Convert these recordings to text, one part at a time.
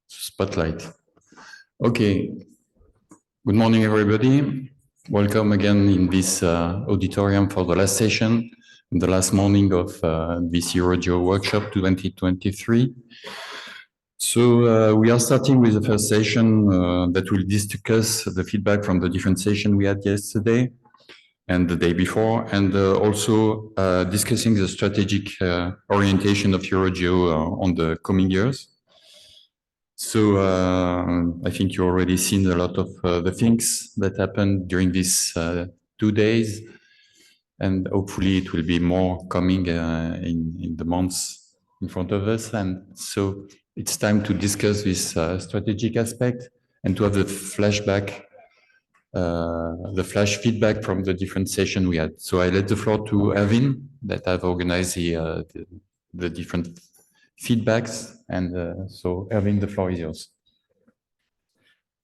Spotlight. Okay. Good morning, everybody. Welcome again in this auditorium for the last session, the last morning of this EuroGEO Workshop 2023. So we are starting with the first session that will discuss the feedback from the different sessions we had yesterday and the day before, and also discussing the strategic orientation of EuroGEO on the coming years. So I think you already seen a lot of the things that happened during these 2 days, and hopefully it will be more coming in the months in front of us. And so it's time to discuss this strategic aspect and to have the flashback, the flash feedback from the different sessions we had. So I let the floor to Erwin that have organized the different feedbacks. And so Erwin, the floor is yours.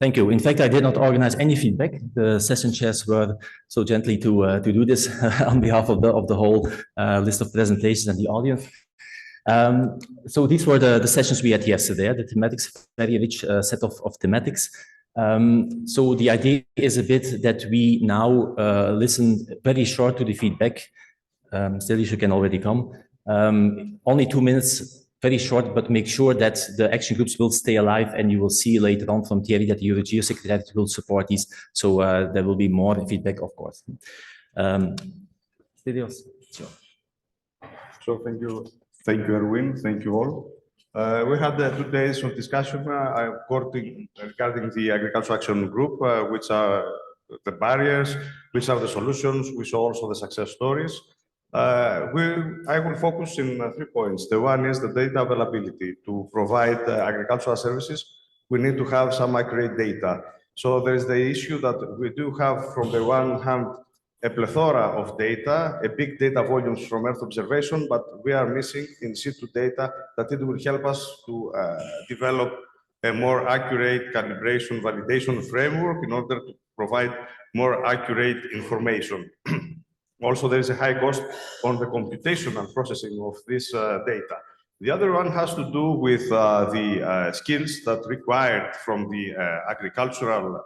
Thank you. In fact, I did not organize any feedback. The session chairs were so gently to do this on behalf of the whole list of presentations and the audience. So these were the sessions we had yesterday. The thematics, very rich set of thematics. So the idea is a bit that we now listen very short to the feedback. Still, you can already come. Only 2 minutes. Very short, but make sure that the action groups will stay alive, and you will see later on from Thierry that the EuroGEO Secretariat will support these. So there will be more feedback, of course. So thank you, Erwin. Thank you all. We had 2 days of discussion regarding the Agricultural Action Group, which are the barriers, which are the solutions, which are also the success stories. I will focus in 3 points. The one is the data availability. To provide agricultural services, we need to have some accurate data. So there is the issue that we do have, from the one hand, a plethora of data, a big data volumes from Earth observation, but we are missing in situ data that it will help us to develop a more accurate calibration validation framework in order to provide more accurate information. Also, there is a high cost on the computational processing of this data. The other one has to do with the skills that required from the agricultural,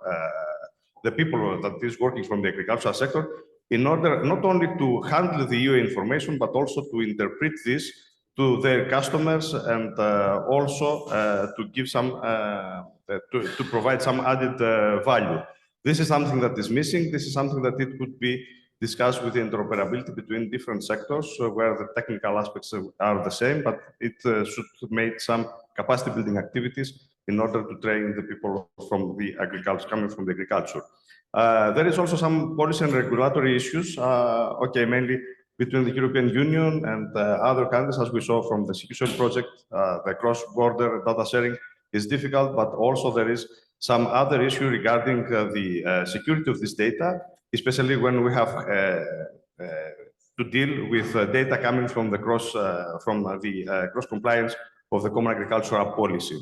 the people that is working from the agricultural sector, in order not only to handle the EU information, but also to interpret this to their customers, and also to give some, to provide some added value. This is something that is missing. This is something that it could be discussed with the interoperability between different sectors, where the technical aspects are the same, but it should make some capacity building activities in order to train the people from the agriculture, coming from the agriculture. There is also some policy and regulatory issues, mainly between the European Union and other countries, as we saw from the CQCell project. The cross-border data sharing is difficult, but also there is some other issue regarding the security of this data, especially when we have to deal with data coming from the cross compliance of the Common Agricultural Policy.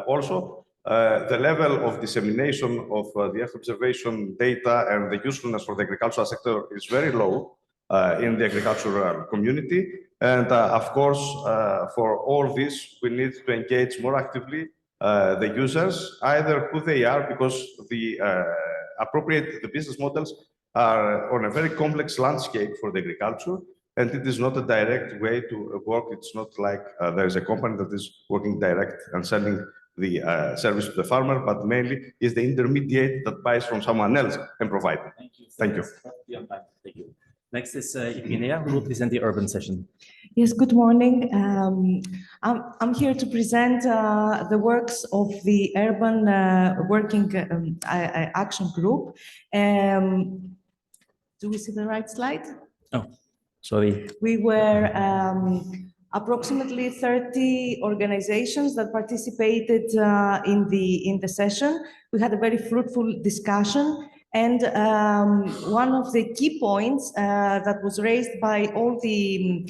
Also, the level of dissemination of the Earth observation data and the usefulness for the agricultural sector is very low in the agricultural community. And of course, for all this, we need to engage more actively the users, either who they are, because the business models are on a very complex landscape for the agriculture, and it is not a direct way to work. It's not like there is a company that is working direct and selling the service to the farmer, but mainly is the intermediate that buys from someone else and provides it. Thank you. Thank you. Next is Immler, who will present the urban session. Yes, good morning. I'm here to present the works of the Urban Working Action Group. Do we see the right slide? Oh, sorry. We were approximately 30 organizations that participated in the session. We had a very fruitful discussion. And one of the key points that was raised by all the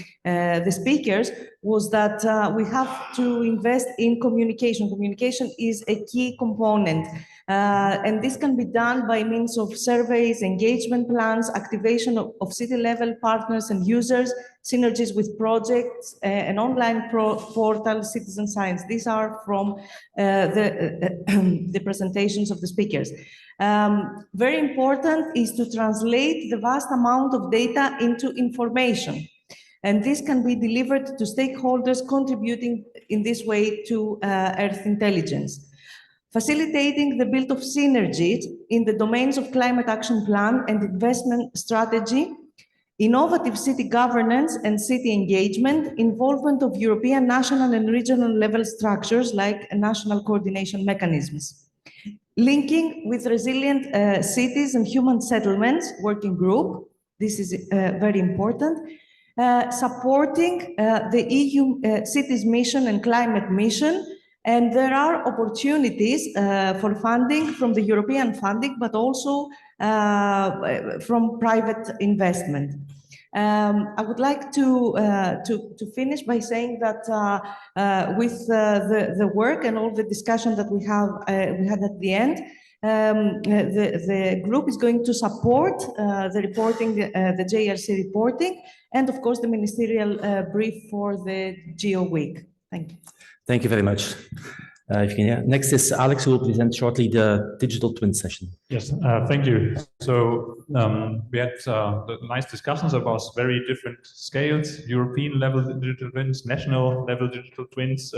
speakers was that we have to invest in communication. Communication is a key component. And this can be done by means of surveys, engagement plans, activation of city-level partners and users, synergies with projects, an online portal, citizen science. These are from the presentations of the speakers. Very important is to translate the vast amount of data into information. And this can be delivered to stakeholders contributing in this way to Earth intelligence. Facilitating the build of synergies in the domains of climate action plan and investment strategy, innovative city governance and city engagement, involvement of European, national and regional level structures like national coordination mechanisms. Linking with resilient cities and human settlements working group, this is very important. Supporting the EU cities mission and climate mission. And there are opportunities for funding from the European funding, but also from private investment. I would like to finish by saying that with the work and all the discussion that we had at the end, the group is going to support the reporting, the JRC reporting, and of course the ministerial brief for the Geo Week. Thank you. Thank you very much. Next is Alex, who will present shortly the digital twin session. Yes, thank you. So we had nice discussions about very different scales, European level digital twins, national level digital twins,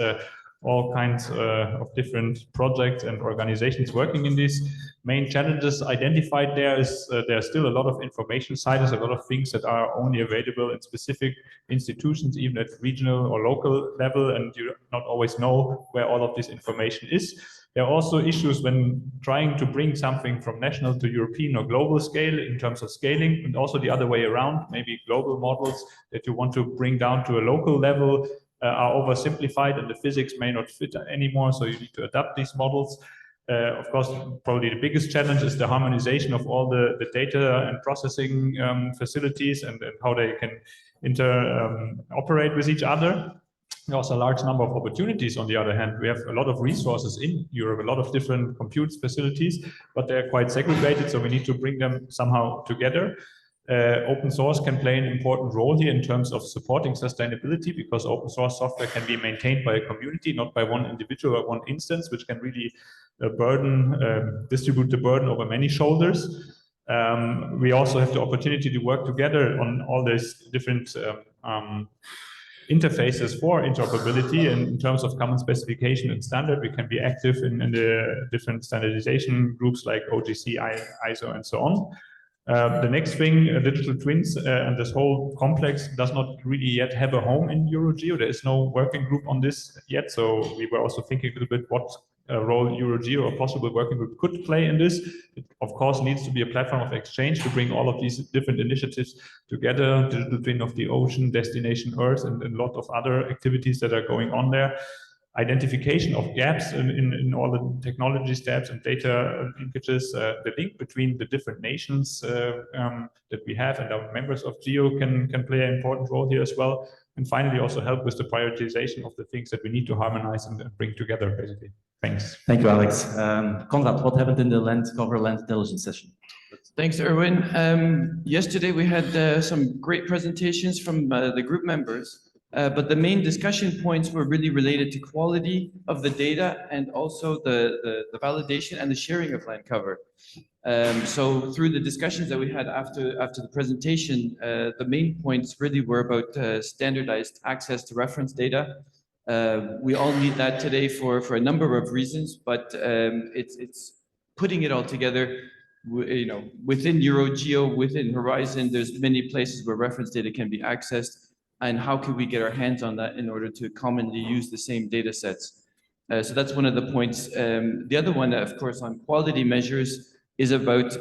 all kinds of different projects and organizations working in these. Main challenges identified there is there's still a lot of information silos, a lot of things that are only available in specific institutions, even at regional or local level, and you not always know where all of this information is. There are also issues when trying to bring something from national to European or global scale in terms of scaling, and also the other way around, maybe global models that you want to bring down to a local level are oversimplified and the physics may not fit anymore, so you need to adapt these models. Of course, probably the biggest challenge is the harmonization of all the data and processing facilities and how they can operate with each other. There's also a large number of opportunities. On the other hand, we have a lot of resources in Europe, a lot of different compute facilities, but they're quite segregated, so we need to bring them somehow together. Open source can play an important role here in terms of supporting sustainability, because open source software can be maintained by a community, not by one individual or one instance, which can really distribute the burden over many shoulders. We also have the opportunity to work together on all these different interfaces for interoperability, and in terms of common specification and standard, we can be active in the different standardization groups like OGC, ISO, and so on. The next thing, digital twins and this whole complex does not really yet have a home in EuroGEO. There is no working group on this yet, so we were also thinking a little bit what role EuroGEO or possible working group could play in this. It, of course, needs to be a platform of exchange to bring all of these different initiatives together, digital twin of the ocean, destination Earth, and a lot of other activities that are going on there. Identification of gaps in all the technology steps and data linkages, the link between the different nations that we have and our members of GEO can play an important role here as well. And finally, also help with the prioritization of the things that we need to harmonize and bring together, basically. Thanks. Thank you, Alex. Conrad, what happened in the land intelligence session? Thanks, Erwin. Yesterday, we had some great presentations from the group members. But the main discussion points were really related to quality of the data and also the validation and the sharing of land cover. So through the discussions that we had after the presentation, the main points really were about standardized access to reference data. We all need that today for a number of reasons, but it's putting it all together. Within EuroGEO, within Horizon, there's many places where reference data can be accessed. And how can we get our hands on that in order to commonly use the same data sets? So that's one of the points. The other one, of course, on quality measures is about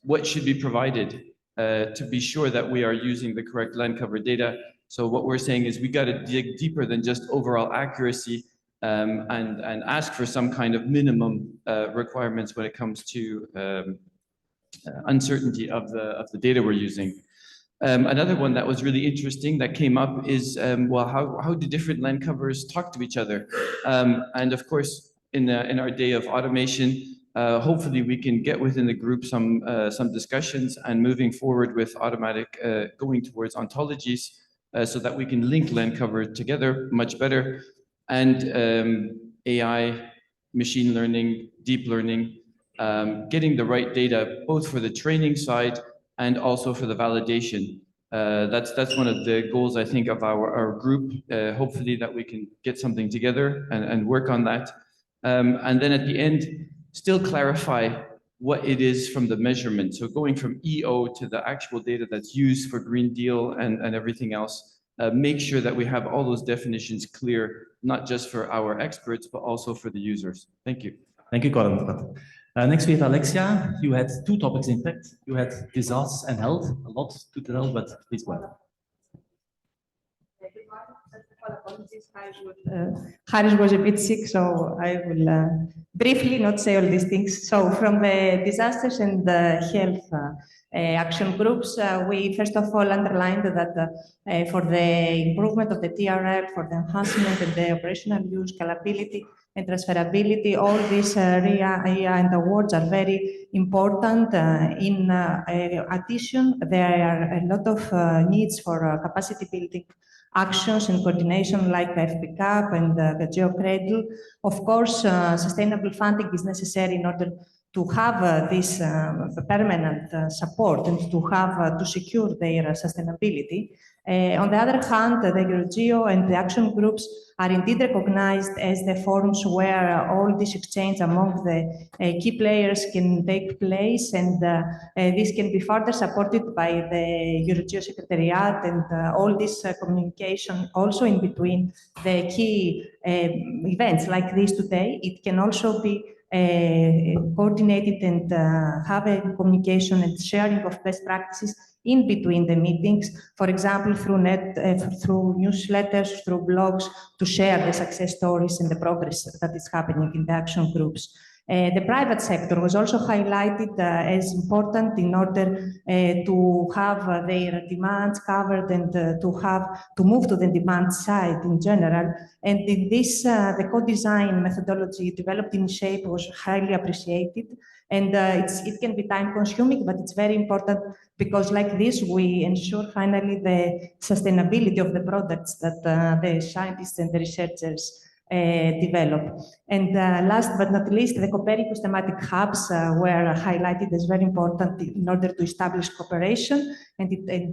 what should be provided to be sure that we are using the correct land cover data. So what we're saying is we got to dig deeper than just overall accuracy and ask for some kind of minimum requirements when it comes to uncertainty of the data we're using. Another one that was really interesting that came up is, well, how do different land covers talk to each other? And of course, in our day of automation. Hopefully, we can get within the group some discussions and moving forward with automatic going towards ontologies so that we can link land cover together much better. And AI, machine learning, deep learning, getting the right data both for the training side and also for the validation. That's one of the goals, I think, of our group. Hopefully that we can get something together and work on that. And then at the end, still clarify what it is from the measurement. So going from EO to the actual data that's used for Green Deal and everything else, make sure that we have all those definitions clear, not just for our experts, but also for the users. Thank you. Thank you, Colin. Next we have Alexia. You had two topics, in fact. You had disasters and health, a lot to tell, but please go ahead. Apologies, Harris was a bit sick, so I will briefly not say all these things. So from the disasters and the health action groups, we first of all underlined that for the improvement of the TRL, for the enhancement and the operational use, scalability and transferability, all these area and awards are very important. In addition, there are a lot of needs for capacity building actions and coordination like FPCAP and the GeoCredit. Of course, sustainable funding is necessary in order to have this permanent support and to have to secure their sustainability. On the other hand, the EuroGEO and the action groups are indeed recognized as the forums where all this exchange among the key players can take place, and this can be further supported by the EuroGEO Secretariat and all this communication also in between the key events like this today. It can also be coordinated and have a communication and sharing of best practices in between the meetings, for example, through newsletters, through blogs, to share the success stories and the progress that is happening in the action groups. The private sector was also highlighted as important in order to have their demands covered and to move to the demand side in general. And in this, the co-design methodology developed in SHAPE was highly appreciated. And it can be time consuming, but it's very important because like this, we ensure finally the sustainability of the products that the scientists and the researchers develop. And last but not least, the Copernicus thematic hubs were highlighted as very important in order to establish cooperation and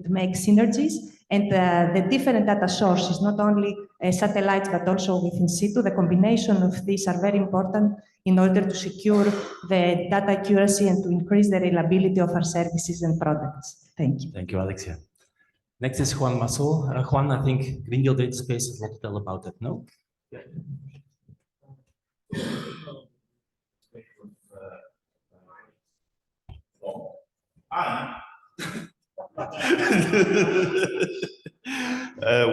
make synergies. And the different data sources, not only satellites, but also within situ, the combination of these are very important in order to secure the data accuracy and to increase the reliability of our services and products. Thank you. Thank you, Alexia. Next is Juan Maso. Juan, I think Green Deal Data Space has a lot to tell about that, no?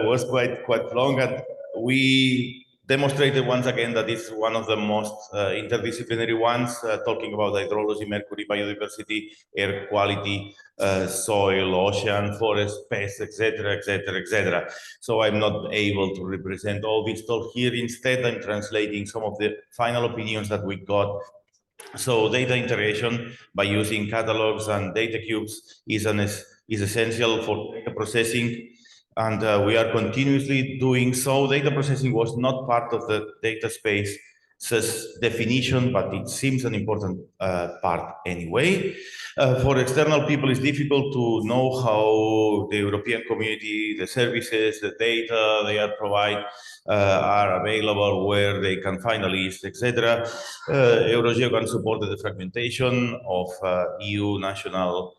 Was quite long, and we demonstrated once again that it's one of the most interdisciplinary ones, talking about hydrology, mercury, biodiversity, air quality, soil, ocean, forest, pests, etc., etc., etc. So I'm not able to represent all this talk here. Instead, I'm translating some of the final opinions that we got. So data integration by using catalogs and data cubes is essential for data processing, and we are continuously doing so. Data processing was not part of the data space's definition, but it seems an important part anyway. For external people, it's difficult to know how the European community, the services, the data they are provide are available, where they can find a list, etc. EuroGEO can support the fragmentation of EU national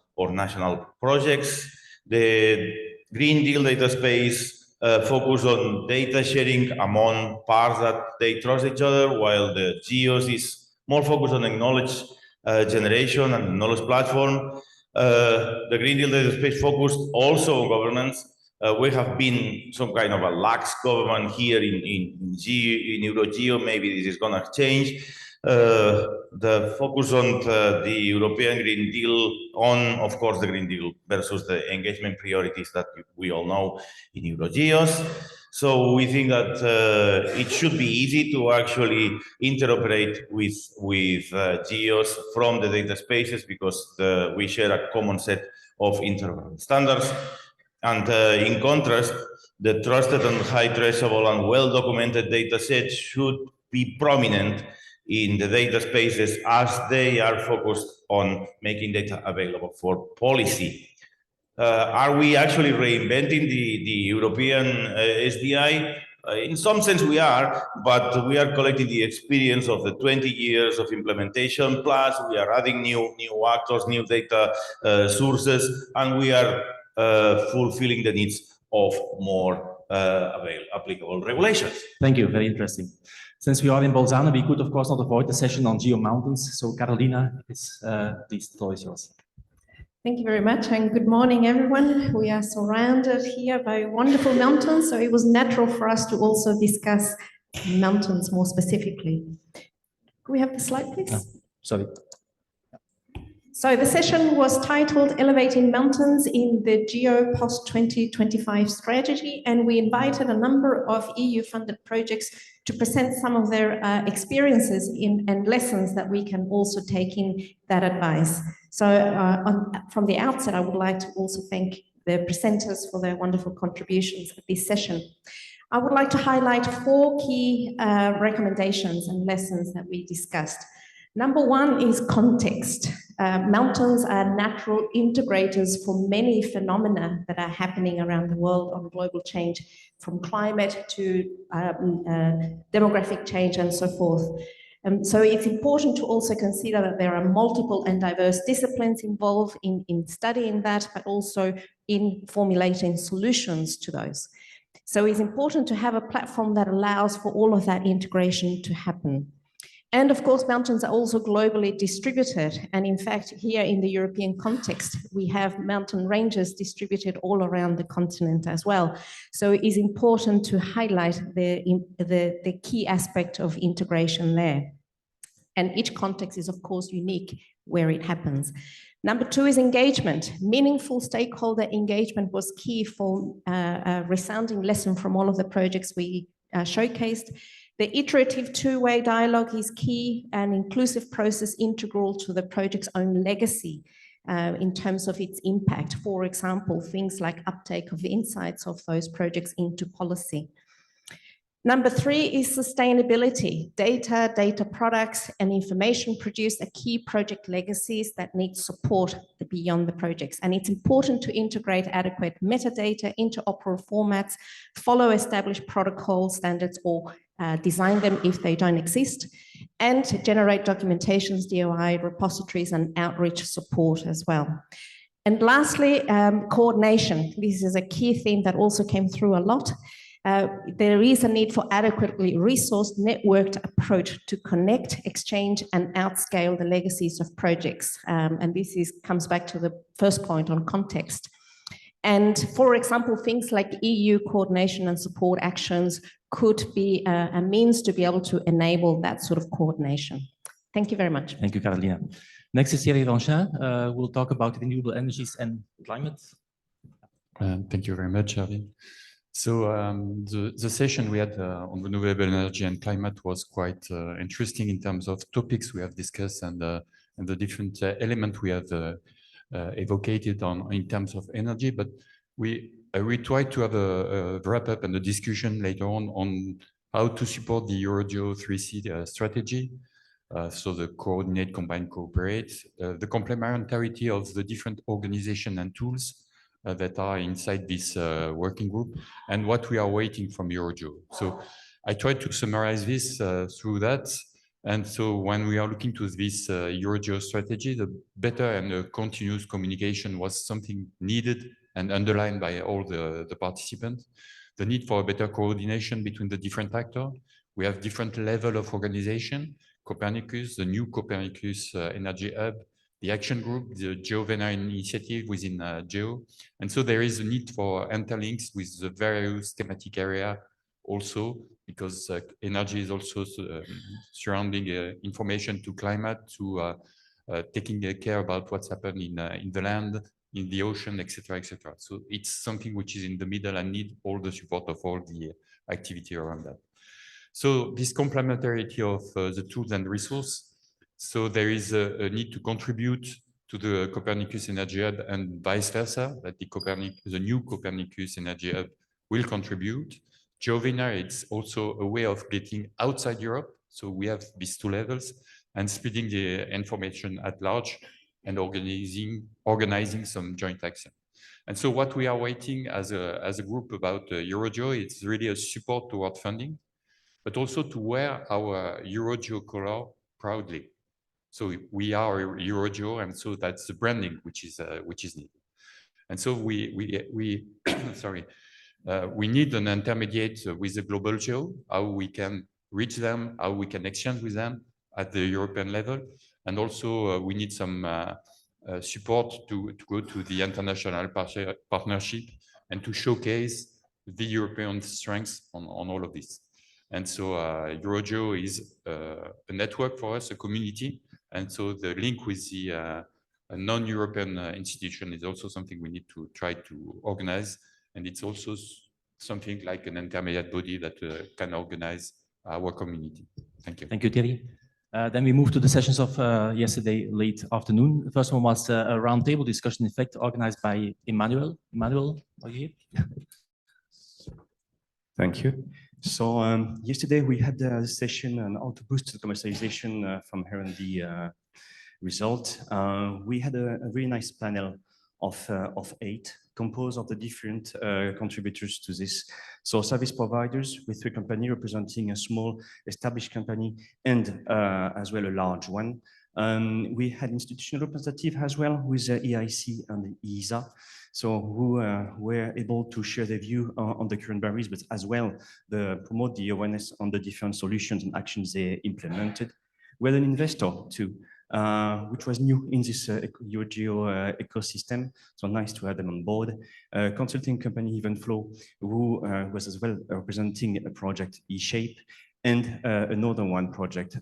projects. The Green Deal data space focus on data sharing among parts that they trust each other, while the GEOS is more focused on knowledge generation and knowledge platform. The Green Deal data space focused also on governance. We have been some kind of a lax government here in EuroGEO. Maybe this is going to change. The focus on the European Green Deal on, of course, the Green Deal versus the engagement priorities that we all know in EuroGEOs. So we think that it should be easy to actually interoperate with GEOs from the data spaces because we share a common set of interoperable standards. And in contrast, the trusted and high traceable and well-documented data sets should be prominent in the data spaces as they are focused on making data available for policy. Are we actually reinventing the European SDI? In some sense we are, but we are collecting the experience of the 20 years of implementation, plus we are adding new actors, new data sources, and we are fulfilling the needs of more applicable regulations. Thank you, very interesting. Since we are in Bolzano, we could of course not avoid the session on geo mountains. So Carolina, please, the floor is yours. Thank you very much, and good morning, everyone. We are surrounded here by wonderful mountains, so it was natural for us to also discuss mountains more specifically. Can we have the slide, please? Sorry. So the session was titled Elevating Mountains in the Geo Post-2025 Strategy, and we invited a number of EU-funded projects to present some of their experiences and lessons that we can also take in that advice. So from the outset, I would like to also thank the presenters for their wonderful contributions at this session. I would like to highlight 4 key recommendations and lessons that we discussed. Number 1 is context. Mountains are natural integrators for many phenomena that are happening around the world on global change, from climate to demographic change and so forth. So it's important to also consider that there are multiple and diverse disciplines involved in studying that, but also in formulating solutions to those. So it's important to have a platform that allows for all of that integration to happen. And of course, mountains are also globally distributed. And in fact, here in the European context, we have mountain ranges distributed all around the continent as well. So it is important to highlight the key aspect of integration there. And each context is, of course, unique where it happens. Number 2 is engagement. Meaningful stakeholder engagement was key for a resounding lesson from all of the projects we showcased. The iterative two-way dialogue is key, and inclusive process integral to the project's own legacy in terms of its impact. For example, things like uptake of the insights of those projects into policy. Number 3 is sustainability. Data products, and information produced are key project legacies that need support beyond the projects. And it's important to integrate adequate metadata into interoperable formats, follow established protocol standards, or design them if they don't exist, and generate documentations, DOI, repositories, and outreach support as well. And lastly, coordination. This is a key theme that also came through a lot. There is a need for adequately resourced, networked approach to connect, exchange, and outscale the legacies of projects. And this comes back to the first point on context. And for example, things like EU coordination and support actions could be a means to be able to enable that sort of coordination. Thank you very much. Thank you, Carolina. Next is Thierry Ranchin. We'll talk about renewable energies and climate. Thank you very much, Javi. So the session we had on renewable energy and climate was quite interesting in terms of topics we have discussed and the different elements we have evocated on in terms of energy. But we tried to have a wrap up and a discussion later on how to support the EuroGEO 3C strategy. So the coordinate, combine, cooperate, the complementarity of the different organizations and tools that are inside this working group, and what we are waiting from EuroGEO. So I tried to summarize this through that. And so when we are looking to this EuroGEO strategy, the better and the continuous communication was something needed and underlined by all the participants. The need for a better coordination between the different actors. We have different level of organization. Copernicus, the new Copernicus Energy Hub, the action group, the GeoVenner initiative within GEO. And so there is a need for interlinks with the various thematic area also, because energy is also surrounding information to climate, to taking care about what's happening in the land, in the ocean, etc., etc. So it's something which is in the middle and need all the support of all the activity around that. So this complementarity of the tools and resource. So there is a need to contribute to the Copernicus Energy Hub and vice versa, that the new Copernicus Energy Hub will contribute. GeoVenner, it's also a way of getting outside Europe. So we have these two levels and spreading the information at large and organizing some joint action. And so what we are waiting as a group about EuroGEO, it's really a support toward funding, but also to wear our EuroGEO color proudly. So we are EuroGEO, and so that's the branding which is needed. And so we sorry, we need an intermediate with the global geo, how we can reach them, how we can exchange with them at the European level, and also we need some support to go to the international partnership and to showcase the European strengths on all of this. And so EuroGEO is a network for us, a community. And so the link with the non-European institution is also something we need to try to organize. And it's also something like an intermediate body that can organize our community. Thank you. Thank you, Thierry. Then we move to the sessions of yesterday late afternoon. The first one was a roundtable discussion, in fact, organized by Emmanuel. Emmanuel, are you here? Thank you. So yesterday we had a session on how to boost the commercialization from here and the result. We had a very nice panel of 8 composed of the different contributors to this. So service providers with 3 companies representing a small established company and as well a large one. We had institutional representative as well with EIC and ESA. So who were able to share their view on the current barriers, but as well promote the awareness on the different solutions and actions they implemented. We had an investor too, which was new in this EuroGEO ecosystem. So nice to have them on board. Consulting company Evenflow, who was as well representing a project eShape, and another one project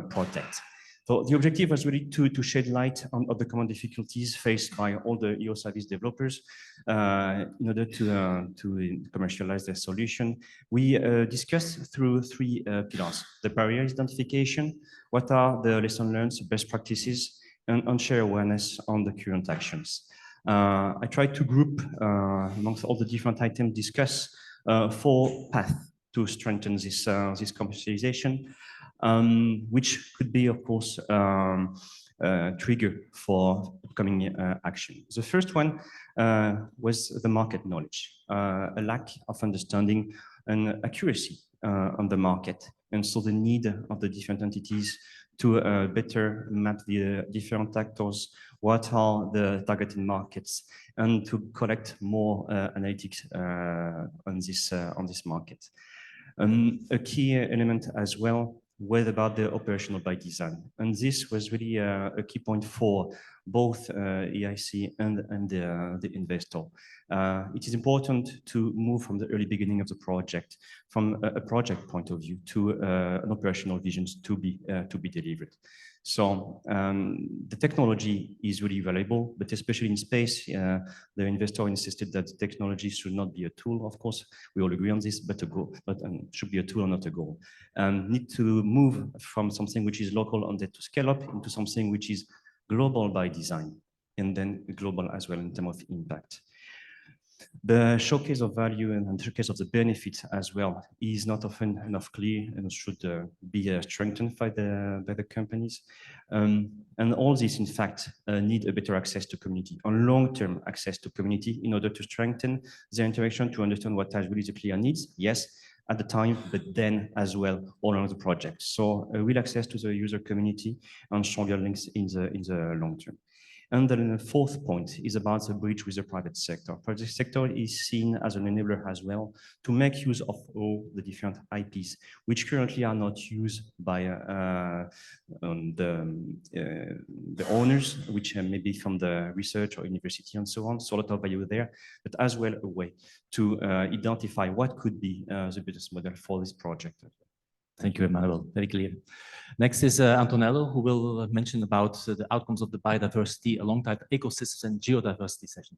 Protect. So the objective was really to shed light on the common difficulties faced by all the EO service developers in order to commercialize their solution. We discussed through 3 pillars: the barrier identification, what are the lessons learned, best practices, and share awareness on the current actions. I tried to group amongst all the different items discussed 4 paths to strengthen this commercialization. Which could be, of course, trigger for upcoming action. The first one was the market knowledge, a lack of understanding and accuracy on the market. And so the need of the different entities to better map the different actors, what are the targeted markets, and to collect more analytics on this market. A key element as well was about the operational by design. And this was really a key point for both EIC and the investor. It is important to move from the early beginning of the project, from a project point of view, to an operational vision to be delivered. So the technology is really valuable, but especially in space, the investor insisted that technology should not be a tool. Of course, we all agree on this, but should be a tool and not a goal. Need to move from something which is local and then to scale up into something which is global by design, and then global as well in terms of impact. The showcase of value and showcase of the benefit as well is not often enough clear and should be strengthened by the companies. And all this, in fact, need a better access to community, on long-term access to community in order to strengthen the interaction, to understand what are really the clear needs, yes, at the time, but then as well all along the project. So real access to the user community and stronger links in the long term. And then the fourth point is about the bridge with the private sector. Private sector is seen as an enabler as well to make use of all the different IPs, which currently are not used by the owners, which may be from the research or university and so on. So a lot of value there, but as well a way to identify what could be the business model for this project. Thank you, Emmanuel. Very clear. Next is Antonello, who will mention about the outcomes of the biodiversity alongside ecosystems and geodiversity session.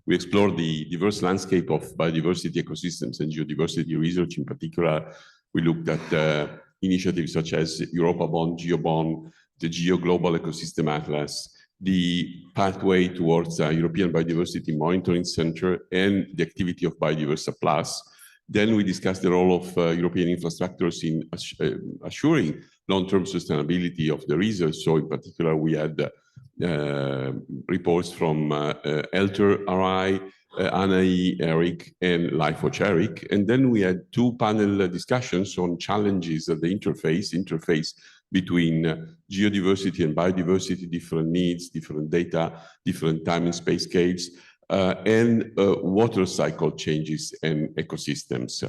We explore the diverse landscape of biodiversity ecosystems and geodiversity research. In particular, we looked at initiatives such as EuropaBond, GeoBond, the Geo Global Ecosystem Atlas, the pathway towards a European Biodiversity Monitoring Center, and the activity of Biodiversa Plus. Then we discussed the role of European infrastructures in assuring long-term sustainability of the research. So in particular, we had reports from Elter RI, Anai, Eric, and LifeWatch Eric. And then we had two panel discussions on challenges at the interface between geodiversity and biodiversity, different needs, different data, different time and space scales, and water cycle changes and ecosystems.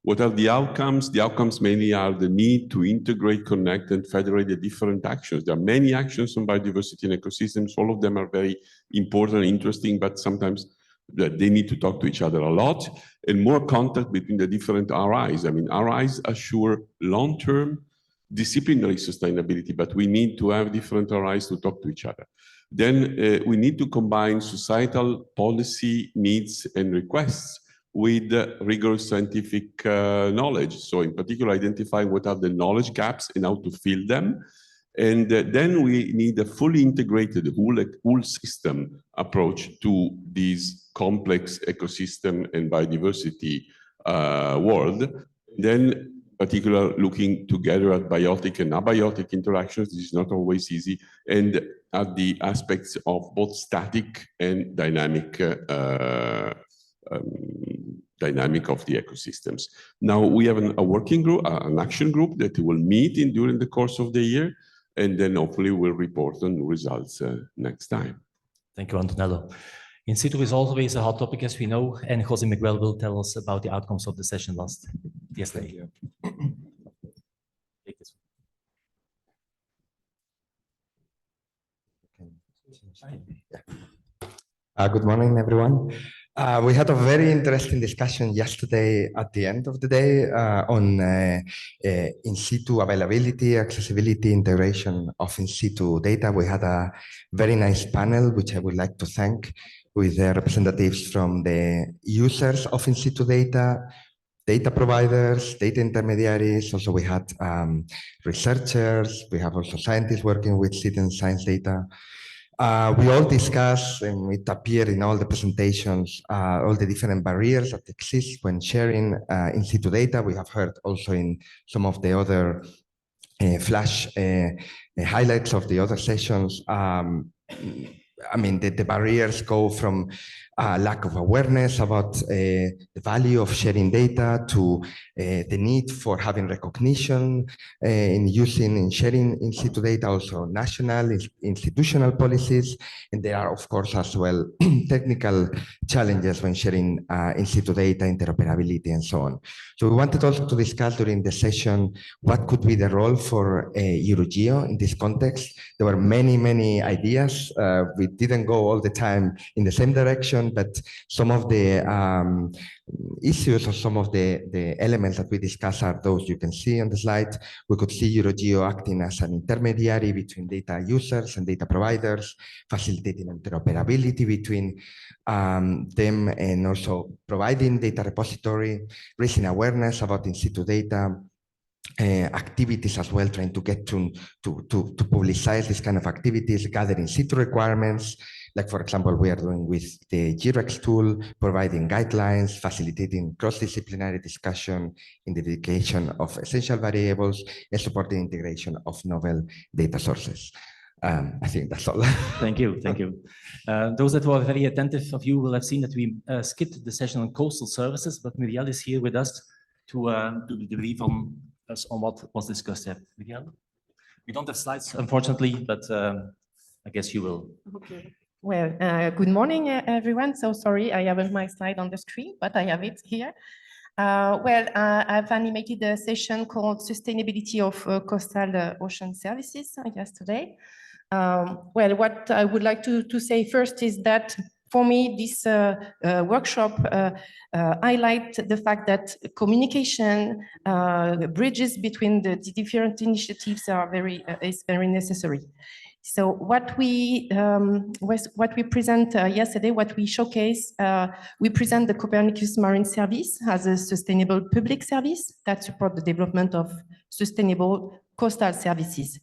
What are the outcomes? The outcomes mainly are the need to integrate, connect, and federate the different actions. There are many actions on biodiversity and ecosystems. All of them are very important and interesting, but sometimes they need to talk to each other a lot, and more contact between the different RIs. I mean, RIs assure long-term disciplinary sustainability, but we need to have different RIs to talk to each other. Then we need to combine societal policy needs and requests with rigorous scientific knowledge. So in particular, identifying what are the knowledge gaps and how to fill them. And then we need a fully integrated whole system approach to this complex ecosystem and biodiversity world. Then particular looking together at biotic and abiotic interactions. This is not always easy, and at the aspects of both static and dynamic dynamic of the ecosystems. Now we have a working group, an action group that will meet during the course of the year, and then hopefully we'll report on results next time. Thank you, Antonello. In situ is always a hot topic, as we know, and Jose Miguel will tell us about the outcomes of the session yesterday. Good morning, everyone. We had a very interesting discussion yesterday at the end of the day on in situ availability, accessibility, integration of in situ data. We had a very nice panel, which I would like to thank, with the representatives from the users of in situ data, data providers, data intermediaries. Also, we had researchers. We have also scientists working with citizen science data. We all discussed, and it appeared in all the presentations, all the different barriers that exist when sharing in situ data. We have heard also in some of the other flash highlights of the other sessions. I mean, the barriers go from lack of awareness about the value of sharing data to the need for having recognition in using and sharing in situ data, also national institutional policies. And there are, of course, as well, technical challenges when sharing in situ data, interoperability, and so on. So we wanted also to discuss during the session what could be the role for EuroGEO in this context. There were many, many ideas. We didn't go all the time in the same direction, but some of the issues or some of the elements that we discussed are those you can see on the slide. We could see EuroGEO acting as an intermediary between data users and data providers, facilitating interoperability between them, and also providing data repository, raising awareness about in situ data, activities as well, trying to get to publicize this kind of activities, gather in situ requirements, like for example, we are doing with the GREX tool, providing guidelines, facilitating cross-disciplinary discussion in the dedication of essential variables, and supporting integration of novel data sources. I think that's all. Thank you, thank you. Those that were very attentive of you will have seen that we skipped the session on coastal services, but Muriel is here with us to do the debrief on us on what was discussed there. Miguel? We don't have slides, unfortunately, but I guess you will. Okay. Well, good morning, everyone. So sorry, I haven't my slide on the screen, but I have it here. I've animated a session called Sustainability of Coastal Ocean Services yesterday. What I would like to say first is that for me, this workshop highlights the fact that communication, bridges between the different initiatives is very necessary. So what we present yesterday, what we showcase, we present the Copernicus Marine Service as a sustainable public service that supports the development of sustainable coastal services.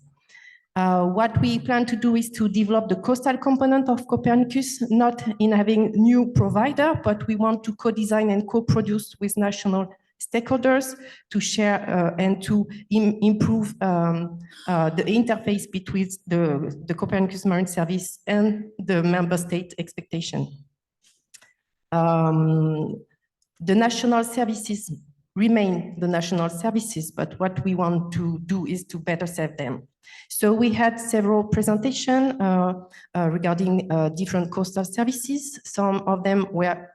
What we plan to do is to develop the coastal component of Copernicus, not in having new provider, but we want to co-design and co-produce with national stakeholders to share and to improve the interface between the Copernicus Marine Service and the member state expectation. The national services remain the national services, but what we want to do is to better serve them. So we had several presentations regarding different coastal services. Some of them were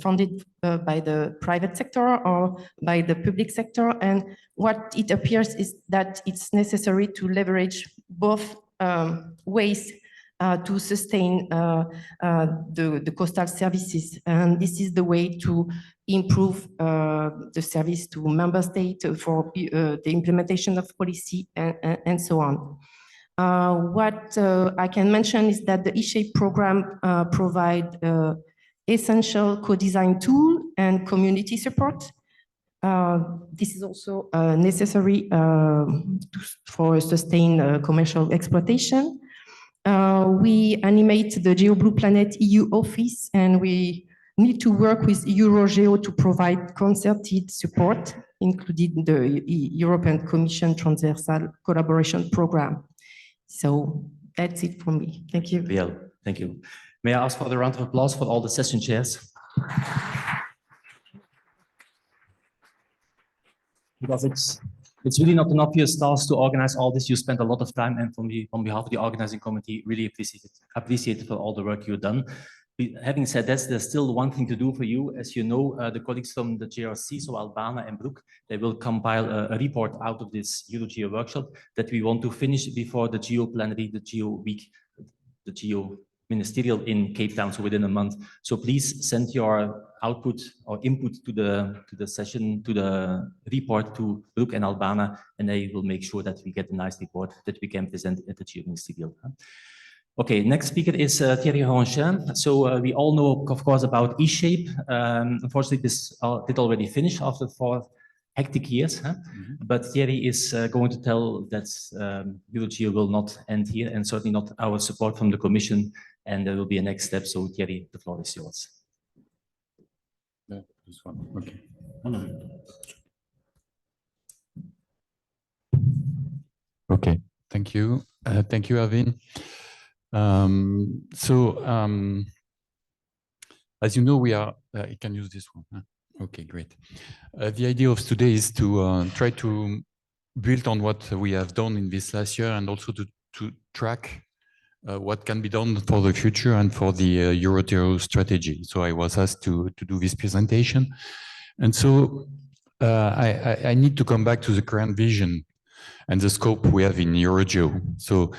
funded by the private sector or by the public sector. And what it appears is that it's necessary to leverage both ways to sustain the coastal services. And this is the way to improve the service to member states for the implementation of policy and so on. What I can mention is that the eShape program provide essential co-design tool and community support. This is also necessary for sustained commercial exploitation. We animate the GeoBlue Planet EU office, and we need to work with EuroGEO to provide concerted support, including the European Commission Transversal Collaboration Program. So that's it from me. Thank you. Yeah, thank you. May I ask for the round of applause for all the session chairs? Because it's really not an obvious task to organize all this. You spent a lot of time, and on behalf of the organizing committee, really appreciate it for all the work you've done. Having said that, there's still one thing to do for you. As you know, the colleagues from the JRC, so Albana and Broek, they will compile a report out of this EuroGEO workshop that we want to finish before the Geo Plenary, the Geo Week, the Geo Ministerial in Cape Town, so within a month. So please send your output or input to the session, to the report to Broek and Albana, and they will make sure that we get a nice report that we can present at the Geo Ministerial. Okay, next speaker is Thierry Ranchin. So we all know, of course, about eShape. Unfortunately, this did already finish after 4 hectic years. But Thierry is going to tell that EuroGEO will not end here, and certainly not our support from the Commission, and there will be a next step. So Thierry, the floor is yours. Yeah, this one. Okay. Okay, thank you. Thank you, Arvin. As you know, we are, I can use this one. Huh? Okay, great. The idea of today is to try to build on what we have done in this last year, and also to track what can be done for the future and for the EuroGEO strategy. So I was asked to do this presentation. And so I need to come back to the current vision and the scope we have in EuroGEO. So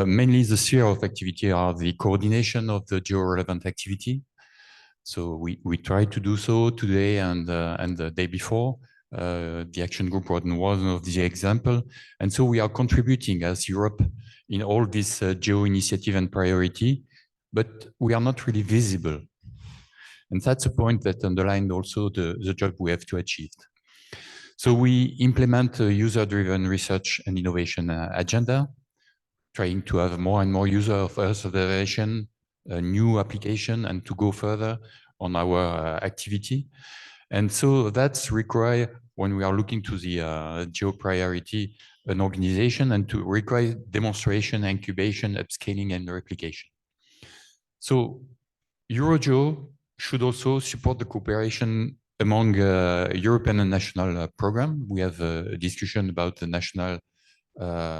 mainly the sphere of activity are the coordination of the geo-relevant activity. So we try to do so today and the day before. The action group was one of the example. And so we are contributing as Europe in all this geo initiative and priority, but we are not really visible. And that's a point that underlined also the job we have to achieve. So we implement a user-driven research and innovation agenda, trying to have more and more user of Earth observation, a new application, and to go further on our activity. And so that's require, when we are looking to the geo priority, an organization, and to require demonstration, incubation, upscaling, and replication. So EuroGEO should also support the cooperation among European and national program. We have a discussion about the national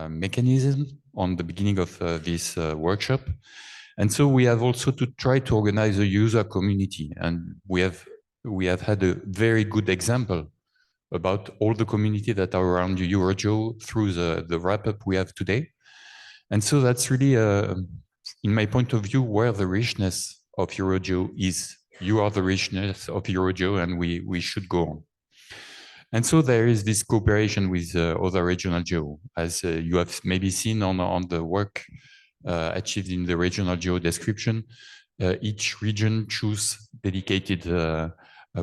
mechanism on the beginning of this workshop. And so we have also to try to organize a user community. And we have had a very good example about all the community that are around EuroGEO through the wrap-up we have today. And so that's really, in my point of view, where the richness of EuroGEO is. You are the richness of EuroGEO, and we should go on. And so there is this cooperation with other regional geo, as you have maybe seen on the work achieved in the regional geo description. Each region choose dedicated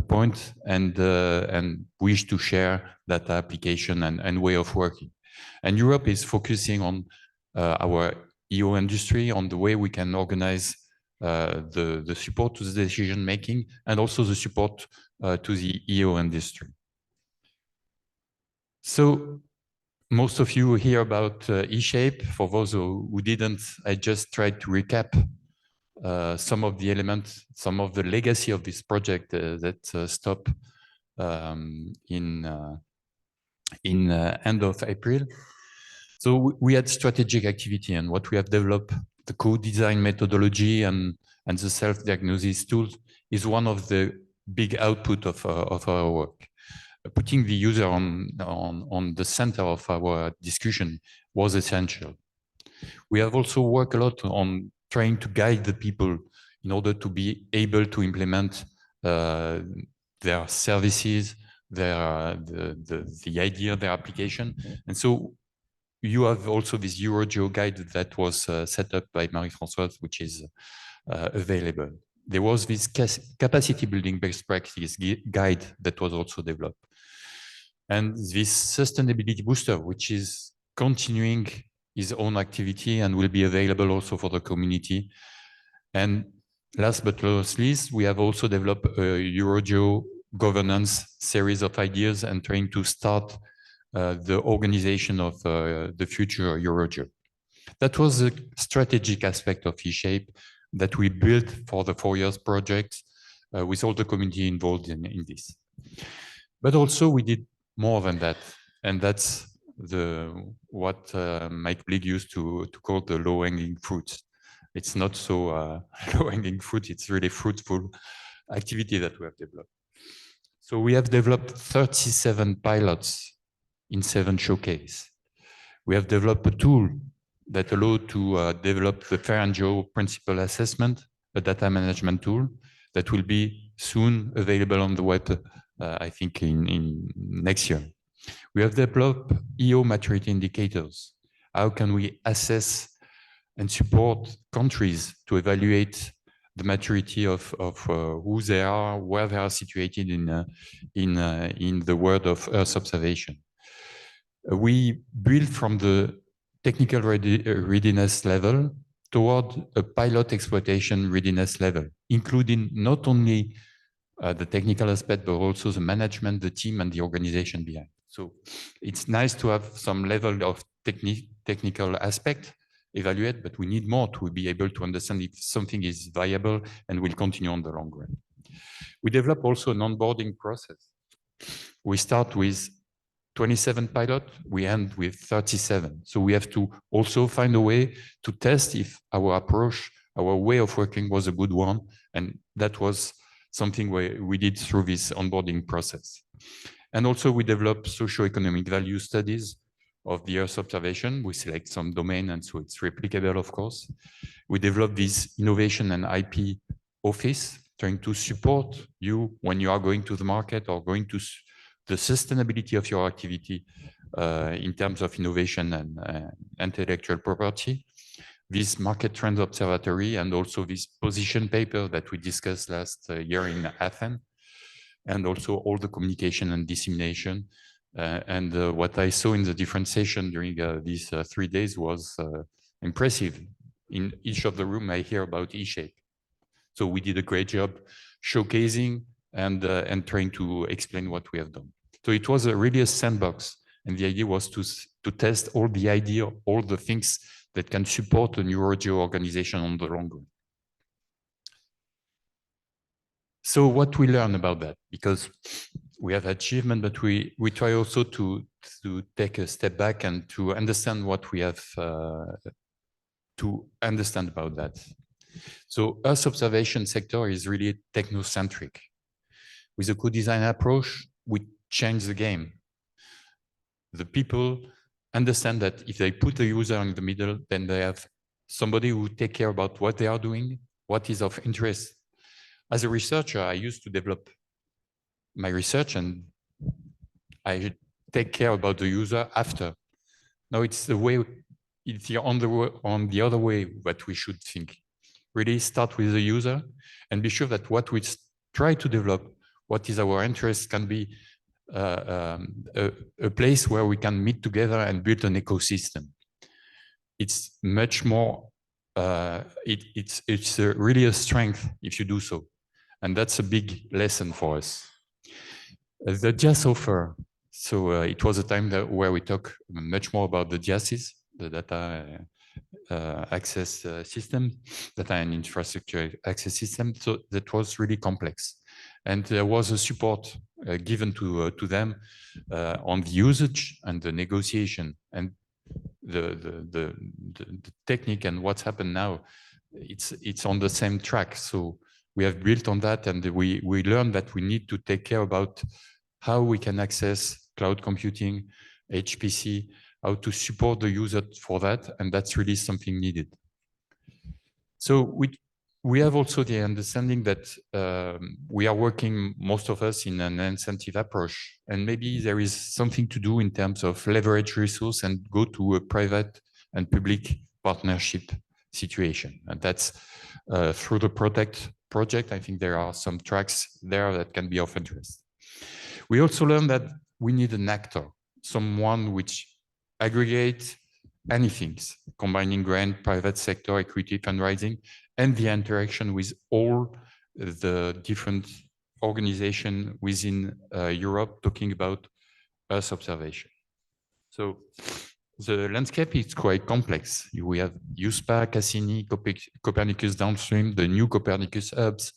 point and wish to share that application and way of working. And Europe is focusing on our EO industry, on the way we can organize the support to the decision making and also the support to the EO industry. So most of you hear about eShape. For those who didn't, I just tried to recap some of the elements, some of the legacy of this project that stopped in end of April. So we had strategic activity, and what we have developed, the co-design methodology and the self-diagnosis tools is one of the big output of our work. Putting the user on the center of our discussion was essential. We have also worked a lot on trying to guide the people in order to be able to implement their services, the idea, their application. And so you have also this EuroGEO guide that was set up by Marie-Françoise, which is available. There was this capacity building best practice guide that was also developed. And this sustainability booster, which is continuing his own activity and will be available also for the community. And last but not least, we have also developed a EuroGEO governance series of ideas and trying to start the organization of the future EuroGEO. That was a strategic aspect of eShape that we built for the 4 years project with all the community involved in this. But also we did more than that, and that's what Mike Blig used to call the low-hanging fruit. It's not so low-hanging fruit, it's really fruitful activity that we have developed. So we have developed 37 pilots in 7 showcases. We have developed a tool that allowed to develop the Fair and Geo principal assessment, a data management tool that will be soon available on the web, I think in next year. We have developed EO maturity indicators. How can we assess and support countries to evaluate the maturity of who they are, where they are situated in the world of Earth observation? We build from the technical readiness level toward a pilot exploitation readiness level, including not only the technical aspect, but also the management, the team, and the organization behind. So it's nice to have some level of technical aspect evaluate, but we need more to be able to understand if something is viable and will continue on the long run. We develop also an onboarding process. We start with 27 pilots, we end with 37. So we have to also find a way to test if our approach, our way of working was a good one. And that was something we did through this onboarding process. And also we develop socio-economic value studies of the Earth observation. We select some domain, and so it's replicable, of course. We develop this innovation and IP office, trying to support you when you are going to the market or going to the sustainability of your activity in terms of innovation and intellectual property. This market trends observatory and also this position paper that we discussed last year in Athens, and also all the communication and dissemination. What I saw in the different sessions during these 3 days was impressive. In each of the room, I hear about eShape. So we did a great job showcasing and trying to explain what we have done. So it was really a sandbox, and the idea was to test all the idea, all the things that can support a EuroGEO organization on the long run. So what we learn about that, because we have achievement, but we try also to take a step back and to understand what we have to understand about that. So Earth observation sector is really technocentric. With a co-design approach, we change the game. The people understand that if they put the user in the middle, then they have somebody who take care about what they are doing, what is of interest. As a researcher, I used to develop my research and I take care about the user after. Now it's the way, it's on the other way that we should think. Really start with the user and be sure that what we try to develop, what is our interest, can be a place where we can meet together and build an ecosystem. It's much more, it's really a strength if you do so. And that's a big lesson for us. The JAS offer, so it was a time where we talk much more about the JASs, the data access system, data and infrastructure access system. So that was really complex. And there was a support given to them on the usage and the negotiation and the technique and what's happened now. It's on the same track. So we have built on that, and we learned that we need to take care about how we can access cloud computing, HPC, how to support the user for that, and that's really something needed. So we have also the understanding that we are working, most of us, in an incentive approach, and maybe there is something to do in terms of leverage resource and go to a private and public partnership situation. And that's through the Protect project. I think there are some tracks there that can be of interest. We also learned that we need an actor, someone which aggregates anything, combining grant, private sector, equity, fundraising, and the interaction with all the different organizations within Europe talking about Earth observation. So the landscape is quite complex. We have USPA, Cassini, Copernicus downstream, the new Copernicus hubs.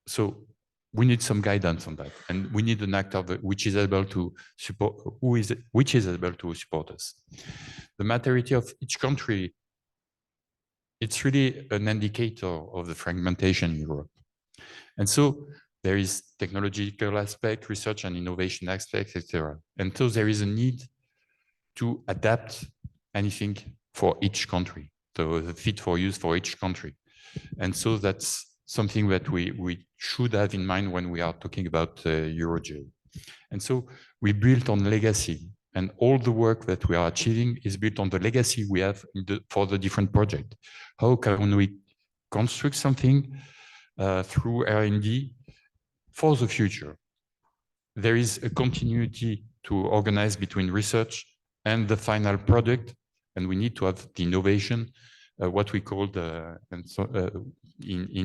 So we need some guidance on that, and we need an actor which is able to support, which is able to support us. The maturity of each country, it's really an indicator of the fragmentation in Europe. And so there is technological aspect, research and innovation aspects, etc. And so there is a need to adapt anything for each country, so the fit for use for each country. And so that's something that we should have in mind when we are talking about EuroGEO. And so we built on legacy, and all the work that we are achieving is built on the legacy we have for the different projects. How can we construct something through R&D for the future? There is a continuity to organize between research and the final product, and we need to have the innovation, what we call in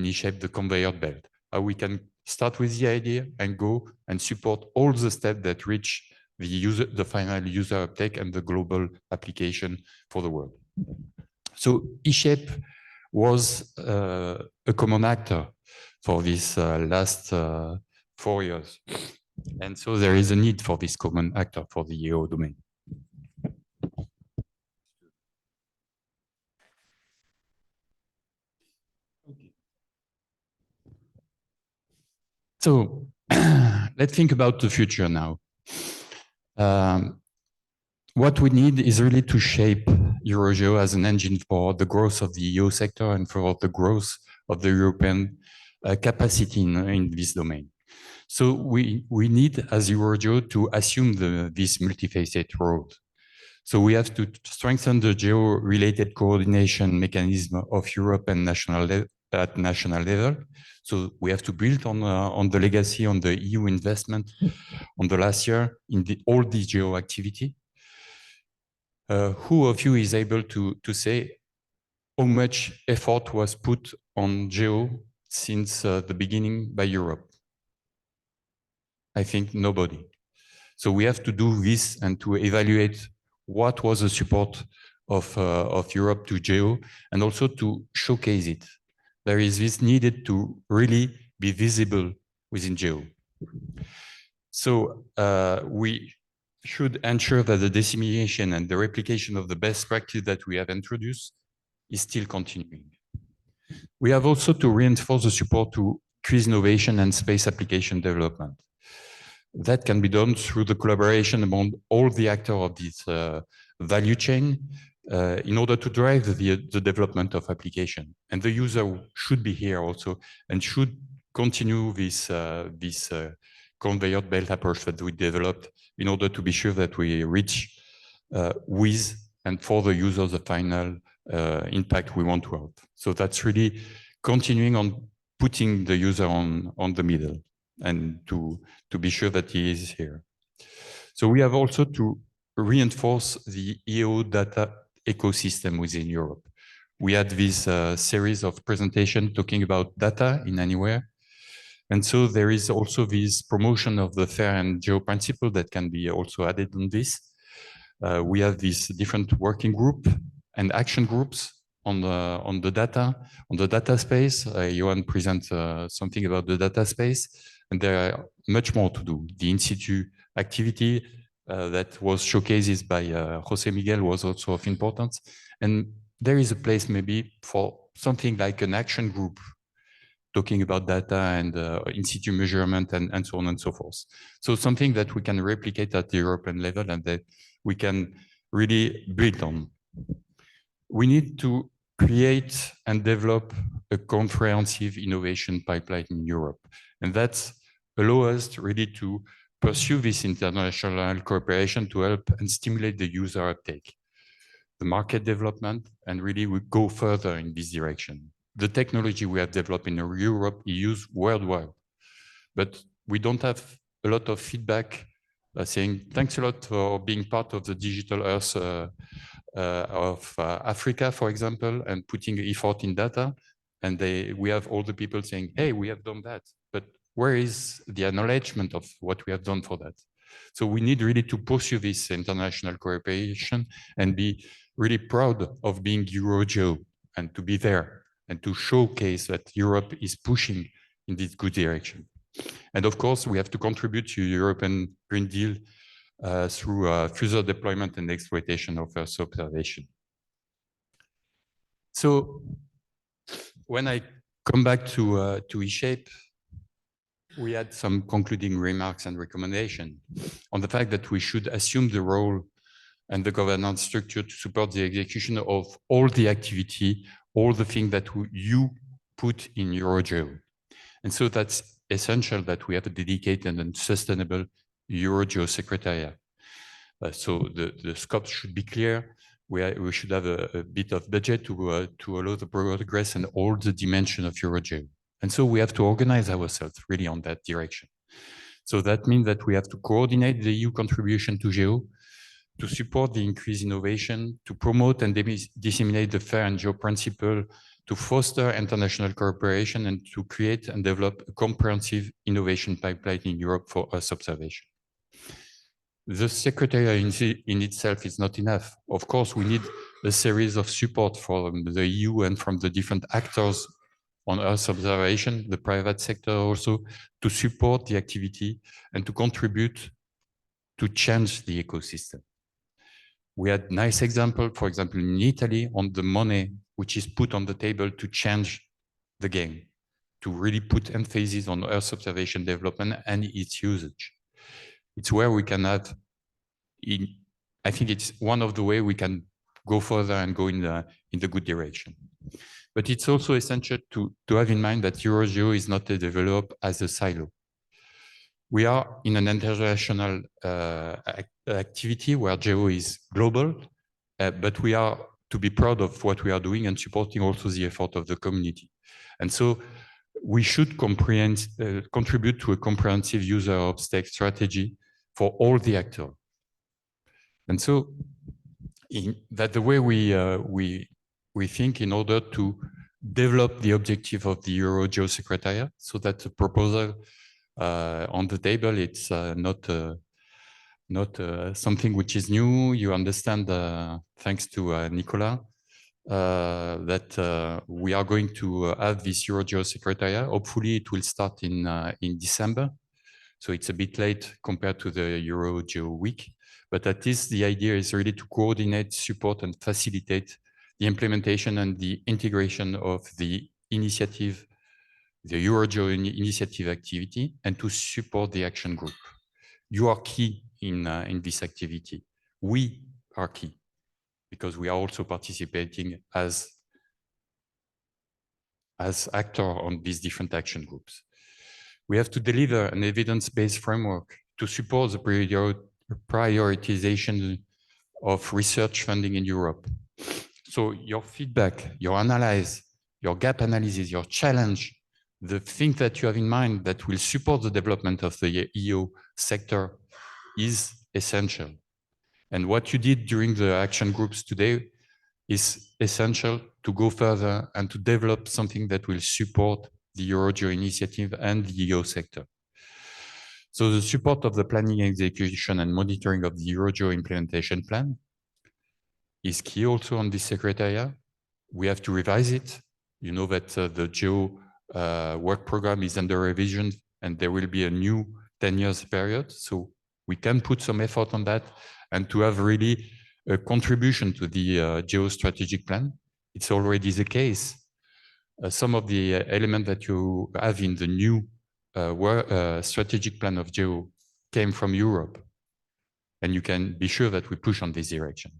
eShape the conveyor belt. How we can start with the idea and go and support all the steps that reach the final user uptake and the global application for the world. So eShape was a common actor for this last 4 years. And so there is a need for this common actor for the EO domain. So let's think about the future now. What we need is really to shape EuroGEO as an engine for the growth of the EO sector and for the growth of the European capacity in this domain. So we need, as EuroGEO, to assume this multifaceted role. So we have to strengthen the geo-related coordination mechanism of Europe and at national level. So we have to build on the legacy, on the EU investment on the last year in all the geo activity. Who of you is able to say how much effort was put on geo since the beginning by Europe? I think nobody. So we have to do this and to evaluate what was the support of Europe to geo, and also to showcase it. there is this needed to really be visible within GEO. So we should ensure that the dissemination and the replication of the best practice that we have introduced is still continuing. We have also to reinforce the support to increase innovation and space application development. That can be done through the collaboration among all the actors of this value chain in order to drive the development of application. And the user should be here also and should continue this conveyor belt approach that we developed in order to be sure that we reach with and for the user the final impact we want to have. So that's really continuing on putting the user on the middle and to be sure that he is here. So we have also to reinforce the EO data ecosystem within Europe. We had this series of presentations talking about data in anywhere. And so there is also this promotion of the FAIR and GEO principle that can be also added on this. We have these different working group and action groups on the data space. Johan presents something about the data space, and there are much more to do. The in-situ activity that was showcased by Jose Miguel was also of importance. And there is a place maybe for something like an action group talking about data and in-situ measurement and so on and so forth. So something that we can replicate at the European level and that we can really build on. We need to create and develop a comprehensive innovation pipeline in Europe. And that allows us really to pursue this international cooperation to help and stimulate the user uptake, the market development, and really we go further in this direction. The technology we have developed in Europe is used worldwide, but we don't have a lot of feedback saying thanks a lot for being part of the digital earth of Africa, for example, and putting effort in data. And we have all the people saying, hey, we have done that, but where is the acknowledgement of what we have done for that? So we need really to pursue this international cooperation and be really proud of being EuroGEO and to be there and to showcase that Europe is pushing in this good direction. And of course, we have to contribute to European Green Deal through further deployment and exploitation of Earth observation. So when I come back to eShape, we had some concluding remarks and recommendations on the fact that we should assume the role and the governance structure to support the execution of all the activity, all the things that you put in EuroGEO. And so that's essential that we have a dedicated and sustainable EuroGEO Secretariat. So the scope should be clear. We should have a bit of budget to allow the progress and all the dimension of EuroGEO. And so we have to organize ourselves really on that direction. So that means that we have to coordinate the EU contribution to GEO, to support the increased innovation, to promote and disseminate the FAIR and GEO principle, to foster international cooperation, and to create and develop a comprehensive innovation pipeline in Europe for Earth observation. The Secretariat in itself is not enough. Of course, we need a series of support from the EU and from the different actors on Earth observation, the private sector also, to support the activity and to contribute to change the ecosystem. We had nice example, for example, in Italy, on the money which is put on the table to change the game, to really put emphasis on Earth observation development and its usage. It's where we can have, I think it's one of the ways we can go further and go in the good direction. But it's also essential to have in mind that EuroGEO is not developed as a silo. We are in an international activity where GEO is global, but we are to be proud of what we are doing and supporting also the effort of the community. And so we should contribute to a comprehensive user uptake strategy for all the actors. And so that the way we think in order to develop the objective of the EuroGEO Secretariat, so that the proposal on the table, it's not something which is new. You understand, thanks to Nicolas, that we are going to have this EuroGEO Secretariat. Hopefully it will start in December. So it's a bit late compared to the EuroGEO week, but at least the idea is really to coordinate, support, and facilitate the implementation and the integration of the initiative, the EuroGEO initiative activity, and to support the action group. You are key in this activity. We are key because we are also participating as actor on these different action groups. We have to deliver an evidence-based framework to support the prioritization of research funding in Europe. So your feedback, your analysis, your gap analysis, your challenge, the thing that you have in mind that will support the development of the EO sector is essential. And what you did during the action groups today is essential to go further and to develop something that will support the EuroGEO initiative and the EO sector. So the support of the planning, execution, and monitoring of the EuroGEO implementation plan is key also on this secretariat. We have to revise it. You know that the GEO work program is under revision and there will be a new 10 years period. So we can put some effort on that and to have really a contribution to the GEO strategic plan. It's already the case. Some of the elements that you have in the new strategic plan of GEO came from Europe. And you can be sure that we push on this direction.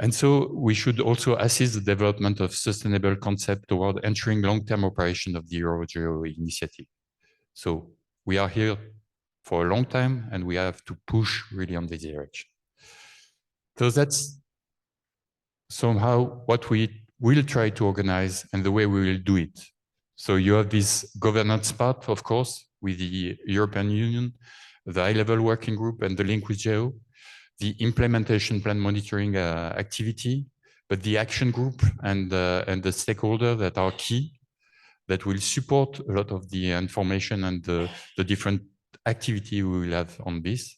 And so we should also assist the development of sustainable concept toward ensuring long-term operation of the EuroGEO initiative. So we are here for a long time and we have to push really on this direction. So that's somehow what we will try to organize and the way we will do it. So you have this governance part, of course, with the European Union, the high-level working group and the link with GEO, the implementation plan monitoring activity, but the action group and the stakeholders that are key, that will support a lot of the information and the different activity we will have on this.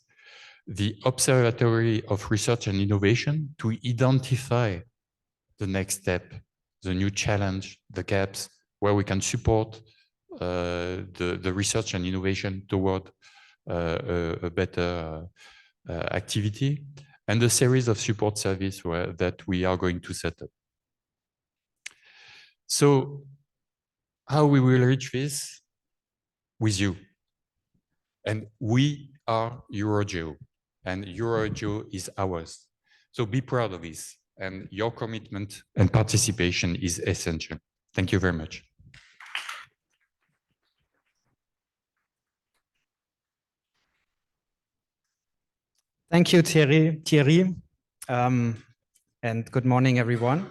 The Observatory of Research and Innovation to identify the next step, the new challenge, the gaps, where we can support the research and innovation toward a better activity, and a series of support services that we are going to set up. So how we will reach this? With you. And we are EuroGEO, and EuroGEO is ours. So be proud of this, and your commitment and participation is essential. Thank you very much. Thank you, Thierry, and good morning, everyone.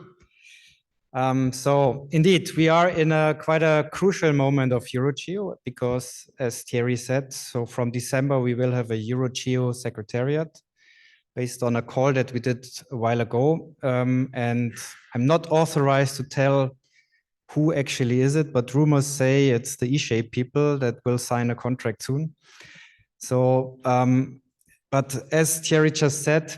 So indeed, we are in quite a crucial moment of EuroGEO because, as Thierry said, so from December, we will have a EuroGEO Secretariat based on a call that we did a while ago. And I'm not authorized to tell who actually is it, but rumors say it's the E-Shape people that will sign a contract soon. So, but as Thierry just said,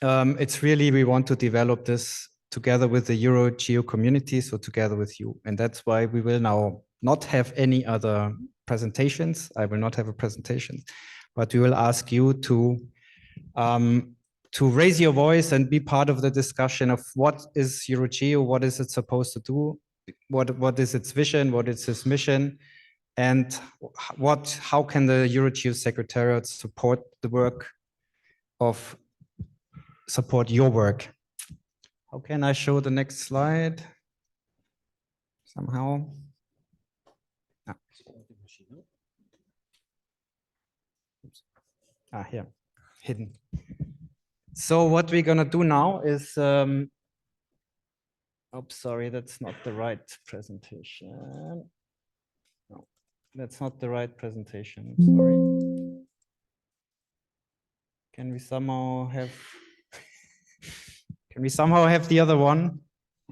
it's really, we want to develop this together with the EuroGEO community, so together with you. And that's why we will now not have any other presentations. I will not have a presentation, but we will ask you to raise your voice and be part of the discussion of what is EuroGEO, what is it supposed to do, what is its vision, what is its mission, and how can the EuroGEO Secretariat support the work support your work. How can I show the next slide? Somehow. Here, hidden. So what we're gonna do now is, oops, sorry, that's not the right presentation. No, that's not the right presentation, I'm sorry. Can we somehow have, the other one?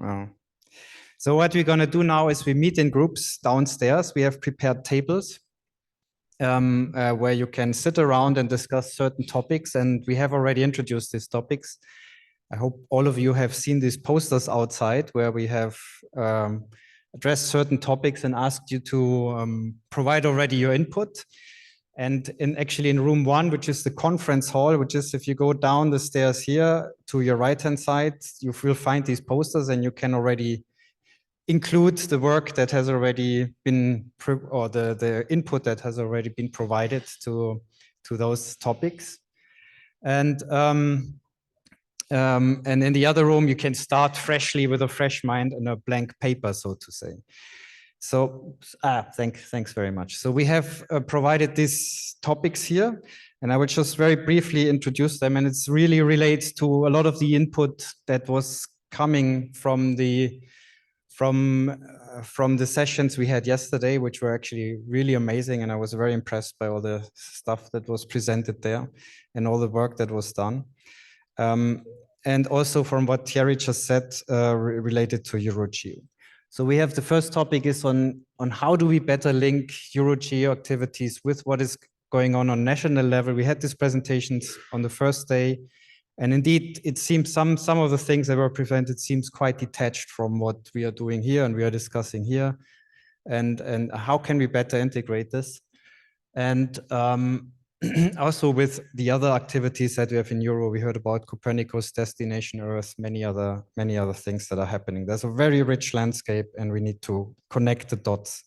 Oh. So what we're gonna do now is we meet in groups downstairs. We have prepared tables where you can sit around and discuss certain topics, and we have already introduced these topics. I hope all of you have seen these posters outside where we have addressed certain topics and asked you to provide already your input. And actually in room 1, which is the conference hall, which is if you go down the stairs here to your right-hand side, you will find these posters and you can already include the work that has already been, or the input that has already been provided to those topics. And in the other room, you can start freshly with a fresh mind and a blank paper, so to say. So thanks very much. So we have provided these topics here, and I will just very briefly introduce them. And it's really relates to a lot of the input that was coming from the sessions we had yesterday, which were actually really amazing. And I was very impressed by all the stuff that was presented there and all the work that was done. And also from what Thierry just said related to EuroGEO. So we have the first topic is on how do we better link EuroGEO activities with what is going on national level. We had these presentations on the first day, and indeed it seems some of the things that were presented seems quite detached from what we are doing here and we are discussing here, and how can we better integrate this, and also with the other activities that we have in Euro. We heard about Copernicus, Destination Earth, many other things that are happening. There's a very rich landscape and we need to connect the dots.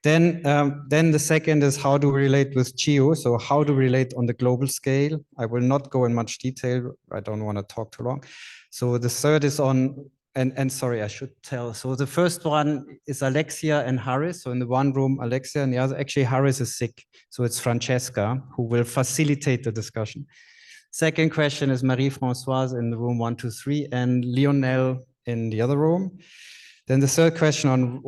Then the second is how do we relate with GEO? So how do we relate on the global scale? I will not go in much detail. I don't want to talk too long. So the third is on, and sorry, I should tell. So the first one is Alexia and Harris. So in the one room, Alexia, and the other, actually Harris is sick. So it's Francesca who will facilitate the discussion. Second question is Marie-Françoise in the room 123 and Lionel in the other room. Then the third question on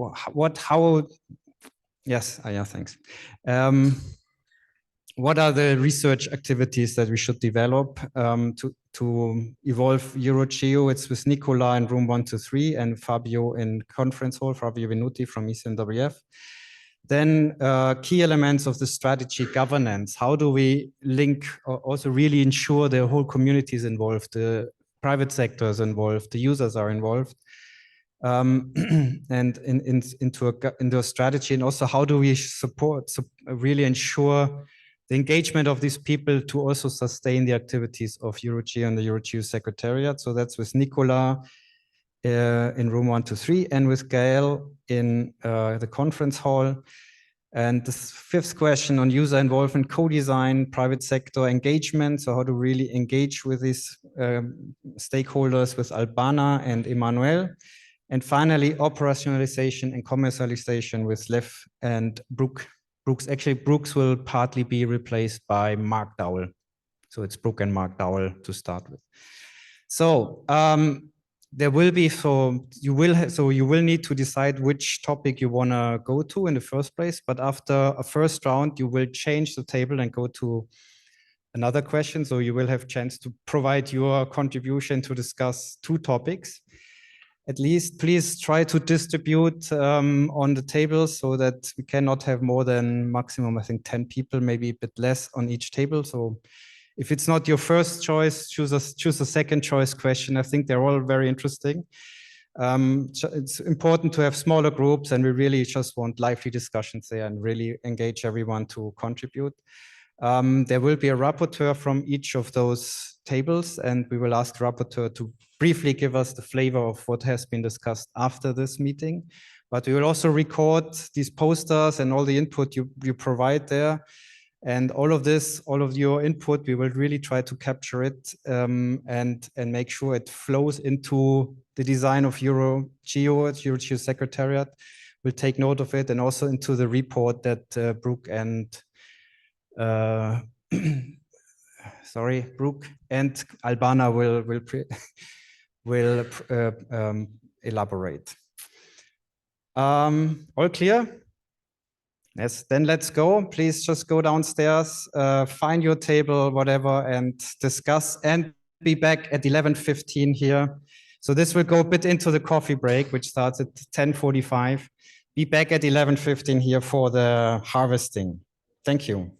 thanks. What are the research activities that we should develop to evolve EuroGEO? It's with Nicola in room 123 and Fabio in conference hall, Fabio Venuti from ECMWF. Then key elements of the strategy governance. How do we link, or also really ensure the whole community is involved, the private sector is involved, the users are involved, and into a strategy, and also how do we really ensure the engagement of these people to also sustain the activities of EuroGEO and the EuroGEO Secretariat. So that's with Nicola in room 123 and with Gael in the conference hall. And the fifth question on user involvement, co-design, private sector engagement. So how to really engage with these stakeholders with Albana and Emmanuel. And finally, operationalization and commercialization with Lev and Brooke. Brooks will partly be replaced by Mark Dowell. So it's Brooke and Mark Dowell to start with. So there will be, you will need to decide which topic you want to go to in the first place. But after a first round, you will change the table and go to another question. So you will have a chance to provide your contribution to discuss two topics. At least please try to distribute on the table so that we cannot have more than maximum, I think 10 people, maybe a bit less on each table. So if it's not your first choice, choose a second choice question. I think they're all very interesting. It's important to have smaller groups, and we really just want lively discussions there and really engage everyone to contribute. There will be a rapporteur from each of those tables, and we will ask the rapporteur to briefly give us the flavor of what has been discussed after this meeting. But we will also record these posters and all the input you provide there. And all of this, all of your input, we will really try to capture it and make sure it flows into the design of EuroGEO, EuroGEO Secretariat. We'll take note of it, and also into the report that Brooke and Brooke and Albana will elaborate. All clear? Yes, then let's go. Please just go downstairs, find your table, whatever, and discuss, and be back at 11:15 here. So this will go a bit into the coffee break, which starts at 10:45. Be back at 11:15 here for the harvesting. Thank you.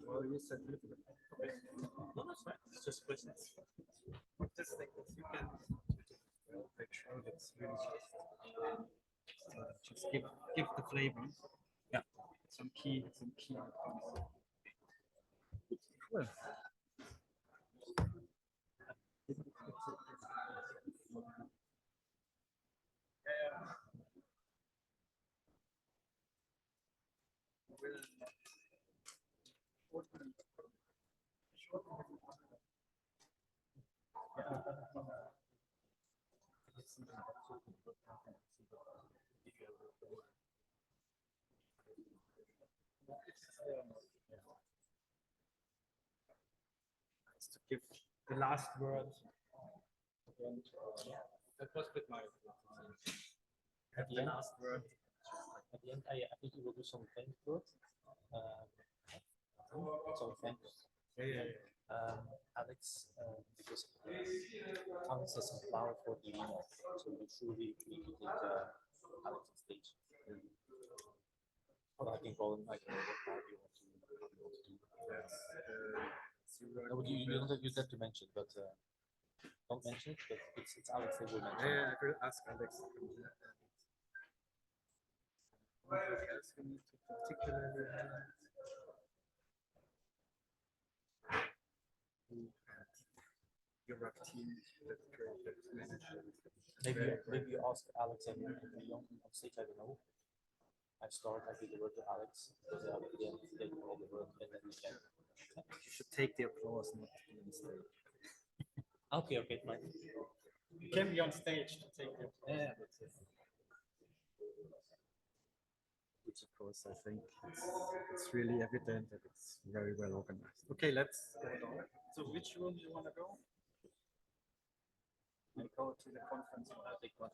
Well, you said it's just questions. Just like this, you can make sure it's really just give the flavor. Yeah, some key. Cool. To give the last word. That was with my. At the the end, last word. at the end, I think you will do some thank words. So thanks. Alex, because Alex has some power for the email, so you truly need to take Alex on stage. Or I can call him, I can know what part you want to do. No, but you don't have to mention, but don't mention it, but it's Alex that will mention it. I will ask Alex. What else we need to particularly your team that manage. Maybe you ask Alex and on stage, I don't know. I start, I give the word to Alex, because at the end they do all the work, and then we can. You should take the applause, not be on stage. Okay, fine. You can be on stage to take the applause. Yeah, that's it. Which of course I think it's really evident that it's very well organized. Okay, let's go down. So which room do you want to go? I go to the conference room. I think one.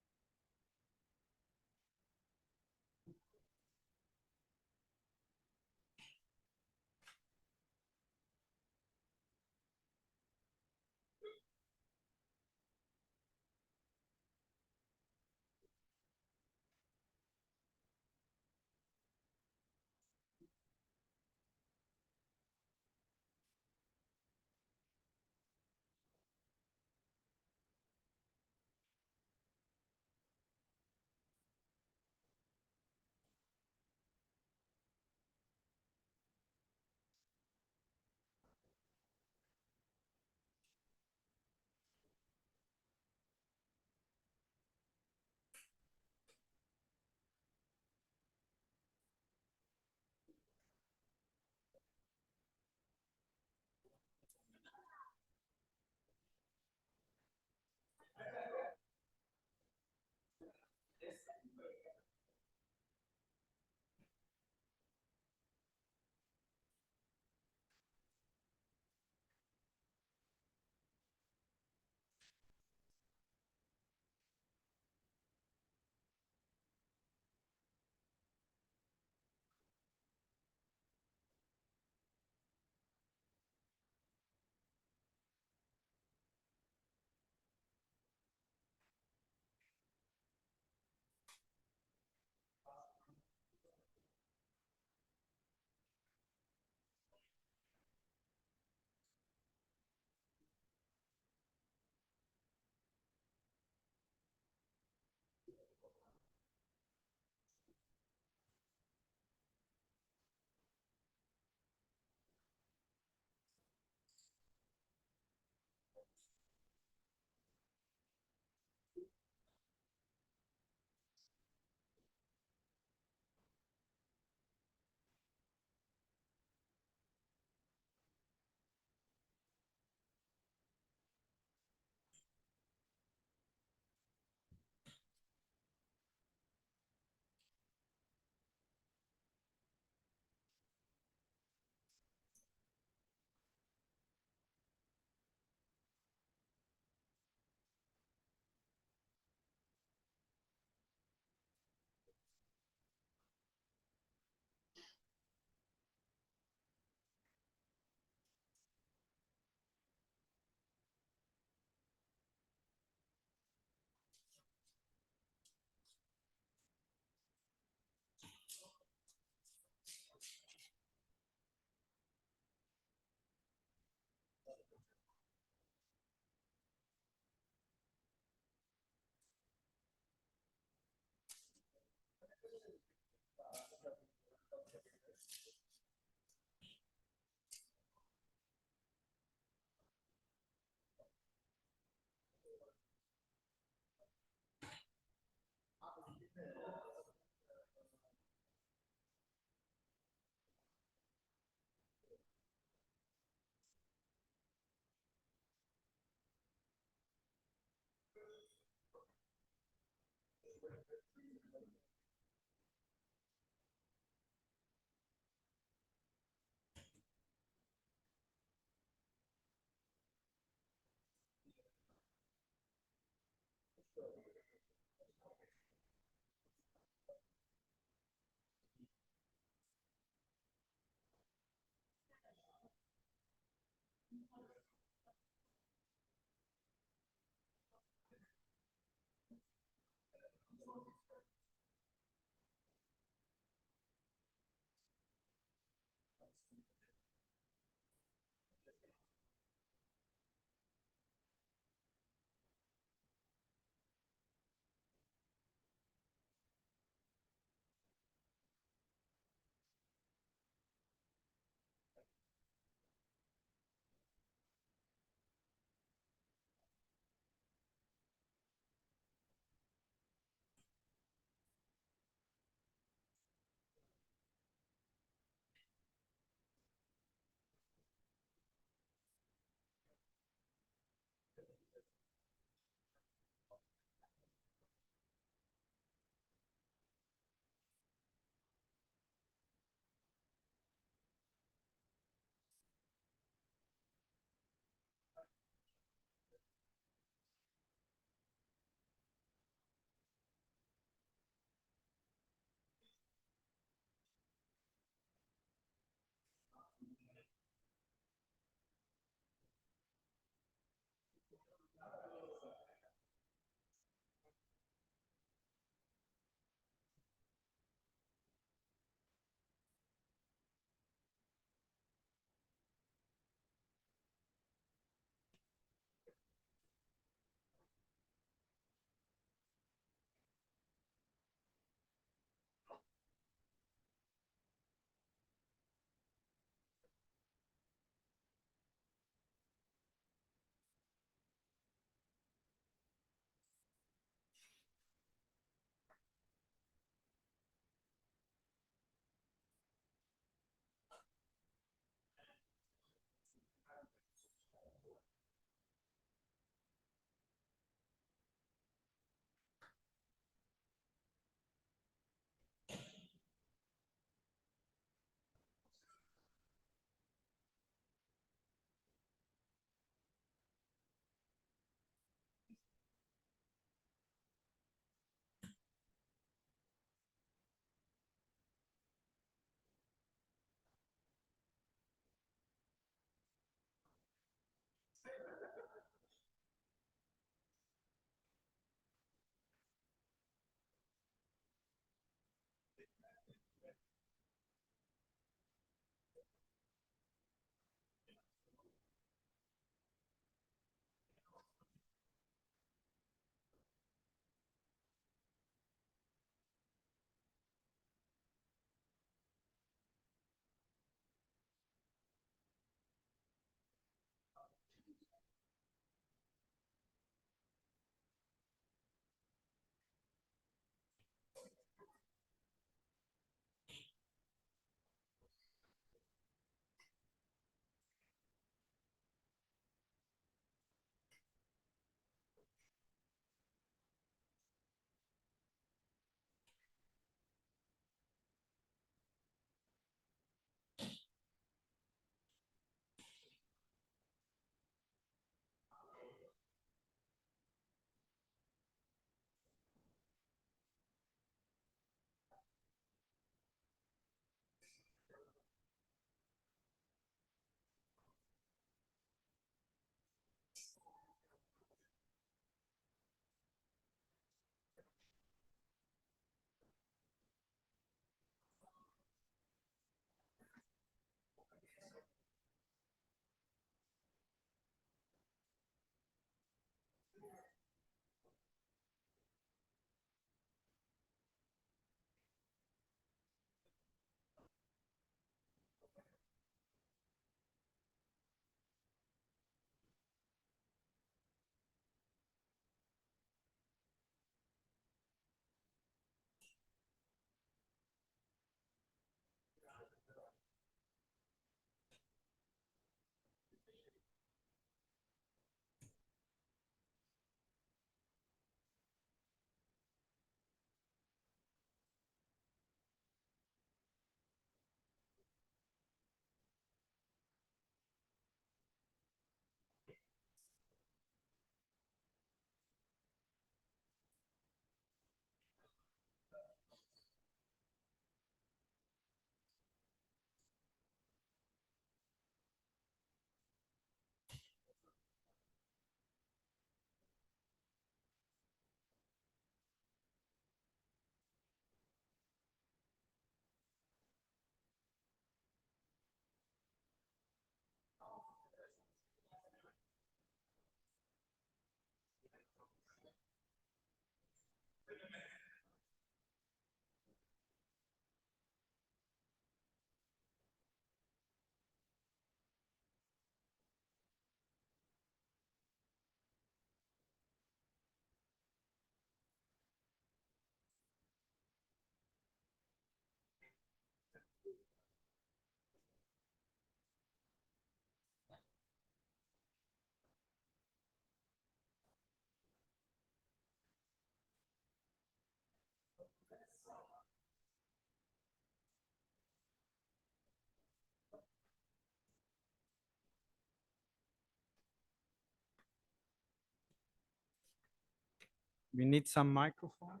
We need some microphone.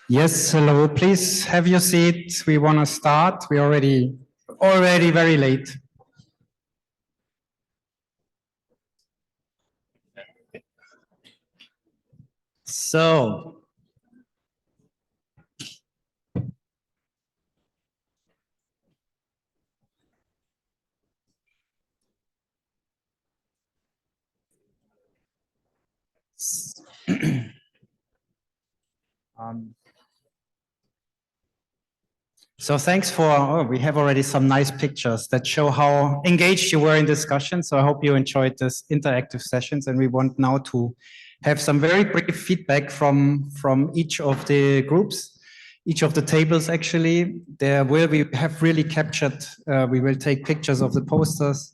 Yes, hello, please have your seat. We want to start. We're already very late. So, so thanks for, we have already some nice pictures that show how engaged you were in discussion. So I hope you enjoyed this interactive sessions, and we want now to have some very brief feedback from each of the groups, each of the tables actually. There will we have really captured, we will take pictures of the posters.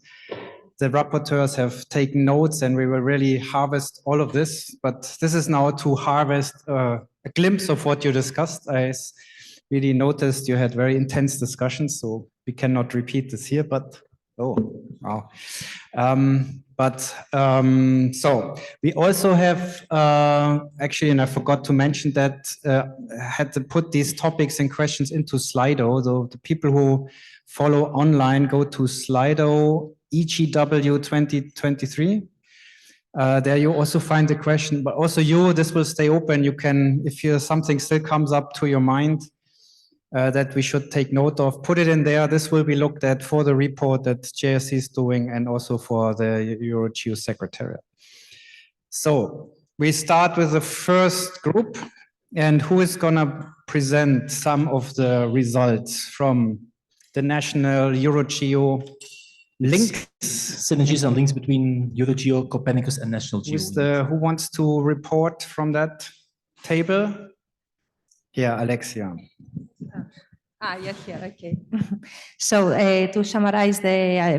The rapporteurs have taken notes, and we will really harvest all of this. But this is now to harvest a glimpse of what you discussed. I really noticed you had very intense discussions, so we cannot repeat this here, but oh, wow. So we also have, actually, and I forgot to mention that, had to put these topics and questions into Slido. So the people who follow online, go to Slido EuroGEO 2023. There you also find the question, but also this will stay open. You can, if something still comes up to your mind, that we should take note of, put it in there. This will be looked at for the report that JSC is doing, and also for the EuroGEO Secretariat. So we start with the first group, and who is gonna present some of the results from the national EuroGEO links? Synergies and links between EuroGEO, Copernicus, and National Geo. Who wants to report from that table? Yeah, Alexia. You're here, okay. So to summarize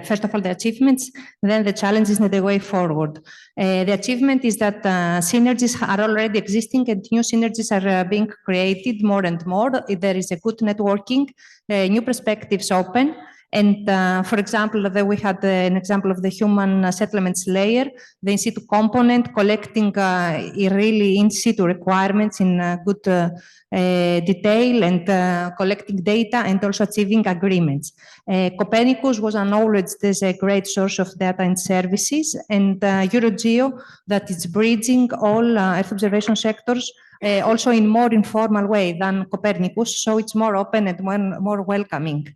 first of all, the achievements, then the challenges and the way forward. The achievement is that synergies are already existing and new synergies are being created more and more. There is a good networking, new perspectives open. And for example, there we had an example of the human settlements layer, the in situ component collecting really in situ requirements in good detail and collecting data and also achieving agreements. Copernicus was acknowledged as a great source of data and services, and EuroGEO that is bridging all Earth observation sectors also in more informal way than Copernicus, so it's more open and more welcoming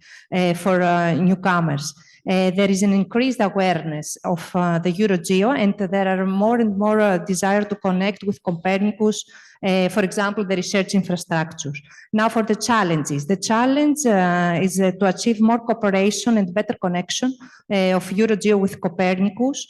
for newcomers. There is an increased awareness of the EuroGEO, and there are more and more desire to connect with Copernicus, for example, the research infrastructure. Now for the challenges. The challenge is to achieve more cooperation and better connection of EuroGEO with Copernicus,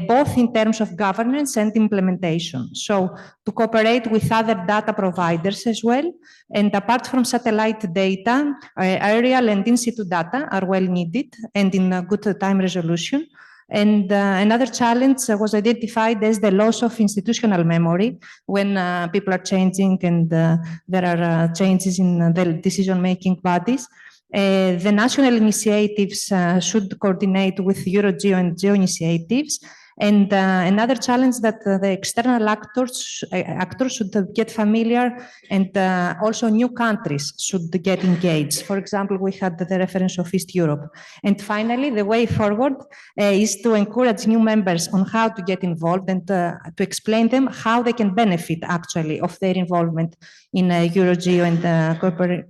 both in terms of governance and implementation. So to cooperate with other data providers as well. And apart from satellite data, aerial and in situ data are well needed and in good time resolution. And another challenge was identified as the loss of institutional memory when people are changing and there are changes in the decision-making bodies. The national initiatives should coordinate with EuroGEO and GEO initiatives. And another challenge that the external actors should get familiar, and also new countries should get engaged. For example, we had the reference of East Europe. And finally, the way forward is to encourage new members on how to get involved and to explain them how they can benefit actually of their involvement in EuroGEO and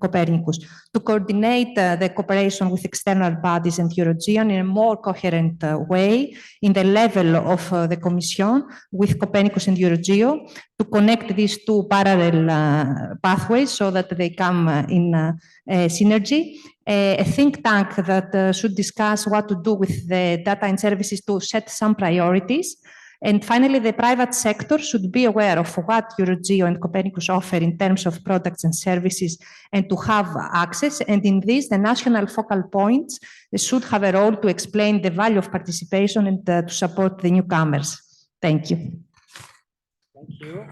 Copernicus, to coordinate the cooperation with external bodies and EuroGEO in a more coherent way in the level of the Commission with Copernicus and EuroGEO, to connect these two parallel pathways so that they come in synergy. A think tank that should discuss what to do with the data and services to set some priorities. And finally, the private sector should be aware of what EuroGEO and Copernicus offer in terms of products and services and to have access. And in this, the national focal points should have a role to explain the value of participation and to support the newcomers. Thank you. Thank you.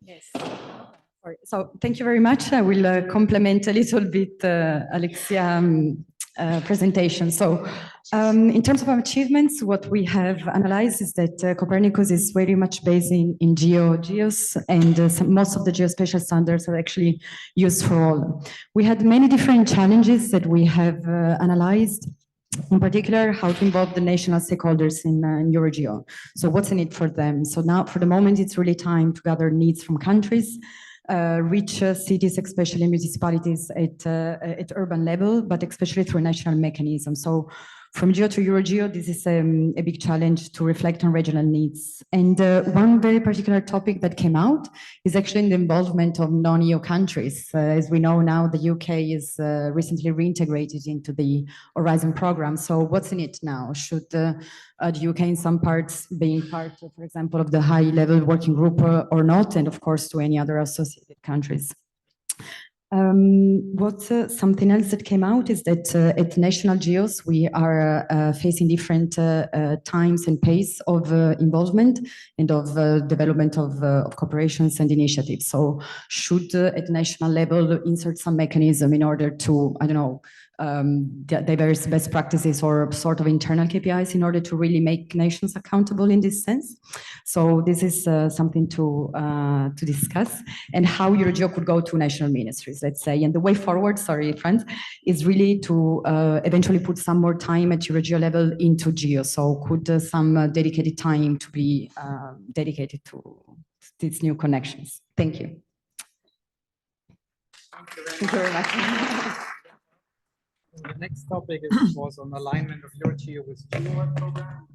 Yes. Sorry. So thank you very much. I will complement a little bit Alexia's presentation. So in terms of our achievements, what we have analyzed is that Copernicus is very much based in GeoS, and most of the geospatial standards are actually used for all. We had many different challenges that we have analyzed. In particular, how to involve the national stakeholders in EuroGEO. So what's in it for them? So now, for the moment, it's really time to gather needs from countries, reach cities, especially municipalities at urban level, but especially through a national mechanism. So from Geo to EuroGEO, this is a big challenge to reflect on regional needs. And one very particular topic that came out is actually the involvement of non-EU countries. As we know now, the UK is recently reintegrated into the Horizon program. So what's in it now? Should the UK in some parts being part, for example, of the high-level working group or not? And of course, to any other associated countries. Something else that came out is that at national geos, we are facing different times and pace of involvement and of development of cooperations and initiatives. So should at national level insert some mechanism in order to, I don't know, diverse best practices or sort of internal KPIs in order to really make nations accountable in this sense. So this is something to discuss, and how EuroGEO could go to national ministries, let's say. And the way forward, sorry, Franz, is really to eventually put some more time at EuroGEO level into Geo. So could some dedicated time to be dedicated to these new connections. Thank you. Thank you very much. The next topic was on alignment of EuroGEO with GeoWork program.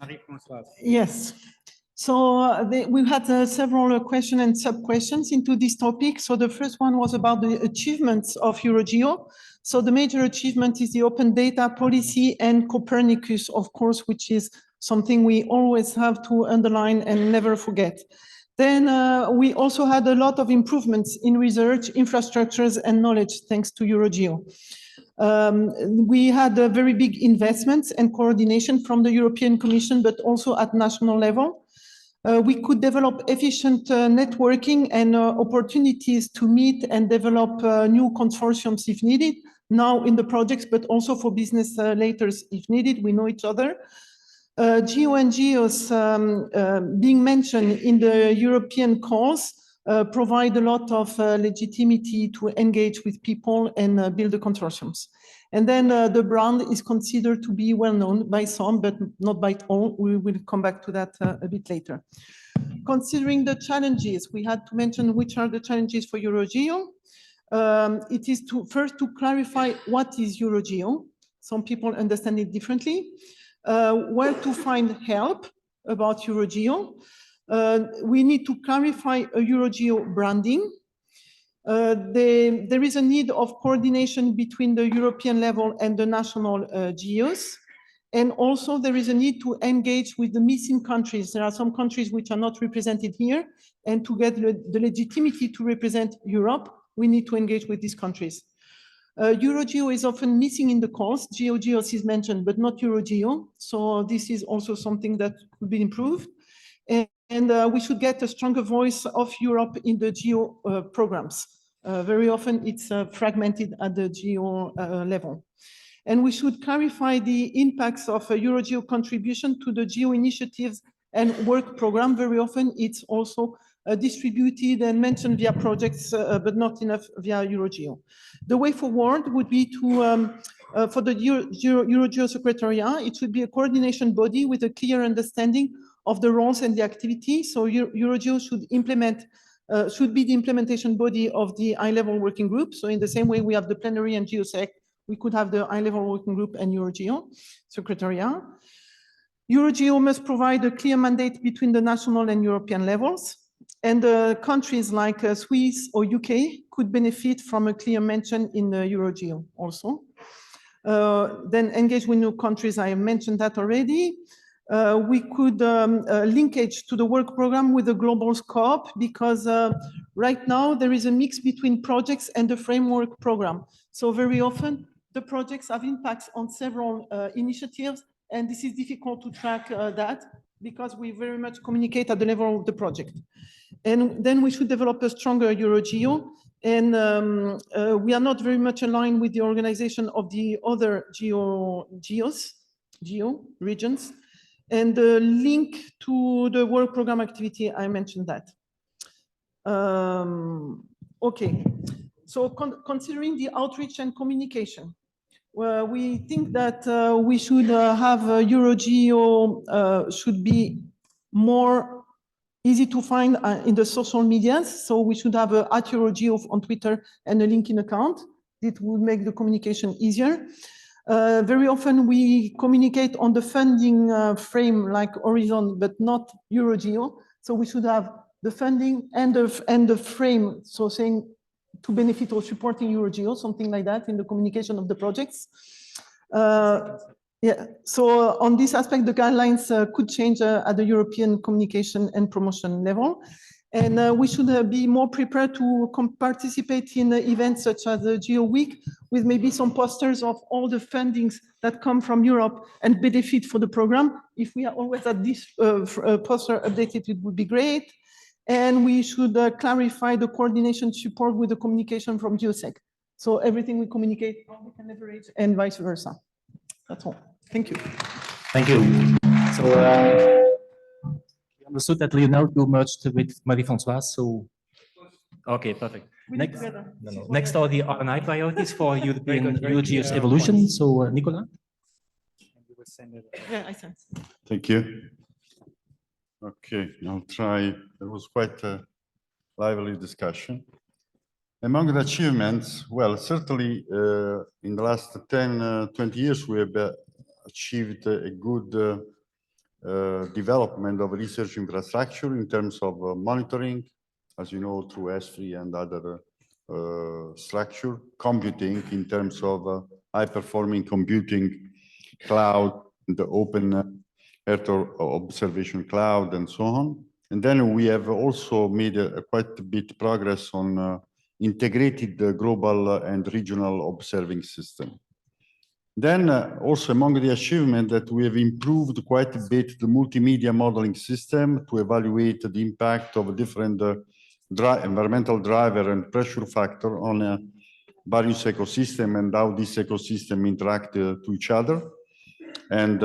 Marie-Françoise. Yes. So we've had several questions and sub-questions into this topic. So the first one was about the achievements of EuroGEO. So the major achievement is the open data policy and Copernicus, of course, which is something we always have to underline and never forget. Then we also had a lot of improvements in research, infrastructures, and knowledge, thanks to EuroGEO. We had very big investments and coordination from the European Commission, but also at national level. We could develop efficient networking and opportunities to meet and develop new consortiums if needed, now in the projects, but also for business later if needed. We know each other. Geo and GEOS being mentioned in the European cause provide a lot of legitimacy to engage with people and build the consortiums. And then the brand is considered to be well known by some, but not by all. We will come back to that a bit later. Considering the challenges, we had to mention which are the challenges for EuroGEO. It is first to clarify what is EuroGEO. Some people understand it differently. Where to find help about EuroGEO. We need to clarify a EuroGEO branding. There is a need of coordination between the European level and the national GEOs. And also there is a need to engage with the missing countries. There are some countries which are not represented here. And to get the legitimacy to represent Europe, we need to engage with these countries. EuroGEO is often missing in the course. GeoGEOS is mentioned, but not EuroGEO. So this is also something that could be improved. And we should get a stronger voice of Europe in the GEO programs. Very often it's fragmented at the GEO level. And we should clarify the impacts of a EuroGEO contribution to the GEO initiatives and work program. Very often it's also distributed and mentioned via projects, but not enough via EuroGEO. The way forward would be to, for the EuroGEO Secretariat, it should be a coordination body with a clear understanding of the roles and the activity. So EuroGEO should be the implementation body of the high-level working group. So in the same way we have the plenary and GeoSec, we could have the high-level working group and EuroGEO Secretariat. EuroGEO must provide a clear mandate between the national and European levels. And countries like Swiss or UK could benefit from a clear mention in the EuroGEO also. Then engage with new countries, I mentioned that already. We could linkage to the work program with a global scope, because right now there is a mix between projects and the framework program. So very often the projects have impacts on several initiatives, and this is difficult to track that. because we very much communicate at the level of the project. And then we should develop a stronger EuroGEO. And we are not very much aligned with the organization of the other geo regions. And the link to the work program activity, I mentioned that. Okay, so considering the outreach and communication, we think that we should have EuroGEO should be more easy to find in the social medias. So we should have a @EuroGEO on Twitter and a LinkedIn account. It would make the communication easier. Very often we communicate on the funding frame like Horizon, but not EuroGEO. So we should have the funding and the frame, so saying to benefit or supporting EuroGEO, something like that in the communication of the projects. Yeah, so on this aspect, the guidelines could change at the European communication and promotion level. And we should be more prepared to participate in events such as the Geo Week, with maybe some posters of all the fundings that come from Europe and benefit for the program. If we are always at this poster updated, it would be great. And we should clarify the coordination support with the communication from GeoSec. So everything we communicate, we can leverage, and vice versa. That's all. Thank you. Thank you. So we understood that Lionel, you merged with Marie-Françoise. So okay, perfect. Next are the R&I priorities for European EuroGEO's evolution. So Nicolas. Yeah, I sense. Thank you. Okay, I'll try. There was quite a lively discussion. Among the achievements, well, certainly in the last 10, 20 years, we have achieved a good development of research infrastructure in terms of monitoring, as you know, through S3 and other structure, computing in terms of high-performing computing cloud, the open Earth observation cloud, and so on. And then we have also made quite a bit progress on integrated global and regional observing system. Then also among the achievements that we have improved quite a bit the multimedia modeling system to evaluate the impact of different environmental driver and pressure factor on various ecosystem and how this ecosystem interact to each other. And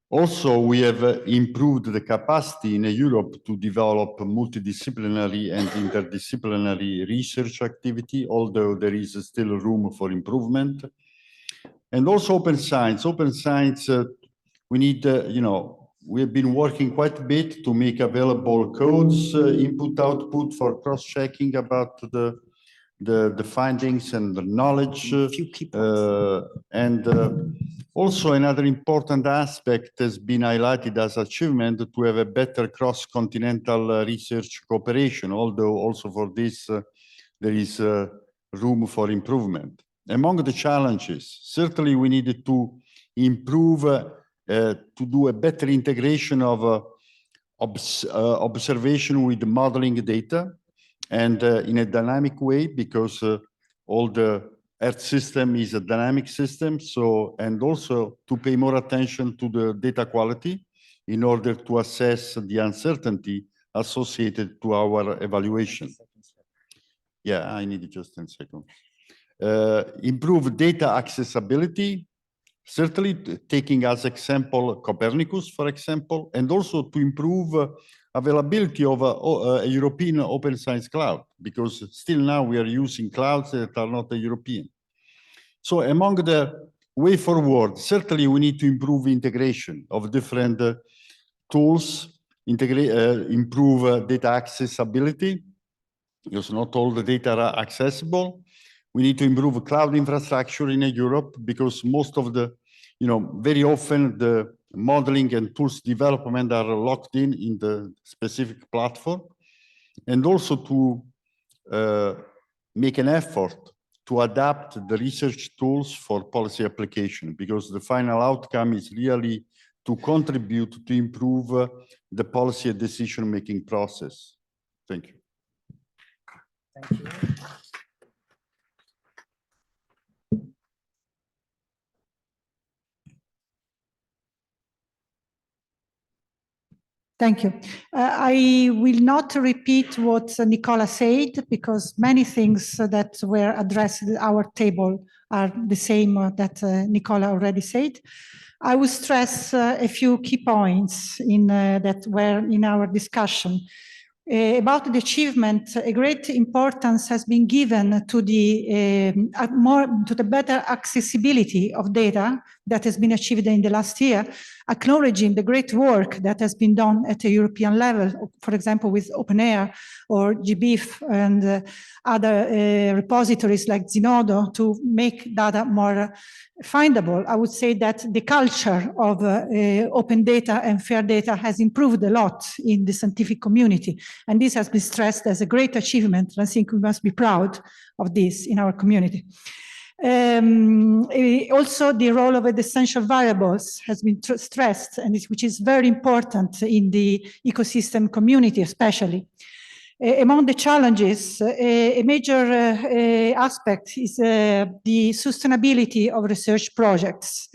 also, we have improved the capacity in Europe to develop multidisciplinary and interdisciplinary research activity, although there is still room for improvement. And also open science. Open science, we need, we have been working quite a bit to make available codes, input, output for cross-checking about the findings and the knowledge. Also, another important aspect has been highlighted as achievement to have a better cross-continental research cooperation, although also for this there is room for improvement. Among the challenges, certainly we needed to improve, to do a better integration of observation with the modeling data and in a dynamic way, because all the Earth system is a dynamic system, so, and also to pay more attention to the data quality in order to assess the uncertainty associated to our evaluation. Yeah, I need just 10 seconds. Improve data accessibility, certainly taking as example Copernicus, for example, and also to improve availability of a European open science cloud, because still now we are using clouds that are not European. So among the way forward, certainly we need to improve integration of different tools, improve data accessibility, because not all the data are accessible. We need to improve cloud infrastructure in Europe, because most of the, very often the modeling and tools development are locked in the specific platform. And also to make an effort to adapt the research tools for policy application, because the final outcome is really to contribute to improve the policy and decision-making process. Thank you. Thank you. Thank you. I will not repeat what Nicola said because many things that were addressed at our table are the same that Nicola already said. I will stress a few key points that were in our discussion. About the achievement, a great importance has been given to the better accessibility of data that has been achieved in the last year, acknowledging the great work that has been done at a European level, for example, with OpenAIRE or GBIF and other repositories like Zenodo to make data more findable. I would say that the culture of open data and fair data has improved a lot in the scientific community. And this has been stressed as a great achievement. I think we must be proud of this in our community. Also, the role of the essential variables has been stressed, and which is very important in the ecosystem community, especially. Among the challenges, a major aspect is the sustainability of research projects,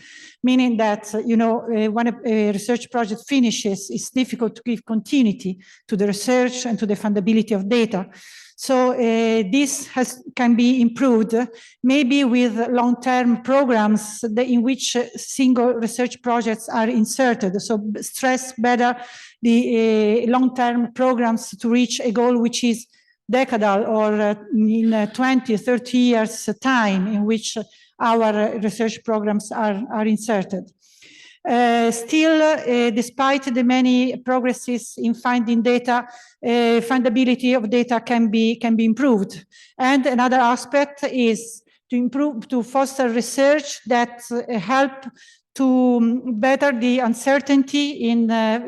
meaning that, when a research project finishes, it's difficult to give continuity to the research and to the fundability of data. So this can be improved, maybe with long-term programs in which single research projects are inserted. So stress better the long-term programs to reach a goal which is decadal or in 20, 30 years time in which our research programs are inserted. Still, despite the many progresses in finding data, findability of data can be improved. And another aspect is to foster research that help to better the uncertainty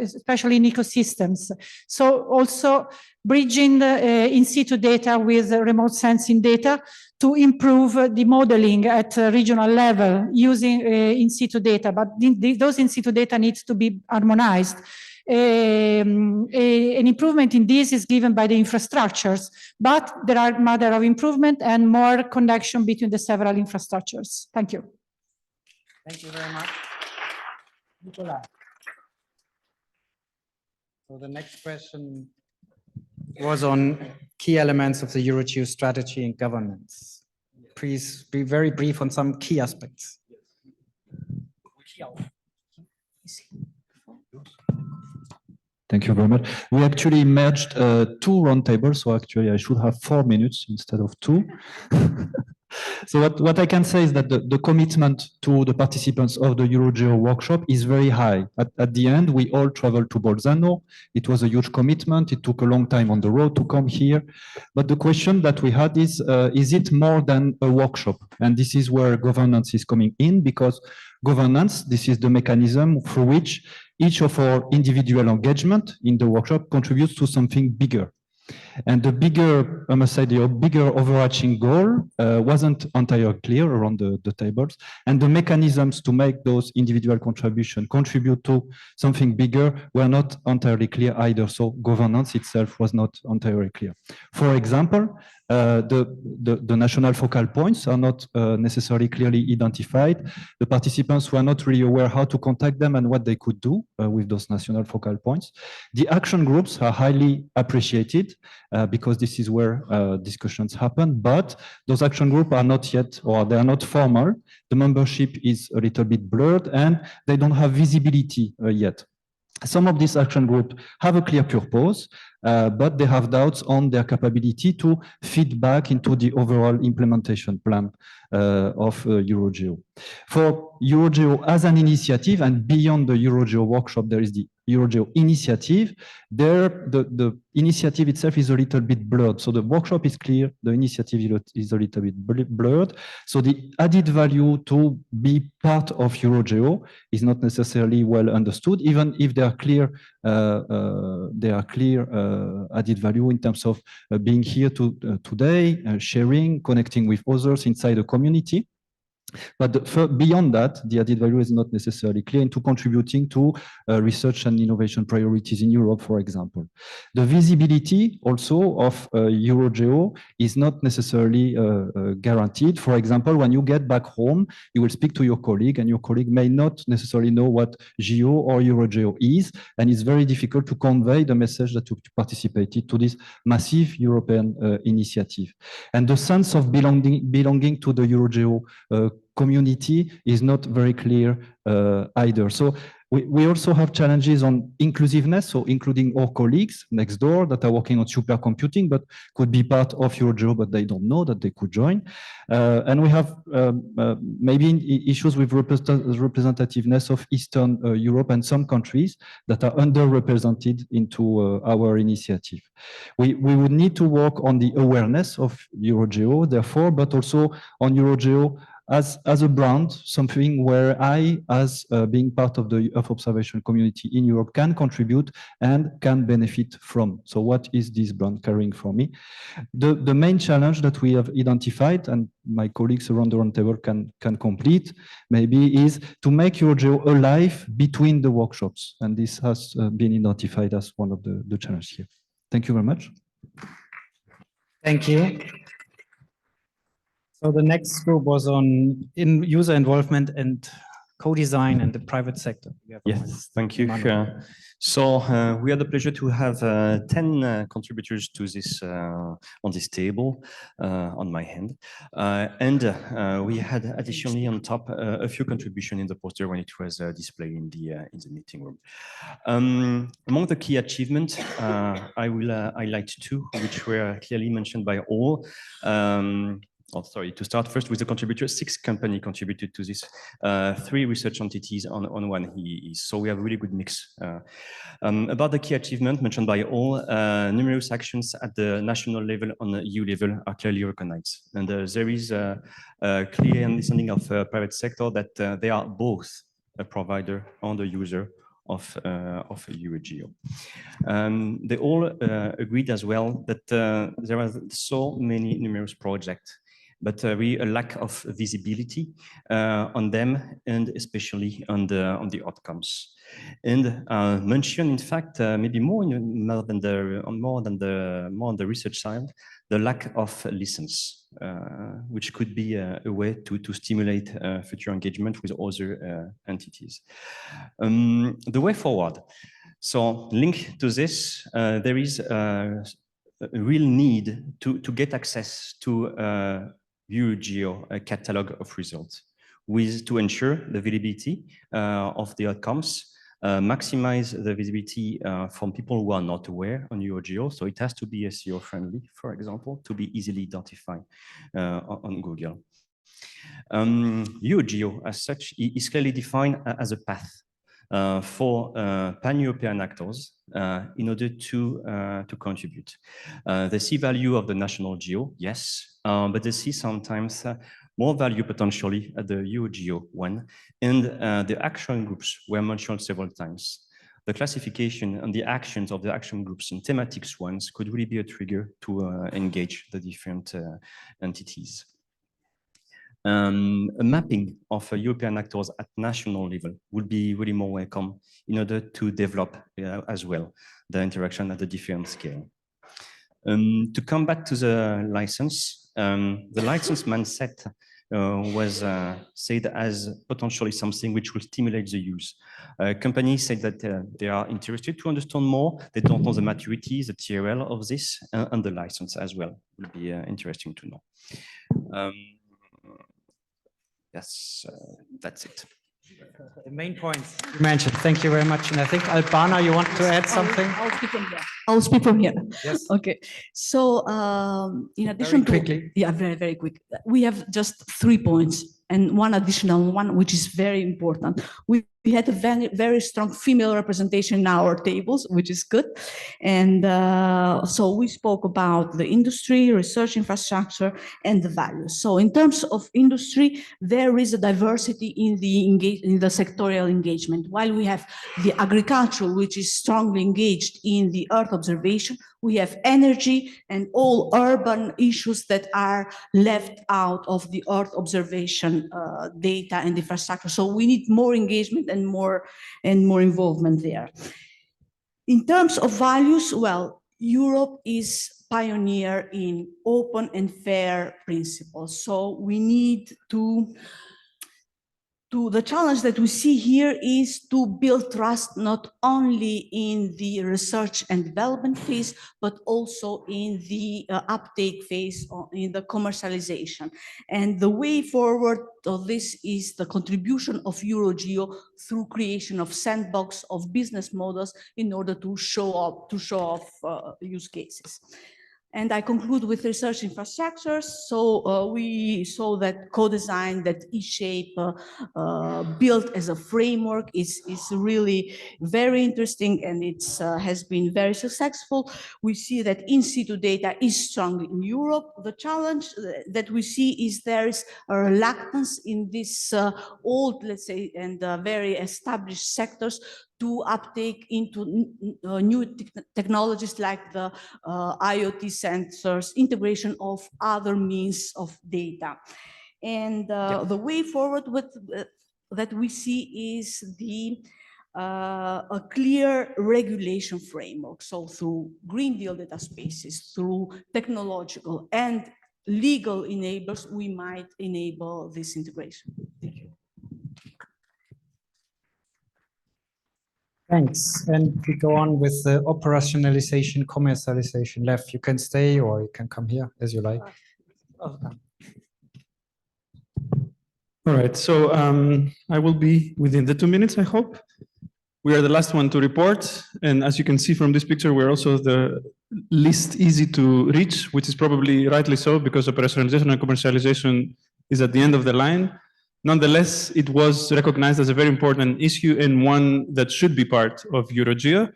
especially in ecosystems. So also bridging in situ data with remote sensing data to improve the modeling at regional level using in situ data, but those in situ data needs to be harmonized. An improvement in this is given by the infrastructures, but there are matter of improvement and more connection between the several infrastructures. Thank you. Thank you very much. Nicola. So the next question was on key elements of the EuroGEO strategy and governance. Please be very brief on some key aspects. Thank you very much. We actually merged 2 roundtables, so actually I should have 4 minutes instead of 2. So what I can say is that the commitment to the participants of the EuroGEO workshop is very high. At the end, we all traveled to Bolzano. It was a huge commitment. It took a long time on the road to come here. But the question that we had is it more than a workshop? And this is where governance is coming in, because governance, this is the mechanism through which each of our individual engagement in the workshop contributes to something bigger. And the bigger, I must say, the bigger overarching goal wasn't entirely clear around the tables, and the mechanisms to make those individual contributions contribute to something bigger were not entirely clear either. So governance itself was not entirely clear. For example, the national focal points are not necessarily clearly identified. The participants were not really aware how to contact them and what they could do with those national focal points. The action groups are highly appreciated because this is where discussions happen, but those action groups are not yet, or they are not formal. The membership is a little bit blurred and they don't have visibility yet. Some of these action groups have a clear purpose, but they have doubts on their capability to feed back into the overall implementation plan of EuroGEO. For EuroGEO as an initiative, and beyond the EuroGEO workshop, there is the EuroGEO initiative. There, the initiative itself is a little bit blurred. So the workshop is clear, the initiative is a little bit blurred. So the added value to be part of EuroGEO is not necessarily well understood, even if there are clear added value in terms of being here today, sharing, connecting with others inside the community. But beyond that, the added value is not necessarily clear into contributing to research and innovation priorities in Europe, for example. The visibility also of EuroGEO is not necessarily guaranteed. For example, when you get back home, you will speak to your colleague, and your colleague may not necessarily know what GEO or EuroGEO is, and it's very difficult to convey the message that you participated to this massive European initiative. And the sense of belonging to the EuroGEO community is not very clear either. So we also have challenges on inclusiveness, so including our colleagues next door that are working on supercomputing, but could be part of EuroGEO, but they don't know that they could join. And we have maybe issues with representativeness of Eastern Europe and some countries that are underrepresented into our initiative. We would need to work on the awareness of EuroGEO, therefore, but also on EuroGEO as a brand, something where I, as being part of the Earth observation community in Europe, can contribute and can benefit from. So what is this brand carrying for me? The main challenge that we have identified, and my colleagues around the roundtable can complete, maybe, is to make EuroGEO alive between the workshops. And this has been identified as one of the challenges here. Thank you very much. Thank you. So the next group was on user involvement and co-design and the private sector. Yes, thank you. We had the pleasure to have 10 contributors to this on this table on my hand, and we had additionally on top a few contributions in the poster when it was displayed in the meeting room. Among the key achievements, I will highlight two, which were clearly mentioned by all. To start first with the contributors, 6 companies contributed to this, 3 research entities on one. So we have a really good mix. About the key achievement mentioned by all, numerous actions at the national level and the EU level are clearly recognized. And there is a clear understanding of private sector that they are both a provider and a user of EuroGEO. They all agreed as well that there are so many numerous projects, but really a lack of visibility on them, and especially on the outcomes. And mention, in fact, maybe more than the research side, the lack of lessons, which could be a way to stimulate future engagement with other entities. The way forward. So, linked to this, there is a real need to get access to EuroGEO, a catalog of results, to ensure the visibility of the outcomes, maximize the visibility from people who are not aware on EuroGEO. So it has to be SEO friendly, for example, to be easily identified on Google. EuroGEO, as such, is clearly defined as a path for pan-European actors in order to contribute. They see value of the national geo, yes, but they see sometimes more value potentially at the EuroGEO one, and the action groups were mentioned several times. The classification and the actions of the action groups and thematics ones could really be a trigger to engage the different entities. A mapping of European actors at national level would be really more welcome in order to develop as well the interaction at the different scale. To come back to the license mindset was said as potentially something which will stimulate the use. Companies said that they are interested to understand more. They don't know the maturity, the TRL of this, and the license as well. Will be interesting to know. Yes, that's it. The main points you mentioned. Thank you very much. And I think, Albana, you want to add something? I'll speak from here. I'll speak from here. Yes. Okay. So in addition very quickly. Yeah, very, very quick. We have just 3 points and one additional one, which is very important. We we had a very, very strong female representation in our tables, which is good. And so we spoke about the industry, research infrastructure, and the values. So in terms of industry, there is a diversity in the sectorial engagement. While we have the agriculture, which is strongly engaged in the Earth observation, we have energy and all urban issues that are left out of the Earth observation data and infrastructure. So we need more engagement and more involvement there. In terms of values, well, Europe is pioneer in open and fair principles. So we need the challenge that we see here is to build trust not only in the research and development phase, but also in the uptake phase, in the commercialization. And the way forward of this is the contribution of EuroGEO through creation of sandbox of business models in order to show off use cases. And I conclude with research infrastructures. So we saw that co-design, that E-shape built as a framework is really very interesting, and it has been very successful. We see that in situ data is strong in Europe. The challenge that we see is there is a reluctance in this old, let's say, and very established sectors to uptake into new technologies like the IoT sensors, integration of other means of data. And the way forward that we see is a clear regulation framework. So through Green Deal data spaces, through technological and legal enablers, we might enable this integration. Thank you. Thanks. And we go on with the operationalization, commercialization. Lev, you can stay or you can come here as you like. All right, so I will be within the 2 minutes, I hope. We are the last one to report. And as you can see from this picture, we're also the least easy to reach, which is probably rightly so because operationalization and commercialization is at the end of the line. Nonetheless, it was recognized as a very important issue and one that should be part of EuroGEO.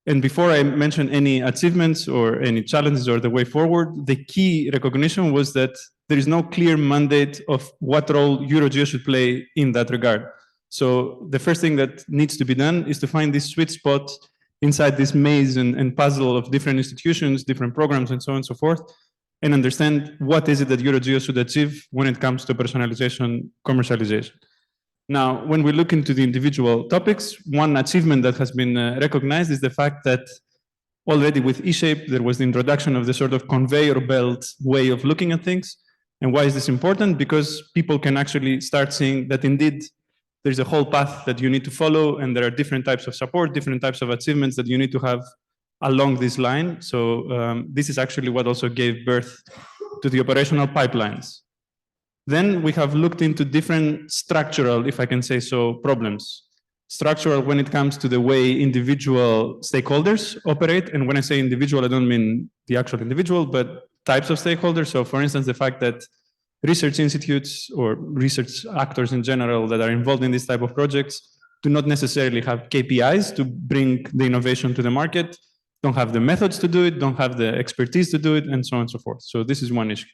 And before I mention any achievements or any challenges or the way forward, the key recognition was that there is no clear mandate of what role EuroGEO should play in that regard. So the first thing that needs to be done is to find this sweet spot inside this maze and puzzle of different institutions, different programs, and so on and so forth, and understand what is it that EuroGEO should achieve when it comes to personalization, commercialization. Now, when we look into the individual topics, one achievement that has been recognized is the fact that already with E-shape, there was the introduction of the sort of conveyor belt way of looking at things. And why is this important? Because people can actually start seeing that indeed there's a whole path that you need to follow, and there are different types of support, different types of achievements that you need to have along this line. So this is actually what also gave birth to the operational pipelines. Then we have looked into different structural, if I can say so, problems. Structural when it comes to the way individual stakeholders operate. And when I say individual, I don't mean the actual individual, but types of stakeholders. So for instance, the fact that research institutes or research actors in general that are involved in this type of projects do not necessarily have KPIs to bring the innovation to the market, don't have the methods to do it, don't have the expertise to do it, and so on and so forth. So this is one issue.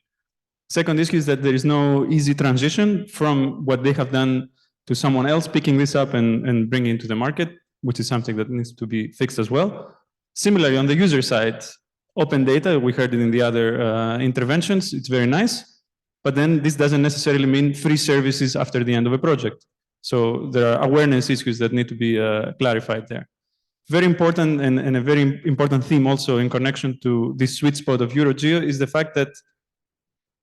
Second issue is that there is no easy transition from what they have done to someone else picking this up and bringing it to the market, which is something that needs to be fixed as well. Similarly, on the user side, open data, we heard it in the other interventions, it's very nice, but then this doesn't necessarily mean free services after the end of a project. So there are awareness issues that need to be clarified there. Very important and a very important theme also in connection to this sweet spot of EuroGEO is the fact that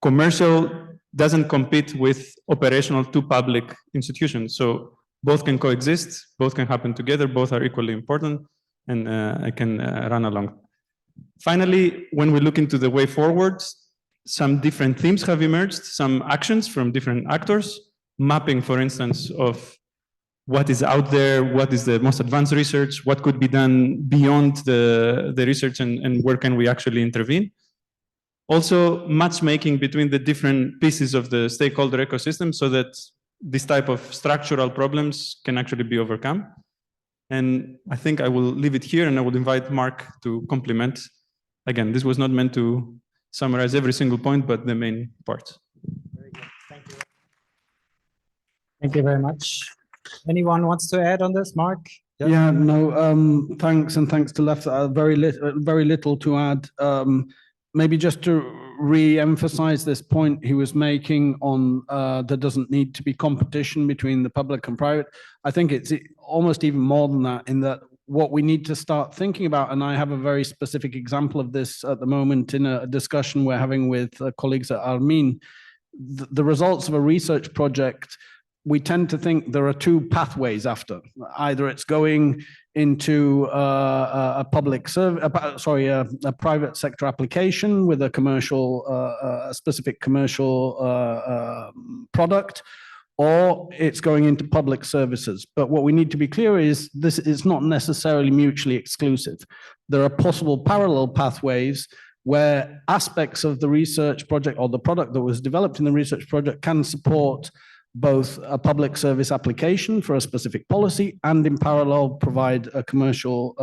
commercial doesn't compete with operational to public institutions. So both can coexist, both can happen together, both are equally important, and I can run along. Finally, when we look into the way forward, some different themes have emerged, some actions from different actors, mapping, for instance, of what is out there, what is the most advanced research, what could be done beyond the research, and where can we actually intervene. Also, matchmaking between the different pieces of the stakeholder ecosystem so that this type of structural problems can actually be overcome. And I think I will leave it here and I will invite Mark to complement. Again, this was not meant to summarize every single point, but the main parts. Very good. Thank you. Thank you very much. Anyone wants to add on this, Mark? Yeah, no, thanks, and thanks to Left. Very little to add. Maybe just to re-emphasize this point he was making on there doesn't need to be competition between the public and private. I think it's almost even more than that, in that what we need to start thinking about, and I have a very specific example of this at the moment in a discussion we're having with colleagues at Armin. The results of a research project, we tend to think there are two pathways after. Either it's going into a private sector application with a commercial, a specific commercial product, or it's going into public services. But what we need to be clear is this is not necessarily mutually exclusive. There are possible parallel pathways where aspects of the research project or the product that was developed in the research project can support both a public service application for a specific policy and in parallel provide a commercial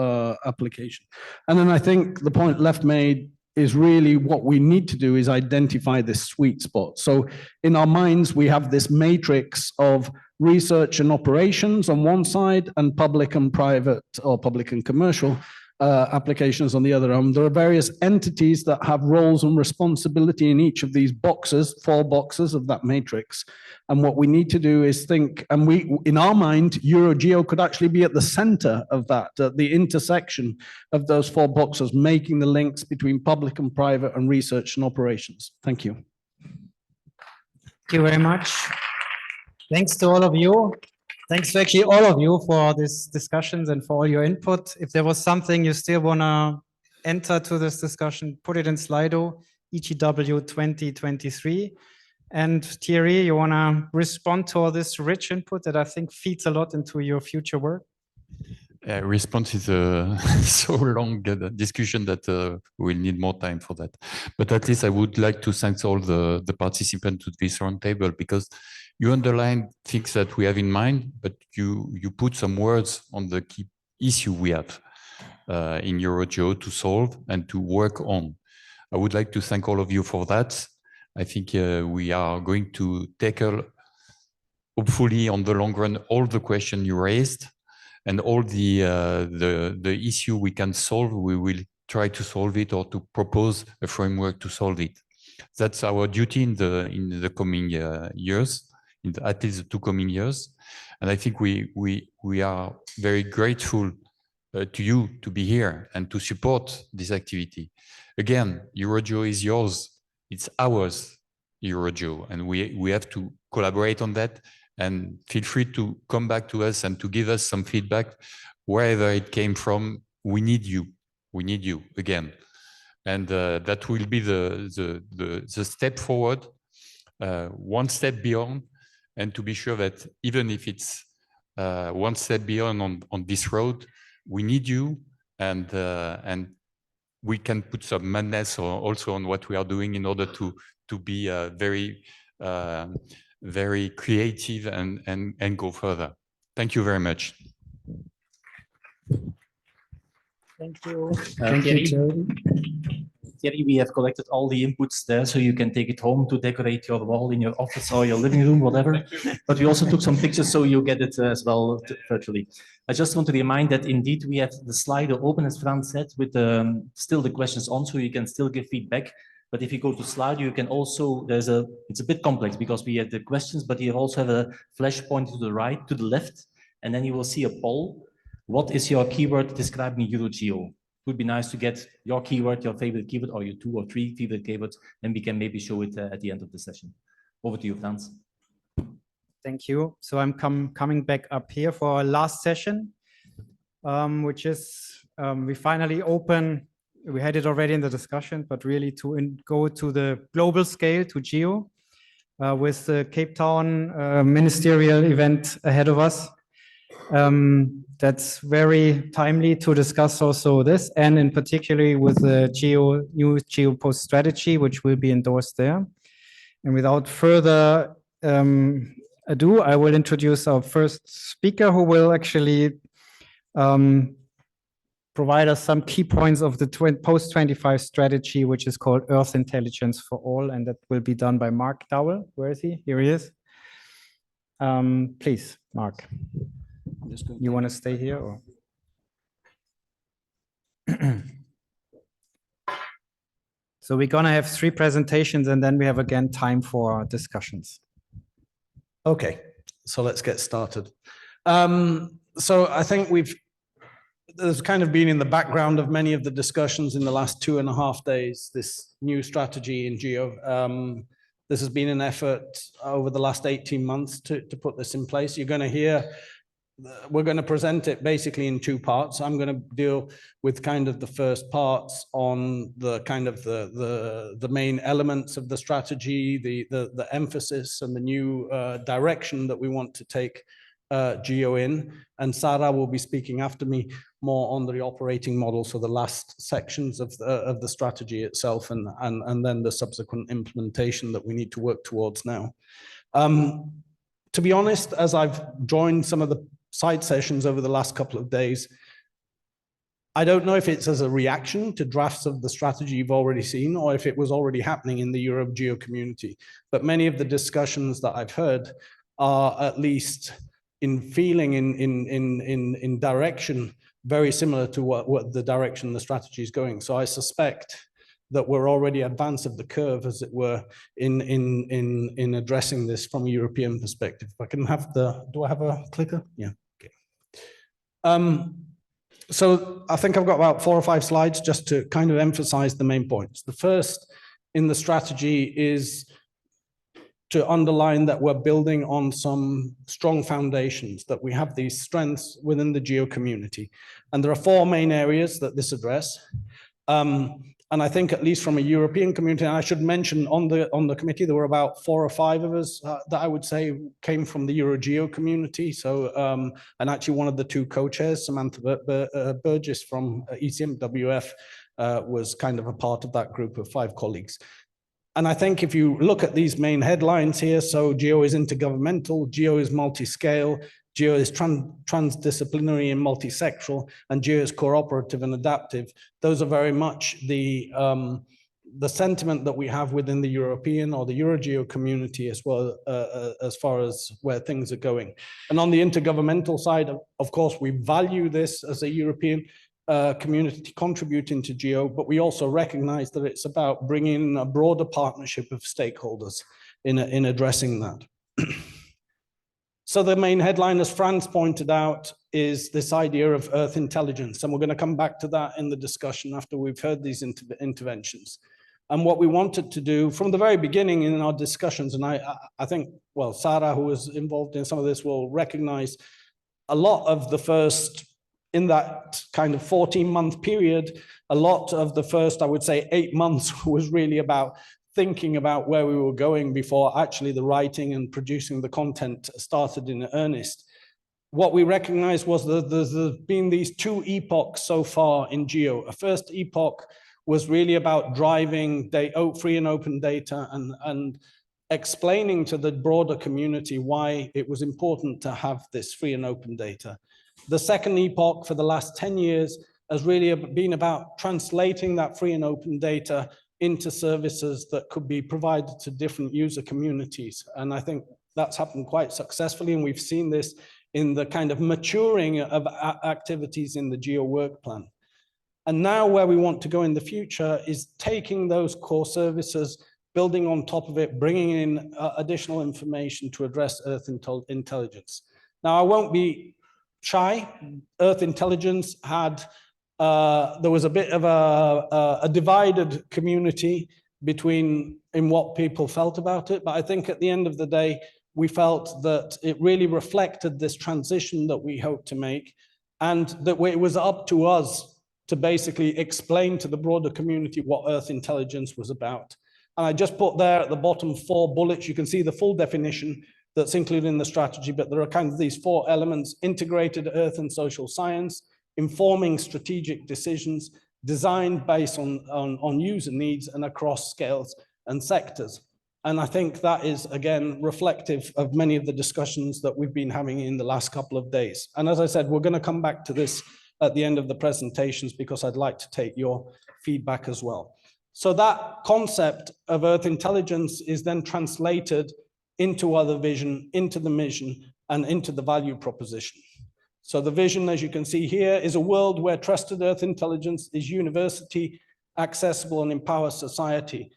application. And then I think the point Left made is really what we need to do is identify this sweet spot. So in our minds, we have this matrix of research and operations on one side and public and private or public and commercial applications on the other. There are various entities that have roles and responsibility in each of these boxes, 4 boxes of that matrix. And what we need to do is think, and we, in our mind, EuroGEO could actually be at the center of that, at the intersection of those 4 boxes, making the links between public and private and research and operations. Thank you. Thank you very much. Thanks to all of you. Thanks to actually all of you for these discussions and for all your input. If there was something you still want to enter to this discussion, put it in Slido, EGW 2023. And Thierry, you want to respond to all this rich input that I think feeds a lot into your future work? Response is a so long discussion that we'll need more time for that. But at least I would like to thank all the participants to this roundtable, because you underline things that we have in mind, but you put some words on the key issue we have in EuroGEO to solve and to work on. I would like to thank all of you for that. I think we are going to tackle, hopefully on the long run, all the questions you raised and all the issue we can solve. We will try to solve it or to propose a framework to solve it. That's our duty in the coming years, at least the 2 coming years. And I think we are very grateful to you to be here and to support this activity. Again, EuroGEO is yours. It's ours, EuroGEO, and we have to collaborate on that. And feel free to come back to us and to give us some feedback wherever it came from. We need you. We need you again, and that will be the step forward, one step beyond, and to be sure that even if it's one step beyond on this road, we need you, and we can put some madness also on what we are doing in order to be very creative and go further. Thank you very much. Thank you. Thierry, we have collected all the inputs there, so you can take it home to decorate your wall in your office or your living room, whatever. But we also took some pictures, so you get it as well virtually. I just want to remind that indeed we have the Slido open, as Franz said, with still the questions on, so you can still give feedback. But if you go to Slido, you can also, it's a bit complex because we have the questions, but you also have a flash point to the right, to the left, and then you will see a poll. What is your keyword describing EuroGEO? It would be nice to get your keyword, your favorite keyword, or your 2 or 3 favorite keywords, and we can maybe show it at the end of the session. Over to you, Franz. Thank you. So I'm coming back up here for our last session, which is we finally open. We had it already in the discussion, but really to go to the global scale, to GEO, with the Cape Town ministerial event ahead of us. That's very timely to discuss also this, and in particular with the new GEO post strategy, which will be endorsed there. And without further ado, I will introduce our first speaker who will actually provide us some key points of the post-25 strategy, which is called Earth Intelligence for All, and that will be done by Mark Dowell. Where is he? Here he is. Please, Mark. You want to stay here? Or? So we're going to have 3 presentations, and then we have again time for discussions. Okay, so let's get started. So I think there's kind of been in the background of many of the discussions in the last 2.5 days, this new strategy in GEO. This has been an effort over the last 18 months to put this in place. You're going to hear, we're going to present it basically in 2 parts. I'm going to deal with kind of the first parts on the kind of the main elements of the strategy, the emphasis and the new direction that we want to take GEO in. And Sarah will be speaking after me more on the operating model, so the last sections of the strategy itself, and then the subsequent implementation that we need to work towards now. To be honest, as I've joined some of the side sessions over the last couple of days, I don't know if it's as a reaction to drafts of the strategy you've already seen, or if it was already happening in the EuroGEO community. But many of the discussions that I've heard are at least in feeling, in direction, very similar to what the direction the strategy is going. So I suspect that we're already advanced of the curve, as it were, in addressing this from a European perspective. If I can have do I have a clicker? Yeah. Okay. So I think I've got about 4 or 5 slides just to kind of emphasize the main points. The first in the strategy is to underline that we're building on some strong foundations, that we have these strengths within the GEO community. And there are 4 main areas that this address. And I think at least from a European community, and I should mention on the committee, there were about 4 or 5 of us that I would say came from the EuroGEO community. So, and actually one of the 2 co-chairs, Samantha Burgess from ECMWF, was kind of a part of that group of 5 colleagues. And I think if you look at these main headlines here, so GEO is intergovernmental, GEO is multi-scale, GEO is transdisciplinary and multi-sectoral, and GEO is cooperative and adaptive. Those are very much the sentiment that we have within the European or the EuroGEO community as well, as far as where things are going. And on the intergovernmental side, of course, we value this as a European community contributing to GEO, but we also recognize that it's about bringing a broader partnership of stakeholders in addressing that. So the main headline, as Franz pointed out, is this idea of Earth intelligence. And we're going to come back to that in the discussion after we've heard these interventions. And what we wanted to do from the very beginning in our discussions, and I think, well, Sarah, who was involved in some of this, will recognize a lot of the first, in that kind of 14-month period, a lot of the first, I would say, 8 months was really about thinking about where we were going before actually the writing and producing the content started in earnest. What we recognized was that there's been these 2 epochs so far in GEO. A first epoch was really about driving free and open data and explaining to the broader community why it was important to have this free and open data. The second epoch for the last 10 years has really been about translating that free and open data into services that could be provided to different user communities. And I think that's happened quite successfully. And we've seen this in the kind of maturing of activities in the GEO work plan. And now where we want to go in the future is taking those core services, building on top of it, bringing in additional information to address Earth intelligence. Now, I won't be shy. Earth intelligence had there was a bit of a divided community in what people felt about it. But I think at the end of the day, we felt that it really reflected this transition that we hoped to make, and that it was up to us to basically explain to the broader community what Earth intelligence was about. And I just put there at the bottom 4 bullets. You can see the full definition that's included in the strategy, but there are kind of these 4 elements: integrated Earth and social science, informing strategic decisions, designed based on user needs and across scales and sectors. And I think that is, again, reflective of many of the discussions that we've been having in the last couple of days. And as I said, we're going to come back to this at the end of the presentations because I'd like to take your feedback as well. So that concept of Earth intelligence is then translated into other vision, into the mission, and into the value proposition. So the vision, as you can see here, is a world where trusted Earth intelligence is universally accessible and empowers society.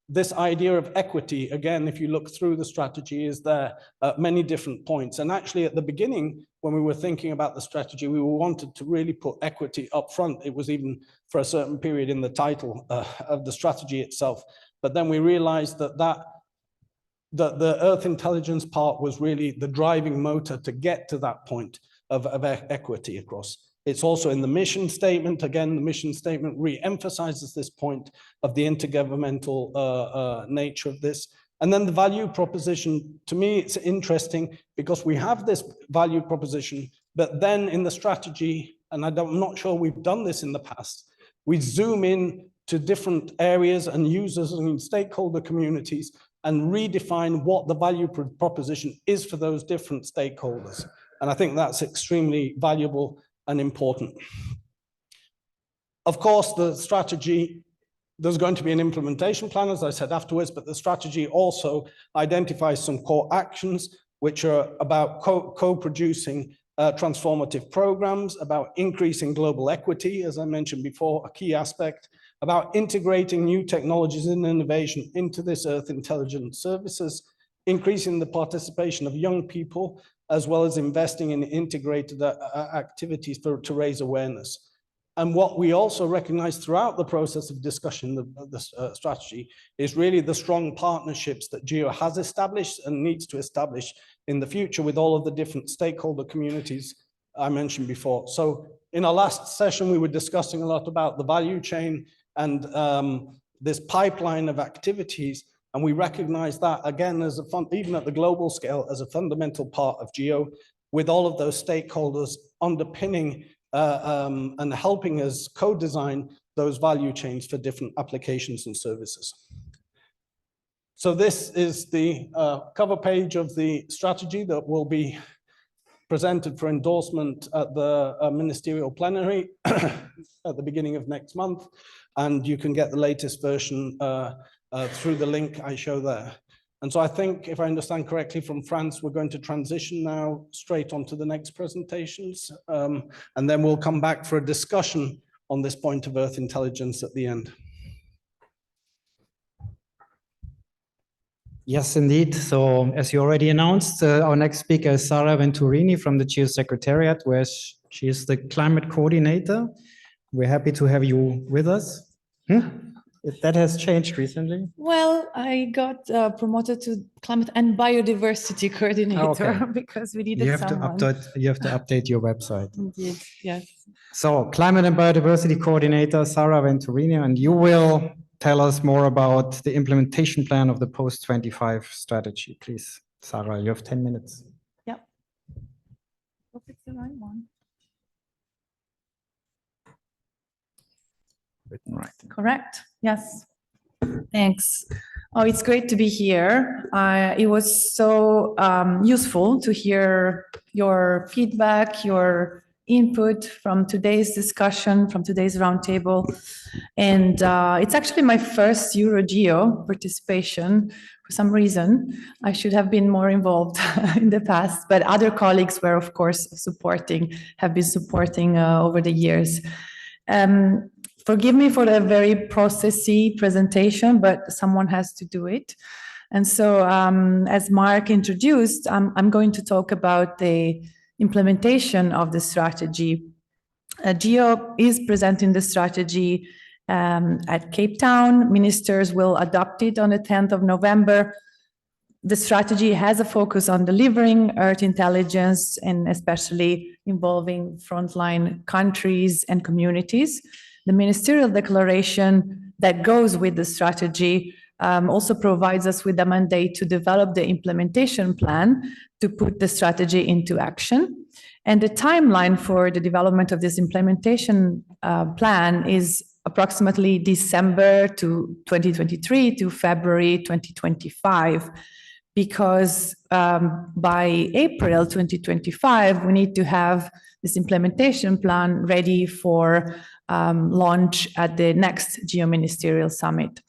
This idea of equity, again, if you look through the strategy, is there at many different points. And actually at the beginning, when we were thinking about the strategy, we wanted to really put equity up front. It was even for a certain period in the title of the strategy itself. But then we realized that the Earth intelligence part was really the driving motor to get to that point of equity across. It's also in the mission statement. Again, the mission statement re-emphasizes this point of the intergovernmental nature of this. And then the value proposition, to me, it's interesting because we have this value proposition, but then in the strategy, and I'm not sure we've done this in the past, we zoom in to different areas and users and stakeholder communities and redefine what the value proposition is for those different stakeholders. And I think that's extremely valuable and important. Of course, the strategy, there's going to be an implementation plan, as I said afterwards, but the strategy also identifies some core actions, which are about co-producing transformative programs, about increasing global equity, as I mentioned before, a key aspect, about integrating new technologies and innovation into this Earth intelligence services, increasing the participation of young people, as well as investing in integrated activities to raise awareness. And what we also recognize throughout the process of discussion of the strategy is really the strong partnerships that GEO has established and needs to establish in the future with all of the different stakeholder communities I mentioned before. So in our last session, we were discussing a lot about the value chain and this pipeline of activities. And we recognize that, again, as even at the global scale, as a fundamental part of GEO, with all of those stakeholders underpinning and helping us co-design those value chains for different applications and services. So this is the cover page of the strategy that will be presented for endorsement at the ministerial plenary at the beginning of next month. And you can get the latest version through the link I show there. And so I think, if I understand correctly from Franz, we're going to transition now straight onto the next presentations. And then we'll come back for a discussion on this point of Earth intelligence at the end. Yes, indeed. So as you already announced, our next speaker is Sara Venturini from the GEO Secretariat, where she is the climate coordinator. We're happy to have you with us. If that has changed recently. Well, I got promoted to climate and biodiversity coordinator because we needed someone. You have to update your website. Indeed, yes. So climate and biodiversity coordinator, Sara Venturini, and you will tell us more about the implementation plan of the post-25 strategy. Please, Sara, you have 10 minutes. Yeah. Hope it's the right one. Right. Correct. Yes. Thanks. Oh, it's great to be here. It was so useful to hear your feedback, your input from today's discussion, from today's roundtable. And it's actually my first EuroGEO participation. For some reason, I should have been more involved in the past, but other colleagues were, of course, have been supporting over the years. Forgive me for the very processy presentation, but someone has to do it. And so, as Mark introduced, I'm going to talk about the implementation of the strategy. GEO is presenting the strategy at Cape Town. Ministers will adopt it on the 10th of November. The strategy has a focus on delivering Earth intelligence and especially involving frontline countries and communities. The ministerial declaration that goes with the strategy also provides us with a mandate to develop the implementation plan to put the strategy into action. And the timeline for the development of this implementation plan is approximately December to 2023 to February 2025, because by April 2025, we need to have this implementation plan ready for launch at the next Geo-Ministerial Summit.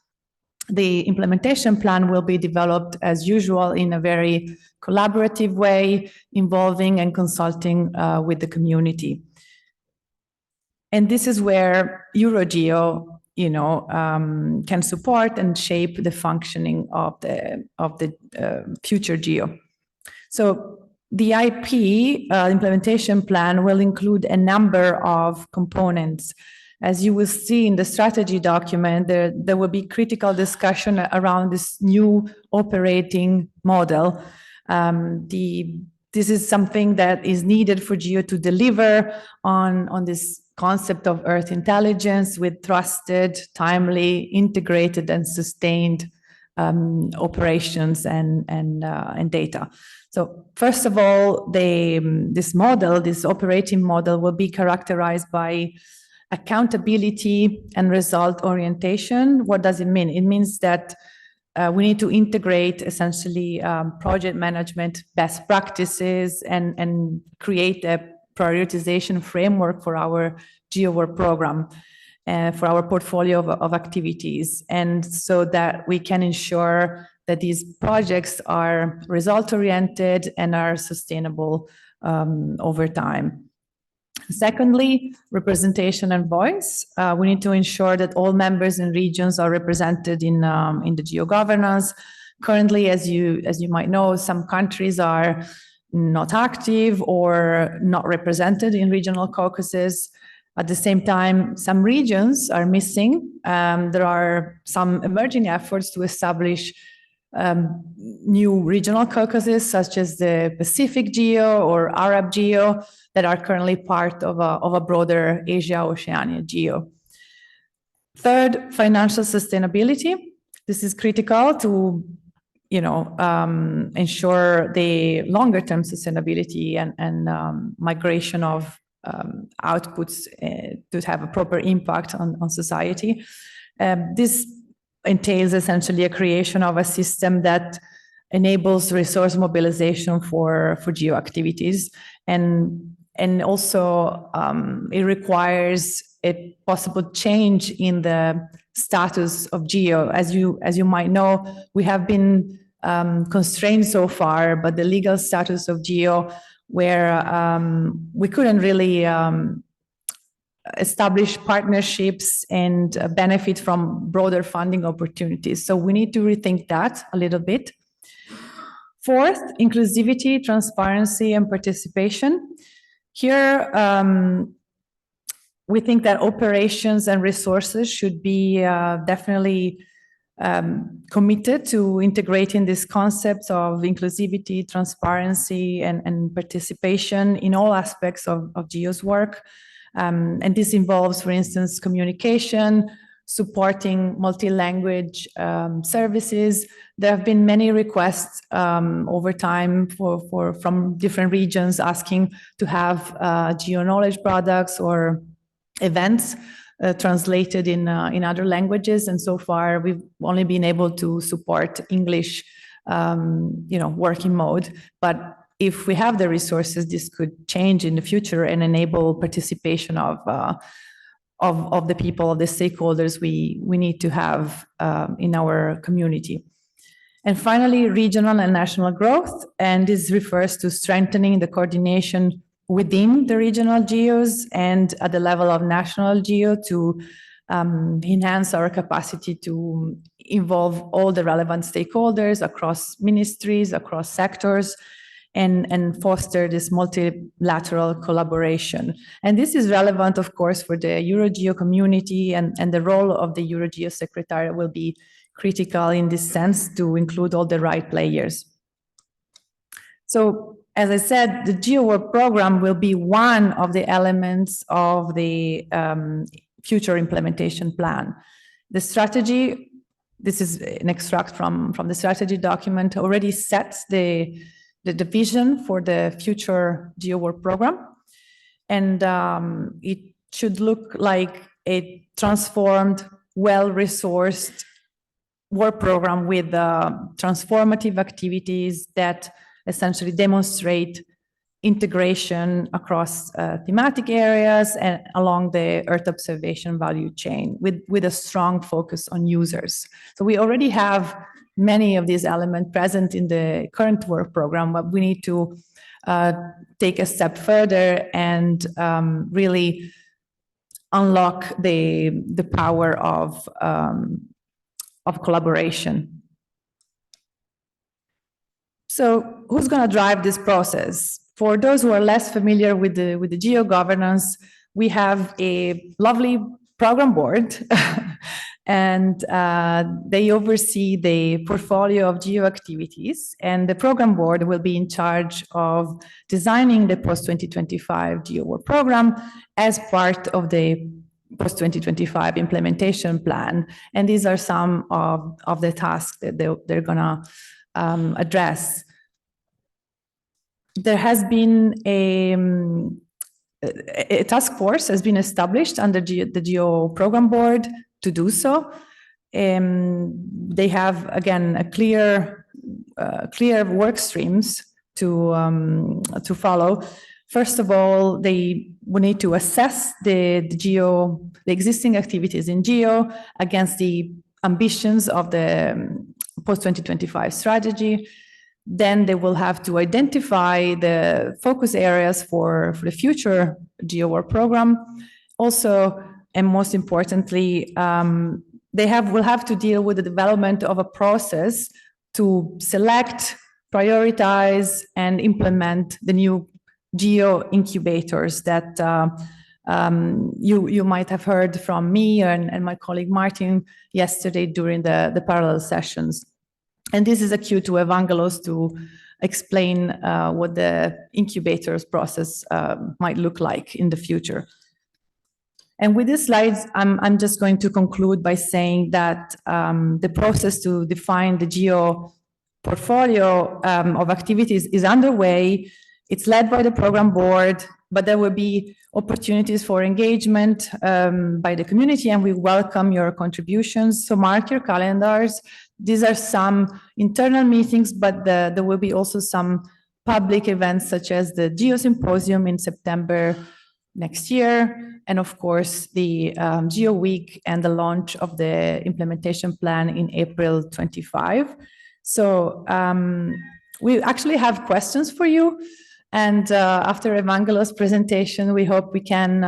The implementation plan will be developed as usual in a very collaborative way, involving and consulting with the community. And this is where EuroGEO, can support and shape the functioning of the future GEO. So the IP implementation plan will include a number of components. As you will see in the strategy document, there will be critical discussion around this new operating model. This is something that is needed for GEO to deliver on this concept of Earth intelligence with trusted, timely, integrated, and sustained operations and data. So first of all, this operating model will be characterized by accountability and result orientation. What does it mean? It means that we need to integrate essentially project management best practices and create a prioritization framework for our GEO work program, for our portfolio of activities, and so that we can ensure that these projects are result-oriented and are sustainable over time. Secondly, representation and voice. We need to ensure that all members and regions are represented in the GEO governance. Currently, as you might know, some countries are not active or not represented in regional caucuses. At the same time, some regions are missing. There are some emerging efforts to establish new regional caucuses, such as the Pacific GEO or Arab GEO, that are currently part of a broader Asia-Oceania GEO. Third, financial sustainability. This is critical to ensure the longer-term sustainability and migration of outputs to have a proper impact on society. This entails essentially a creation of a system that enables resource mobilization for GEO activities, and also it requires a possible change in the status of GEO. As you might know, we have been constrained so far, but the legal status of GEO, where we couldn't really establish partnerships and benefit from broader funding opportunities. So we need to rethink that a little bit. Fourth, inclusivity, transparency, and participation. Here, we think that operations and resources should be definitely committed to integrating these concepts of inclusivity, transparency, and participation in all aspects of GEO's work. And this involves, for instance, communication, supporting multi-language services. There have been many requests over time from different regions asking to have GEO knowledge products or events translated in other languages, and so far we've only been able to support English, working mode. But if we have the resources, this could change in the future and enable participation of the people, of the stakeholders we need to have in our community. And finally, regional and national growth, and this refers to strengthening the coordination within the regional GEOs and at the level of national GEO to enhance our capacity to involve all the relevant stakeholders across ministries, across sectors, and foster this multilateral collaboration. And this is relevant, of course, for the EuroGEO community, and the role of the EuroGEO Secretariat will be critical in this sense to include all the right players. So, as I said, the GEO work program will be one of the elements of the future implementation plan. The strategy, this is an extract from the strategy document, already sets the vision for the future GEO work program. And it should look like a transformed, well-resourced work program with transformative activities that essentially demonstrate integration across thematic areas and along the Earth observation value chain with a strong focus on users. So we already have many of these elements present in the current work program, but we need to take a step further and really unlock the power of collaboration. So who's going to drive this process? For those who are less familiar with the geo governance, we have a lovely program board and they oversee the portfolio of geo activities, and the program board will be in charge of designing the post-2025 geo work program as part of the post-2025 implementation plan. And these are some of the tasks that they're going to address. There has been a task force has been established under the GEO program board to do so. They have, again, a clear work streams to follow. First of all, we need to assess the existing activities in GEO against the ambitions of the post-2025 strategy. Then they will have to identify the focus areas for the future GEO work program. Also, and most importantly, will have to deal with the development of a process to select, prioritize, and implement the new GEO incubators that you might have heard from me and my colleague Martin yesterday during the parallel sessions. And this is a cue to Evangelos to explain what the incubators process might look like in the future. And with these slides, I'm just going to conclude by saying that the process to define the GEO portfolio of activities is underway. It's led by the program board, but there will be opportunities for engagement by the community, and we welcome your contributions. So mark your calendars. These are some internal meetings, but there will be also some public events such as the GEO Symposium in September next year, and of course the GEO Week and the launch of the implementation plan in April 25. So we actually have questions for you. And after Evangelos' presentation, we hope we can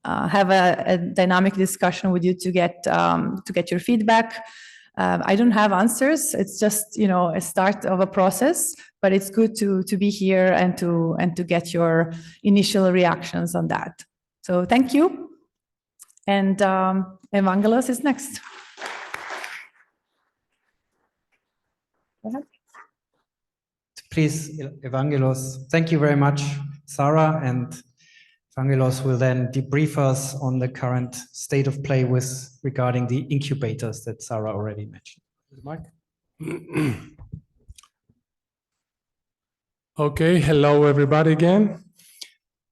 have a dynamic discussion with you to get your feedback. I don't have answers. It's just a start of a process, but it's good to be here and to get your initial reactions on that. So thank you, and Evangelos is next. Go ahead. Please, Evangelos. Thank you very much, Sarah, and Evangelos will then debrief us on the current state of play regarding the incubators that Sarah already mentioned. Mark? Okay, hello everybody again.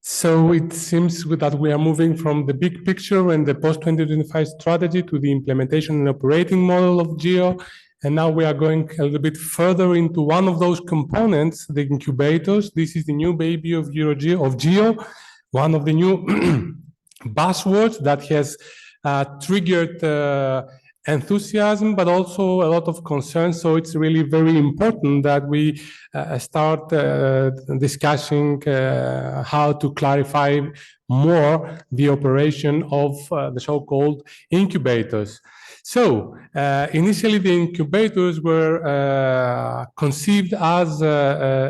So it seems that we are moving from the big picture and the post-2025 strategy to the implementation and operating model of GEO. And now we are going a little bit further into one of those components, the incubators. This is the new baby of GEO, one of the new buzzwords that has triggered enthusiasm, but also a lot of concern. So it's really very important that we start discussing how to clarify more the operation of the so-called incubators. So initially the incubators were conceived as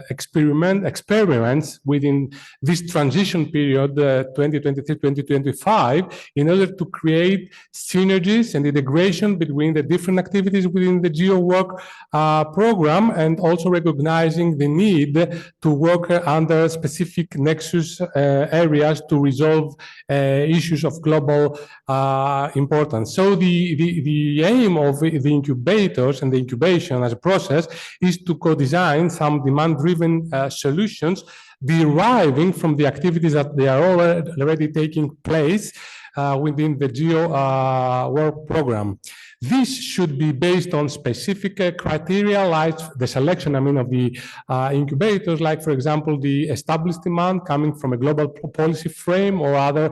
experiments within this transition period, 2023-2025, in order to create synergies and integration between the different activities within the GEO work program, and also recognizing the need to work under specific nexus areas to resolve issues of global importance. So the aim of the incubators and the incubation as a process is to co-design some demand-driven solutions deriving from the activities that they are already taking place within the GEO work program. This should be based on specific criteria, like the selection, of the incubators, like, for example, the established demand coming from a global policy frame or other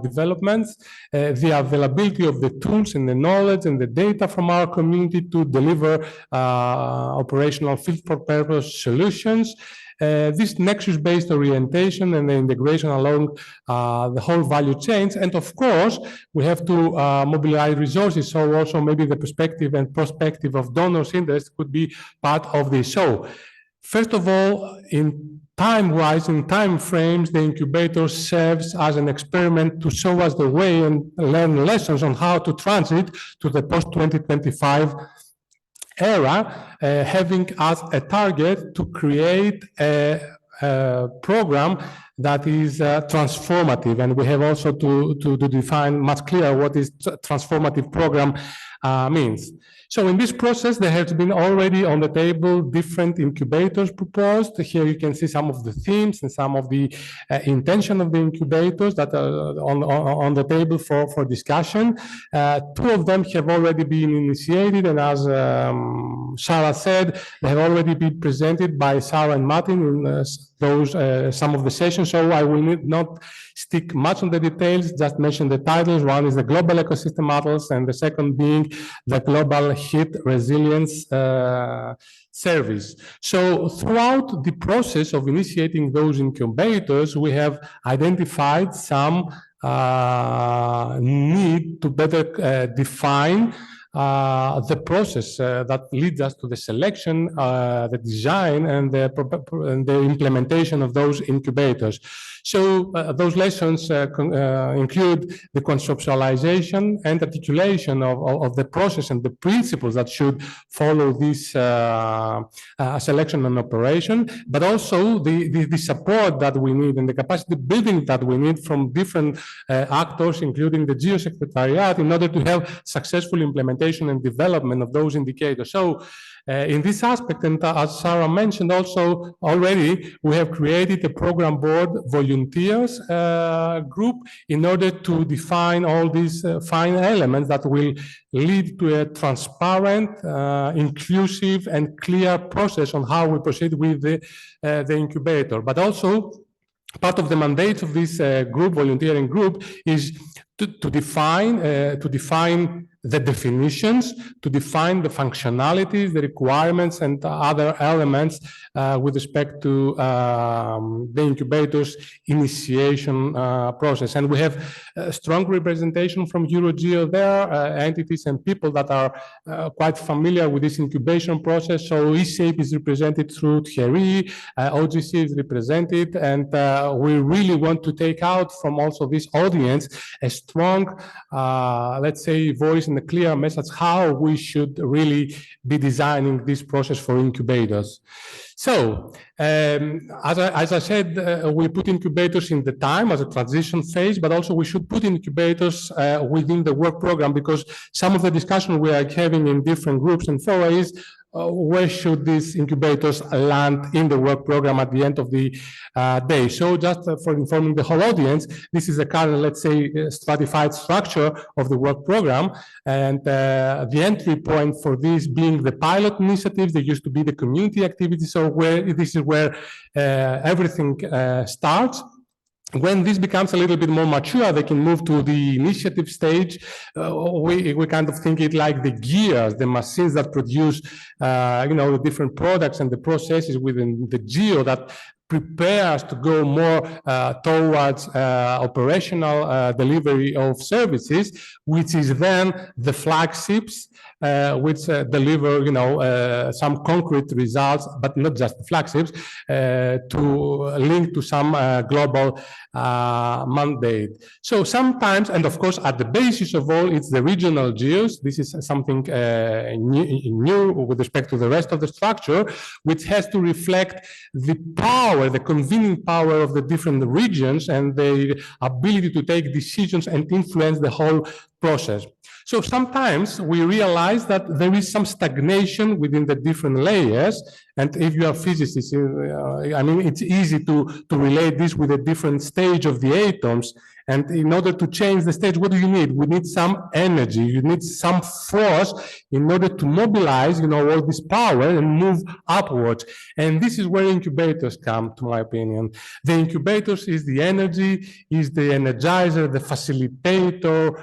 developments, the availability of the tools and the knowledge and the data from our community to deliver operational fit-for-purpose solutions. This nexus-based orientation and the integration along the whole value chains. And of course, we have to mobilize resources. So also maybe the perspective and prospective of donors' interest could be part of this. So first of all, in time-wise, in time frames, the incubator serves as an experiment to show us the way and learn lessons on how to transit to the post-2025 era, having as a target to create a program that is transformative. And we have also to define much clearer what is transformative program means. So in this process, there has been already on the table different incubators proposed. Here you can see some of the themes and some of the intention of the incubators that are on the table for discussion. Two of them have already been initiated, and as Sarah said, they have already been presented by Sarah and Martin in some of the sessions, so I will not stick much on the details, just mention the titles. One is the Global Ecosystem Atlas, and the second being the Global Heat Resilience Service. So throughout the process of initiating those incubators, we have identified some need to better define the process that leads us to the selection, the design, and the implementation of those incubators. So those lessons include the conceptualization and articulation of the process and the principles that should follow this selection and operation, but also the support that we need and the capacity building that we need from different actors, including the GEO Secretariat, in order to have successful implementation and development of those indicators. So in this aspect, and as Sarah mentioned also already, we have created a program board volunteers group in order to define all these fine elements that will lead to a transparent, inclusive, and clear process on how we proceed with the incubator. But also, part of the mandate of this volunteering group, is to define the definitions, to define the functionalities, the requirements, and other elements with respect to the incubator's initiation process. And we have strong representation from EuroGEO there, entities and people that are quite familiar with this incubation process. So eShape is represented through Thierry, OGC is represented, and we really want to take out from also this audience a strong, let's say, voice and a clear message how we should really be designing this process for incubators. So, as I said, we put incubators in the time as a transition phase, but also we should put incubators within the work program, because some of the discussion we are having in different groups and forums, where should these incubators land in the work program at the end of the day. So just for informing the whole audience, this is the current, let's say, stratified structure of the work program. And the entry point for this being the pilot initiatives, there used to be the community activities, so this is where everything starts. When this becomes a little bit more mature, they can move to the initiative stage. We kind of think it like the gears, the machines that produce, the different products and the processes within the GEO that prepares to go more towards operational delivery of services, which is then the flagships, which deliver, some concrete results, but not just the flagships, to link to some global mandate. So sometimes, and of course, at the basis of all, it's the regional GEOs. This is something new with respect to the rest of the structure, which has to reflect the power, the convening power of the different regions and the ability to take decisions and influence the whole process. So sometimes we realize that there is some stagnation within the different layers. And if you are physicists, I mean, it's easy to relate this with a different stage of the atoms. And in order to change the stage, what do you need? We need some energy. You need some force in order to mobilize, all this power and move upwards. And this is where incubators come, to my opinion. The incubators is the energy, is the energizer, the facilitator.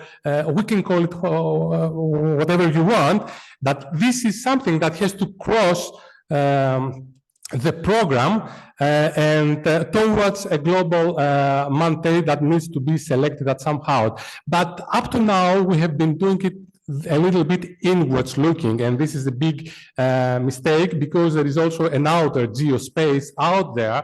We can call it whatever you want, but this is something that has to cross the program and towards a global mandate that needs to be selected at somehow. But up to now, we have been doing it a little bit inwards looking, and this is a big mistake, because there is also an outer geospace out there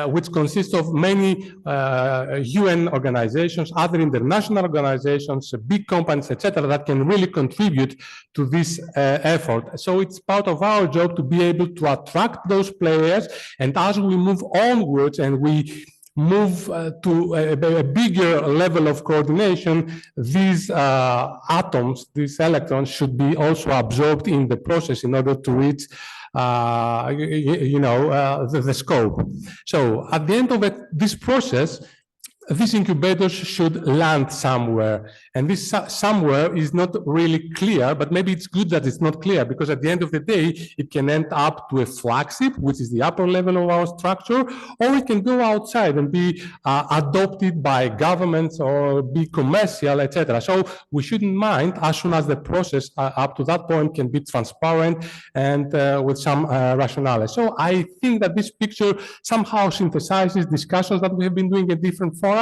which consists of many UN organizations, other international organizations, big companies, etc., that can really contribute to this effort. So it's part of our job to be able to attract those players, and as we move onwards and we move to a bigger level of coordination, these atoms, these electrons, should be also absorbed in the process in order to reach the scope. So at the end of this process, these incubators should land somewhere. And this somewhere is not really clear, but maybe it's good that it's not clear, because at the end of the day, it can end up to a flagship, which is the upper level of our structure, or it can go outside and be adopted by governments or be commercial, etc. So we shouldn't mind, as soon as the process up to that point can be transparent and with some rationale. So I think that this picture somehow synthesizes discussions that we have been doing at different fora,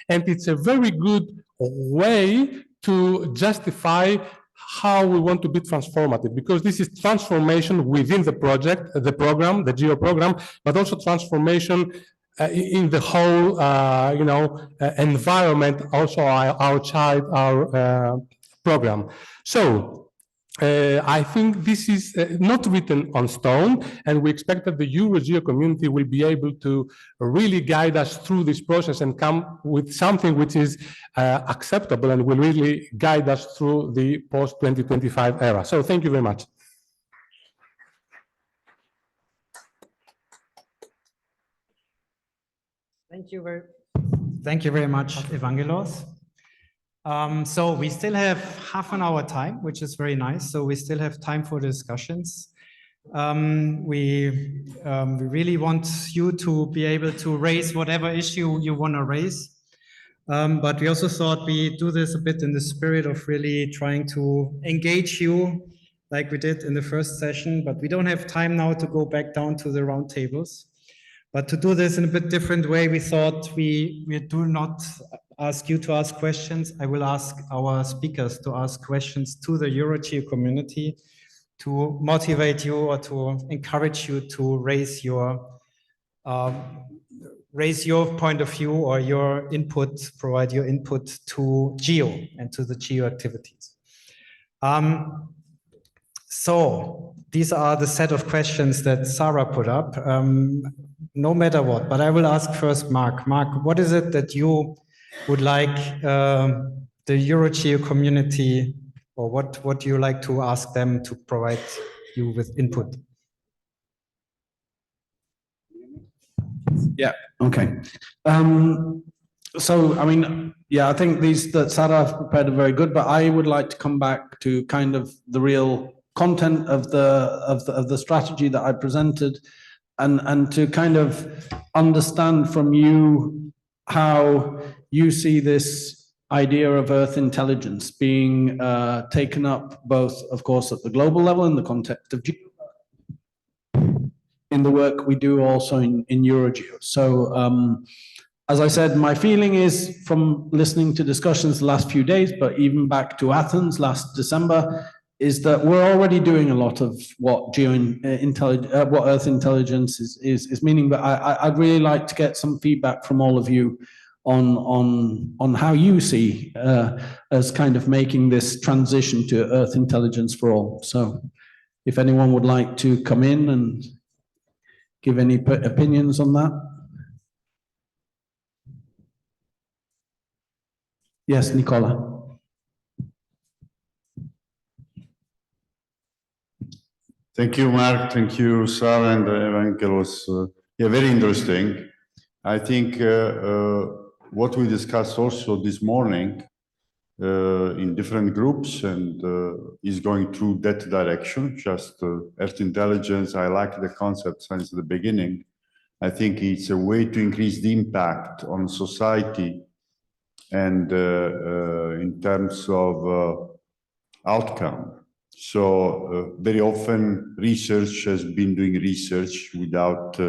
and it's a very good way to justify how we want to be transformative, because this is transformation within the project, the program, the GEO program, but also transformation in the whole, environment, also outside our program. So I think this is not written on stone, and we expect that the EuroGEO community will be able to really guide us through this process and come with something which is acceptable and will really guide us through the post-2025 era. So thank you very much. Thank you very much, Evangelos. So we still have half an hour time, which is very nice. So we still have time for discussions. We really want you to be able to raise whatever issue you want to raise. But we also thought we do this a bit in the spirit of really trying to engage you like we did in the first session, but we don't have time now to go back down to the round tables. But to do this in a bit different way, we thought we do not ask you to ask questions. I will ask our speakers to ask questions to the EuroGEO community to motivate you or to encourage you to raise your point of view or your input, provide your input to GEO and to the GEO activities. So these are the set of questions that Sarah put up, no matter what, but I will ask first Mark. Mark, what is it that you would like the EuroGEO community, or what do you like to ask them to provide you with input? Yeah, okay. So, I mean, yeah, I think these that Sarah have prepared are very good, but I would like to come back to kind of the real content of the strategy that I presented, and to kind of understand from you how you see this idea of Earth intelligence being taken up both, of course, at the global level in the context of GEO, in the work we do also in EuroGEO. So, as I said, my feeling is from listening to discussions the last few days, but even back to Athens last December, is that we're already doing a lot of what what Earth intelligence is meaning. But I'd really like to get some feedback from all of you on how you see as kind of making this transition to Earth intelligence for all. So, if anyone would like to come in and give any opinions on that. Yes, Nicola. Thank you, Mark. Thank you, Sarah and Evangelos. Yeah, very interesting. I think what we discussed also this morning in different groups and is going through that direction, just Earth intelligence. I like the concept since the beginning. I think it's a way to increase the impact on society and in terms of outcome. So very often research has been doing research without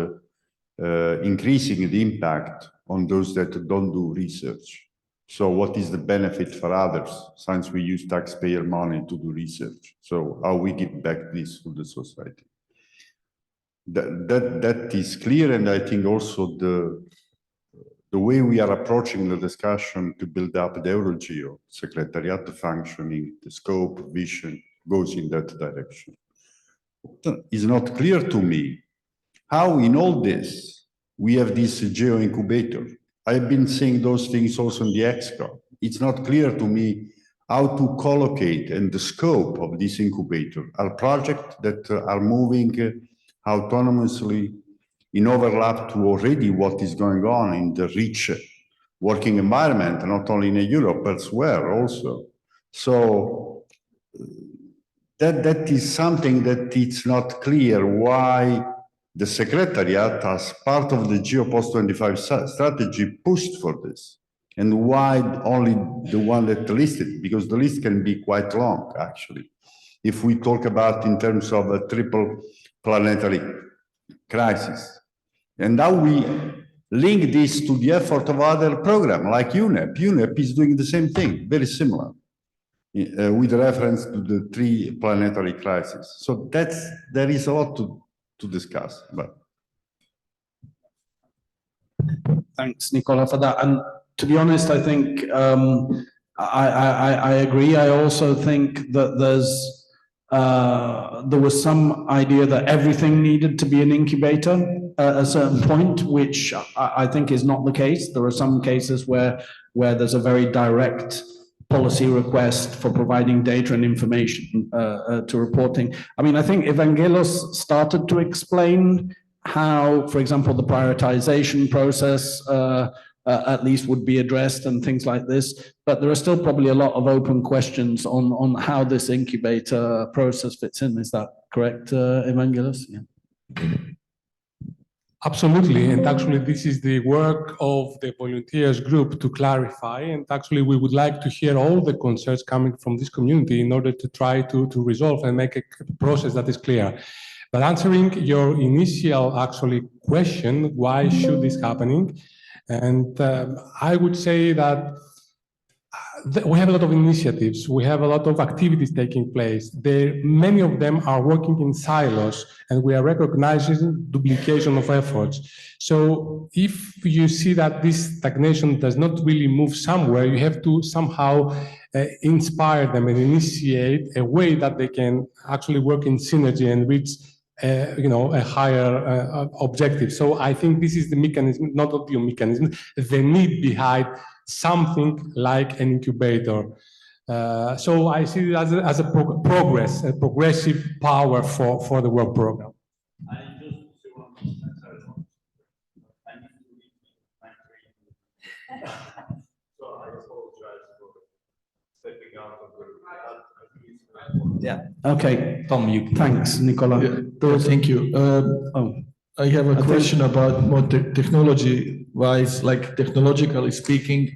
increasing the impact on those that don't do research. So what is the benefit for others since we use taxpayer money to do research? So how we give back this to the society? That is clear, and I think also the way we are approaching the discussion to build up the EuroGEO secretariat functioning, the scope, vision, goes in that direction. It's not clear to me how in all this we have this geo incubator. I've been saying those things also in the ExCo. It's not clear to me how to collocate and the scope of this incubator are projects that are moving autonomously in overlap to already what is going on in the rich working environment, not only in Europe, but elsewhere also. So that is something that it's not clear why the Secretariat, as part of the Geo Post-25 strategy, pushed for this, and why only the one that listed, because the list can be quite long, actually. If we talk about in terms of a triple planetary crisis, and how we link this to the effort of other programs, like UNEP. UNEP is doing the same thing, very similar, with reference to the 3 planetary crises. So there is a lot to discuss. But thanks, Nicola, for that. And to be honest, I think I agree. I also think that there was some idea that everything needed to be an incubator at a certain point, which I think is not the case. There are some cases where there's a very direct policy request for providing data and information to reporting. I mean, I think Evangelos started to explain how, for example, the prioritization process at least would be addressed and things like this. But there are still probably a lot of open questions on how this incubator process fits in. Is that correct, Evangelos? Yeah. Absolutely, and actually this is the work of the volunteers group to clarify, and actually we would like to hear all the concerns coming from this community in order to try to resolve and make a process that is clear. But answering your initial actually question, why should this happening? And I would say that we have a lot of initiatives, we have a lot of activities taking place. Many of them are working in silos, and we are recognizing duplication of efforts. So if you see that this stagnation does not really move somewhere, you have to somehow inspire them and initiate a way that they can actually work in synergy and reach a higher objective. So I think this is the mechanism, not the mechanism, the need behind something like an incubator. So I see it as a progressive power for the work program. Yeah. Okay. Tom, thanks, Nicola. Yeah. Thank you. I have a question about more technology-wise, like technologically speaking.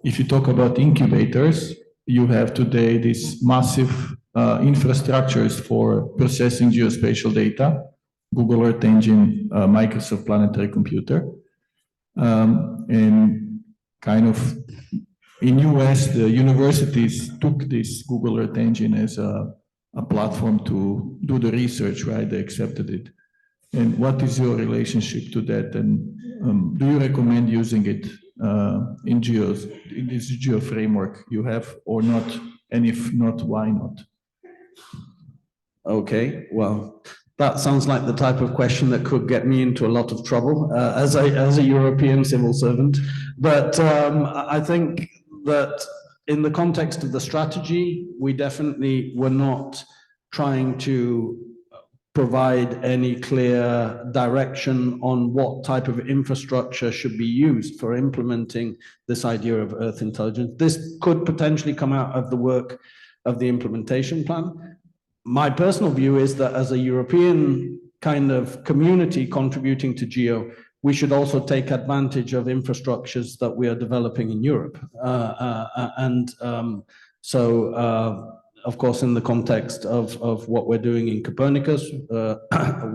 If you talk about incubators, you have today these massive infrastructures for processing geospatial data, Google Earth Engine, Microsoft Planetary Computer, and kind of in US, the universities took this Google Earth Engine as a platform to do the research, right? They accepted it. And what is your relationship to that? And do you recommend using it in this geo framework you have or not? And if not, why not? Okay, well, that sounds like the type of question that could get me into a lot of trouble as a European civil servant. But I think that in the context of the strategy, we definitely were not trying to provide any clear direction on what type of infrastructure should be used for implementing this idea of Earth intelligence. This could potentially come out of the work of the implementation plan. My personal view is that as a European kind of community contributing to GEO, we should also take advantage of infrastructures that we are developing in Europe. Of course, in the context of what we're doing in Copernicus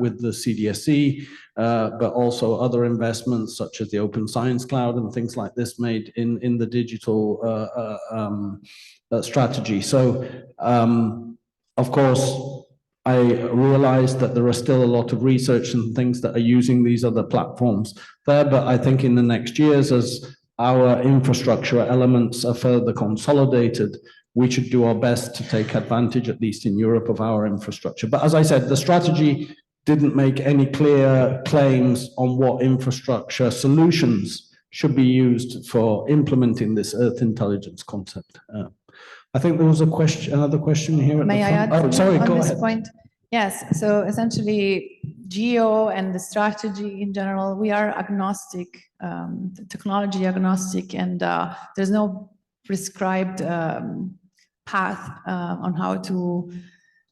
with the CDSE, but also other investments such as the Open Science Cloud and things like this made in the digital strategy. So, of course, I realize that there are still a lot of research and things that are using these other platforms there, but I think in the next years, as our infrastructure elements are further consolidated, we should do our best to take advantage, at least in Europe, of our infrastructure. But as I said, the strategy didn't make any clear claims on what infrastructure solutions should be used for implementing this Earth intelligence concept. I think there was another question here at May the front. I add Sorry, on go this ahead. point? Yes, so essentially GEO and the strategy in general, we are agnostic, technology agnostic, and there's no prescribed path on how to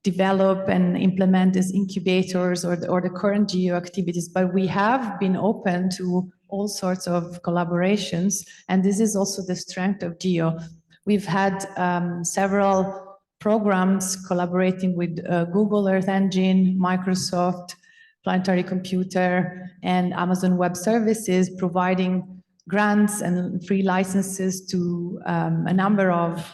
develop and implement these incubators or the current GEO activities, but we have been open to all sorts of collaborations, and this is also the strength of GEO. We've had several programs collaborating with Google Earth Engine, Microsoft, Planetary Computer, and Amazon Web Services, providing grants and free licenses to a number of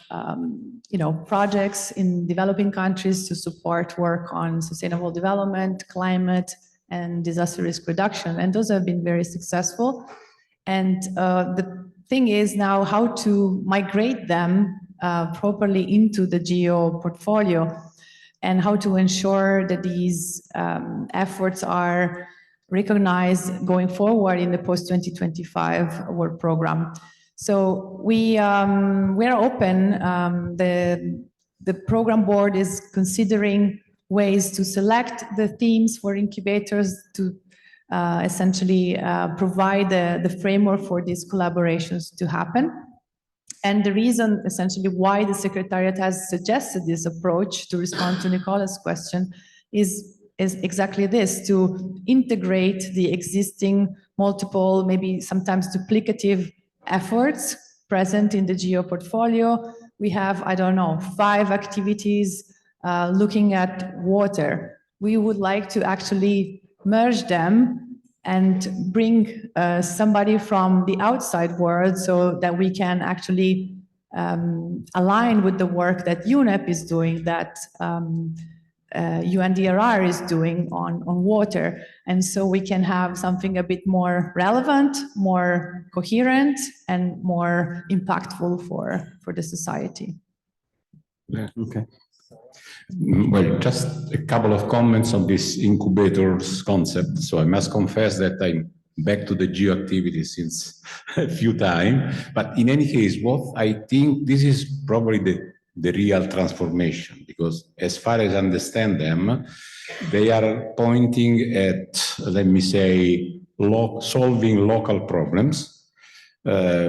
projects in developing countries to support work on sustainable development, climate, and disaster risk reduction. And those have been very successful. And the thing is now how to migrate them properly into the GEO portfolio and how to ensure that these efforts are recognized going forward in the post-2025 work program. So we are open. The program board is considering ways to select the themes for incubators to essentially provide the framework for these collaborations to happen. And the reason essentially why the Secretariat has suggested this approach to respond to Nicola's question is exactly this, to integrate the existing multiple, maybe sometimes duplicative efforts present in the GEO portfolio. We have, I don't know, 5 activities looking at water. We would like to actually merge them and bring somebody from the outside world so that we can actually align with the work that UNEP is doing, that UNDRR is doing on water. And so we can have something a bit more relevant, more coherent, and more impactful for the society. Yeah. Okay. Well, just a couple of comments on this incubators concept. So I must confess that I'm back to the GEO activity since a few times. But in any case, what I think this is probably the real transformation, because as far as I understand them, they are pointing at, let me say, solving local problems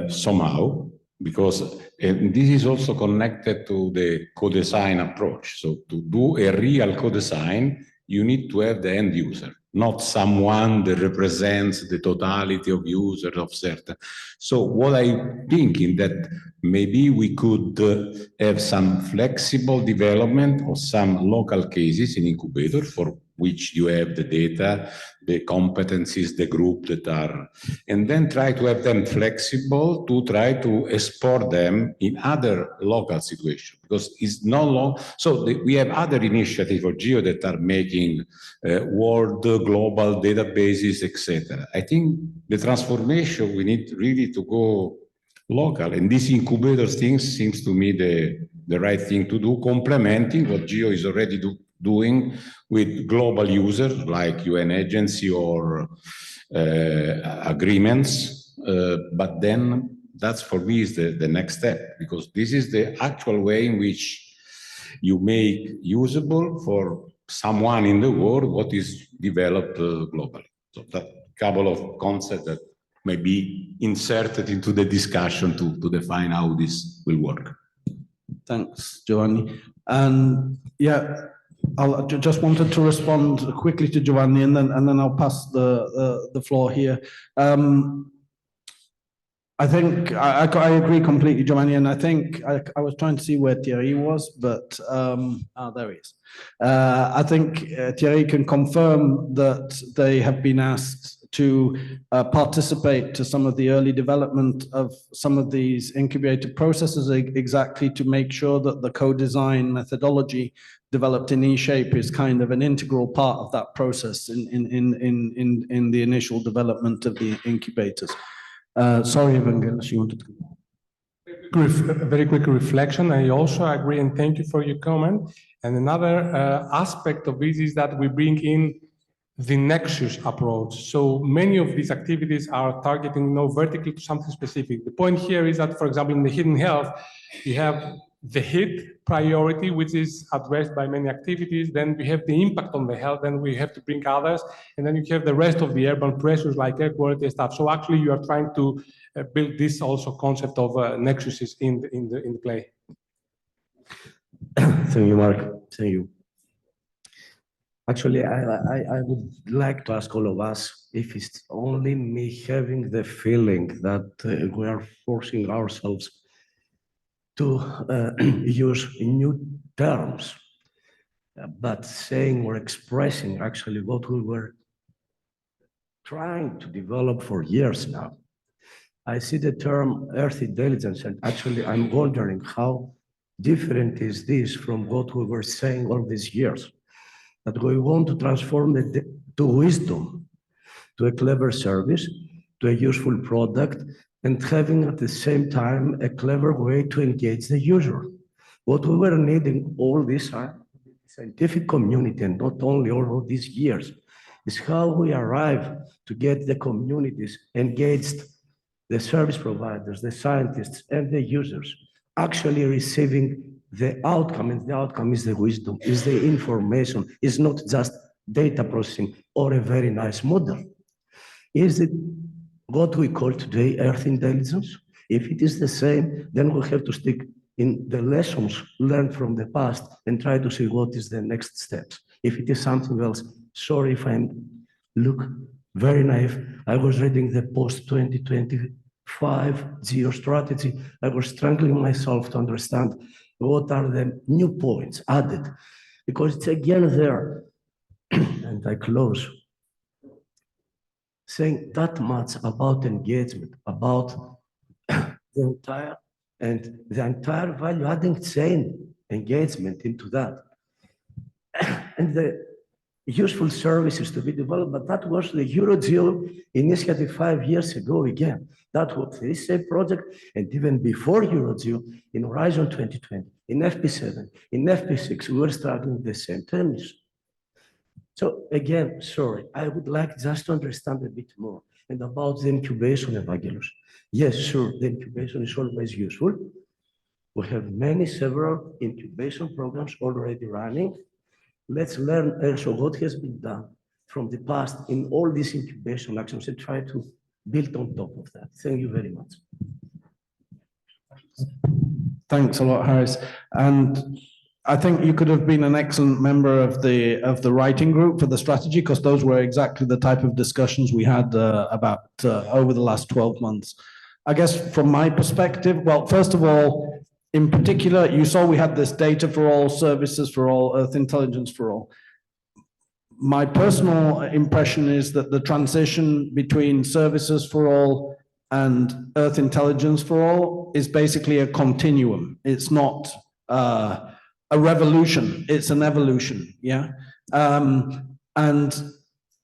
somehow, because this is also connected to the co-design approach. So to do a real co-design, you need to have the end user, not someone that represents the totality of users of certain. So what I'm thinking that maybe we could have some flexible development of some local cases in incubator for which you have the data, the competencies, the group that are, and then try to have them flexible to try to export them in other local situations, because it's no long. So we have other initiatives for GEO that are making world, global databases, etc. I think the transformation, we need really to go local, and this incubator thing seems to me the right thing to do, complementing what GEO is already doing with global users like UN agency or agreements. But then that's for me is the next step, because this is the actual way in which you make usable for someone in the world what is developed globally. So that couple of concepts that may be inserted into the discussion to define how this will work. Thanks, Giovanni. And yeah, I'll just wanted to respond quickly to Giovanni, and then I'll pass the floor here. I think I agree completely, Giovanni, and I think I was trying to see where Thierry was, but there he is. I think Thierry can confirm that they have been asked to participate to some of the early development of some of these incubated processes, exactly to make sure that the co-design methodology developed in eShape is kind of an integral part of that process in the initial development of the incubators. Sorry, Evangelos, you wanted to. A very quick reflection. I also agree and thank you for your comment. And another aspect of this is that we bring in the nexus approach. So many of these activities are targeting vertically to something specific. The point here is that, for example, in the hidden health, you have the hit priority, which is addressed by many activities. Then we have the impact on the health. Then we have to bring others. And then you have the rest of the urban pressures like air quality and stuff. So actually, you are trying to build this also concept of nexuses in the play. Thank you, Mark. Thank you. Actually, I would like to ask all of us if it's only me having the feeling that we are forcing ourselves to use new terms, but saying or expressing actually what we were trying to develop for years now. I see the term Earth intelligence, and actually I'm wondering how different is this from what we were saying all these years, that we want to transform it to wisdom, to a clever service, to a useful product, and having at the same time a clever way to engage the user. What we were needing all this scientific community, and not only all of these years, is how we arrive to get the communities engaged, the service providers, the scientists, and the users actually receiving the outcome, and the outcome is the wisdom, is the information, is not just data processing or a very nice model. Is it what we call today Earth intelligence? If it is the same, then we have to stick in the lessons learned from the past and try to see what is the next steps. If it is something else, sorry if I look very naive. I was reading the post-2025 geostrategy. I was strangling myself to understand what are the new points added, because it's again there. And I close saying that much about engagement, about the entire value-adding chain engagement into that, and the useful services to be developed. But that was the EuroGEO initiative 5 years ago again. That was the ESAFE project, and even before EuroGEO, in Horizon 2020, in FP7, in FP6, we were struggling with the same terms. So again, sorry, I would like just to understand a bit more. And about the incubation, Evangelos. Yes, sure, the incubation is always useful. We have several incubation programs already running. Let's learn also what has been done from the past in all these incubation actions and try to build on top of that. Thank you very much. Thanks a lot, Harris. And I think you could have been an excellent member of the writing group for the strategy, because those were exactly the type of discussions we had about over the last 12 months. I guess from my perspective, well, first of all, in particular, you saw we had this data for all, services for all, Earth intelligence for all. My personal impression is that the transition between services for all and Earth intelligence for all is basically a continuum. It's not a revolution, it's an evolution, yeah? And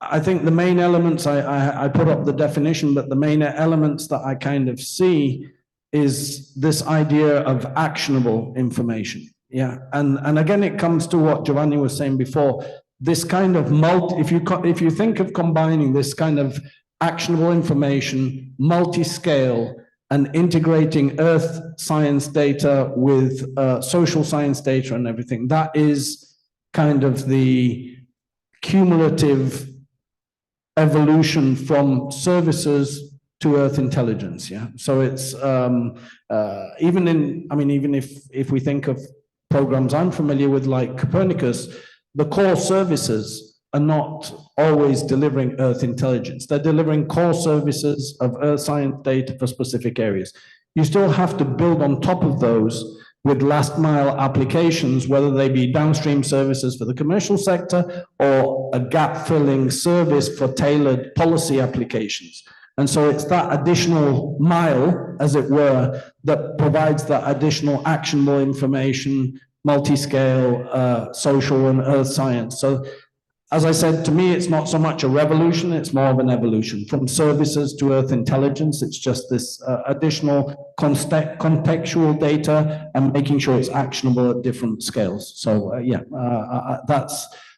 I think the main elements, I put up the definition, but the main elements that I kind of see is this idea of actionable information, yeah? And again, it comes to what Giovanni was saying before, this kind of if you think of combining this kind of actionable information, multi-scale, and integrating Earth science data with social science data and everything, that is kind of the cumulative evolution from services to Earth intelligence. Yeah. So it's even if we think of programs I'm familiar with, like Copernicus, the core services are not always delivering Earth intelligence. They're delivering core services of Earth science data for specific areas. You still have to build on top of those with last mile applications, whether they be downstream services for the commercial sector or a gap filling service for tailored policy applications. And so it's that additional mile, as it were, that provides that additional actionable information, multi-scale, social and earth science. So as I said, to me, it's not so much a revolution, it's more of an evolution. From services to Earth intelligence, it's just this additional contextual data and making sure it's actionable at different scales. So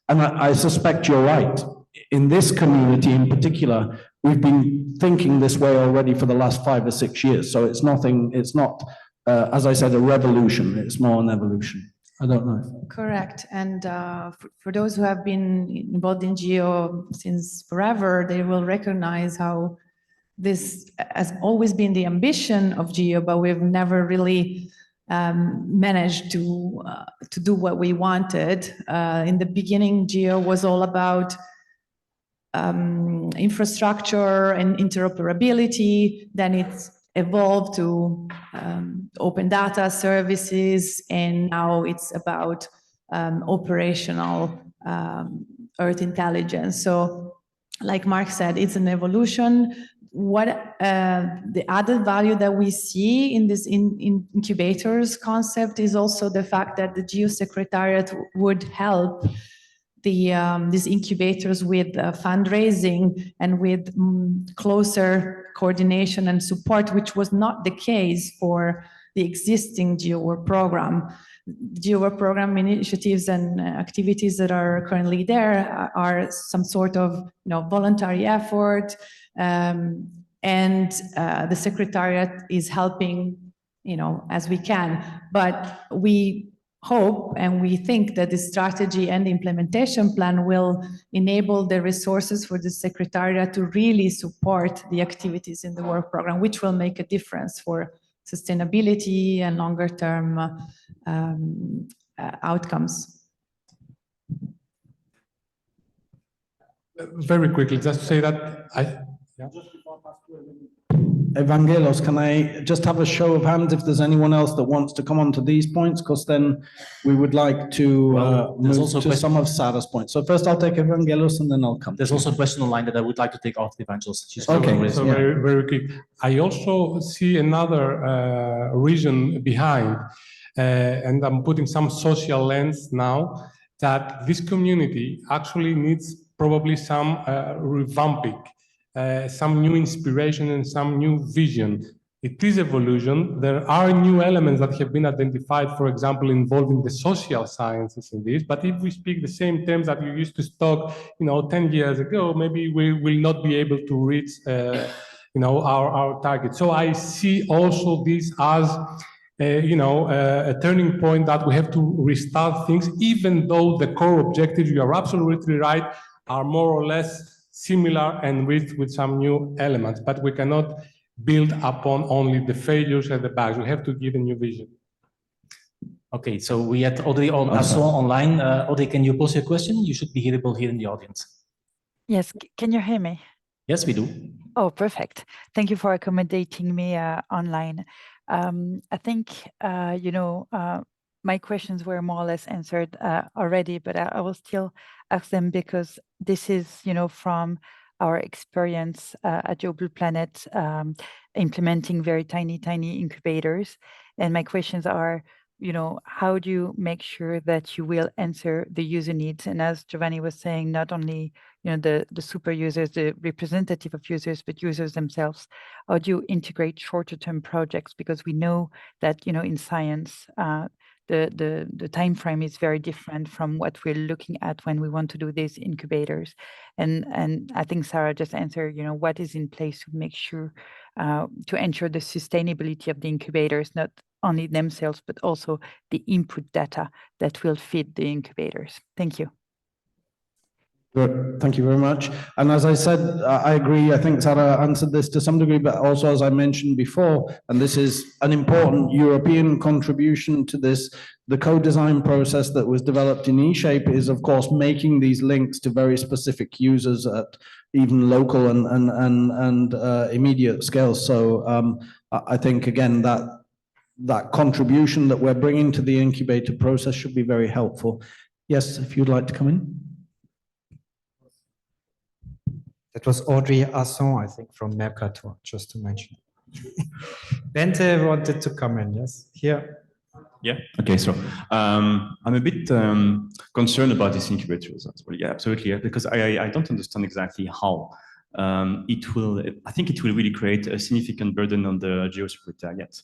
I suspect you're right. In this community in particular, we've been thinking this way already for the last 5 or 6 years. So it's not, as I said, a revolution, it's more an evolution. I don't know. Correct. And for those who have been involved in GEO since forever, they will recognize how this has always been the ambition of GEO, but we've never really managed to do what we wanted. In the beginning, GEO was all about infrastructure and interoperability. Then it's evolved to open data services, and now it's about operational Earth intelligence. So, like Mark said, it's an evolution. What the added value that we see in this incubators concept is also the fact that the GEO Secretariat would help these incubators with fundraising and with closer coordination and support, which was not the case for the existing GEO Work program. GEO Work program initiatives and activities that are currently there are some sort of voluntary effort, and the Secretariat is helping as we can. But we hope and we think that the strategy and the implementation plan will enable the resources for the Secretariat to really support the activities in the work program, which will make a difference for sustainability and longer term outcomes. Very quickly, just to say that Evangelos, can I just have a show of hands if there's anyone else that wants to come on to these points? Because then we would like to move to some of Sarah's points. So first I'll take Evangelos and then I'll come. There's also a question online that I would like to take after Evangelos. Okay, so very, very quick. I also see another reason behind, and I'm putting some social lens now, that this community actually needs probably some revamping. Some new inspiration and some new vision. It is evolution. There are new elements that have been identified, for example, involving the social sciences in this. But if we speak the same terms that you used to talk, 10 years ago, maybe we will not be able to reach, our target. So I see also this as, a turning point that we have to restart things, even though the core objectives, you are absolutely right, are more or less similar and with some new elements, but we cannot build upon only the failures and the bugs. We have to give a new vision. Okay, so we had Audrey online. Audrey, can you pose your question? You should be hearable here in the audience. Yes, can you hear me? Yes, we do. Oh, perfect. Thank you for accommodating me online. I think, my questions were more or less answered already, but I will still ask them because this is, from our experience at Global Planet, implementing very tiny incubators. And my questions are, how do you make sure that you will answer the user needs? And as Giovanni was saying, not only, the super users, the representative of users, but users themselves. How do you integrate shorter term projects? Because we know that, in science, the time frame is very different from what we're looking at when we want to do these incubators. And I think Sarah just answered, what is in place to make sure to ensure the sustainability of the incubators, not only themselves, but also the input data that will feed the incubators. Thank you. Good. Thank you very much. And as I said, I agree. I think Sarah answered this to some degree, but also, as I mentioned before, and this is an important European contribution to this, the co-design process that was developed in eShape is, of course, making these links to very specific users at even local and immediate scales. So I think, again, that contribution that we're bringing to the incubator process should be very helpful. Yes, if you'd like to come in. That was Audrey Asson, I think, from Mercator, just to mention. Bente wanted to come in, yes? Here. Yeah, okay, so I'm a bit concerned about this incubators as well. Yeah, absolutely, because I don't understand exactly how it will, I think it will really create a significant burden on the GEO secretariat.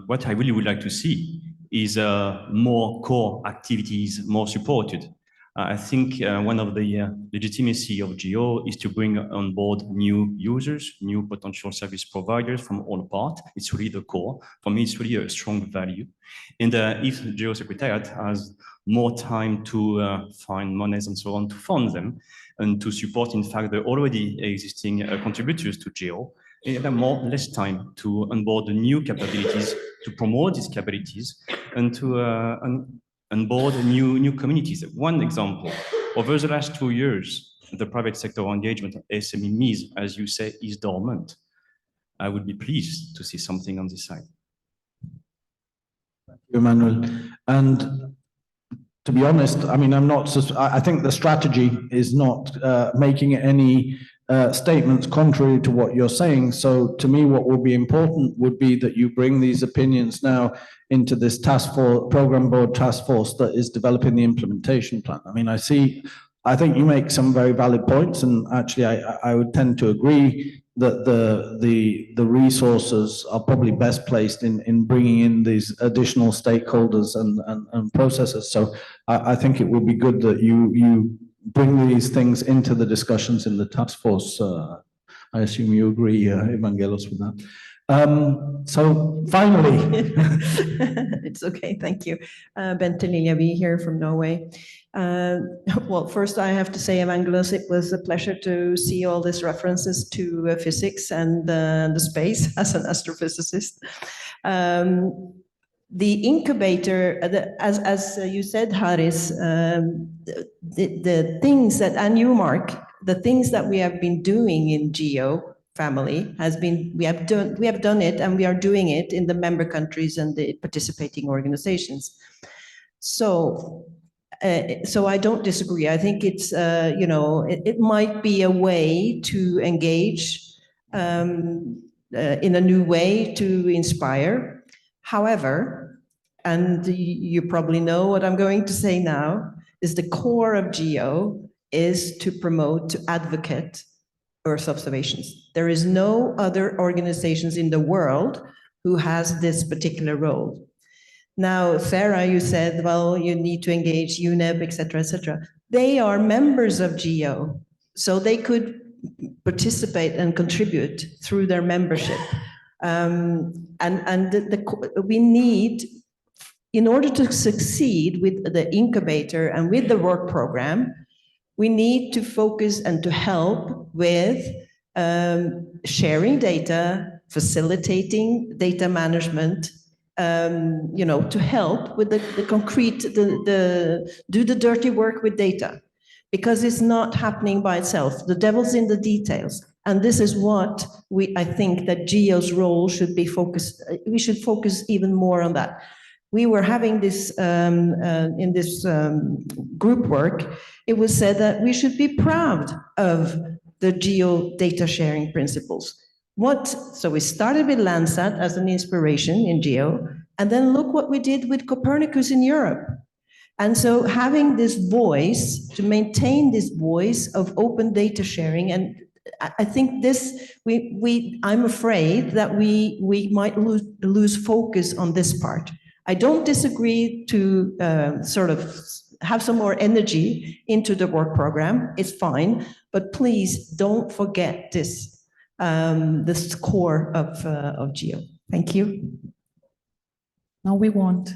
What I really would like to see is more core activities, more supported. I think one of the legitimacy of GEO is to bring on board new users, new potential service providers from all parts. It's really the core. For me, it's really a strong value. And if the GEO Secretariat has more time to find monies and so on to fund them and to support, in fact, the already existing contributors to GEO, they have less time to onboard the new capabilities, to promote these capabilities, and to onboard new communities. One example, over the last 2 years, the private sector engagement of SMEs, as you say, is dormant. I would be pleased to see something on this side. Thank you, Emmanuel. And to be honest, I mean, I think the strategy is not making any statements contrary to what you're saying. So to me, what will be important would be that you bring these opinions now into this program board task force that is developing the implementation plan. I mean, I think you make some very valid points, and actually I would tend to agree that the resources are probably best placed in bringing in these additional stakeholders and processes. So I think it would be good that you bring these things into the discussions in the task force. I assume you agree, Evangelos, with that. So finally. It's okay, thank you. Bente Liljavi here from Norway. Well, first I have to say, Evangelos, it was a pleasure to see all these references to physics and the space as an astrophysicist. The incubator, as you said, Haris, the things that, and you, Mark, the things that we have been doing in GEO family has been, we have done it, and we are doing it in the member countries and the participating organizations. So I don't disagree. I think it's, it might be a way to engage in a new way to inspire. However, and you probably know what I'm going to say now, is the core of GEO is to promote, to advocate Earth observations. There is no other organizations in the world who has this particular role. Now, Sarah, you said, well, you need to engage UNEP, et cetera, et cetera. They are members of GEO, so they could participate and contribute through their membership. We need, in order to succeed with the incubator and with the work program, we need to focus and to help with sharing data, facilitating data management, to help with the concrete, do the dirty work with data, because it's not happening by itself. The devil's in the details. And this is what I think that GEO's role should be focused. We should focus even more on that. We were having this, in this group work, it was said that we should be proud of the GEO data sharing principles. So we started with Landsat as an inspiration in GEO, and then look what we did with Copernicus in Europe. And so having this voice, to maintain this voice of open data sharing, and I think this, I'm afraid that we might lose focus on this part. I don't disagree to sort of have some more energy into the work program. It's fine, but please don't forget this, this core of GEO. Thank you. No, we won't.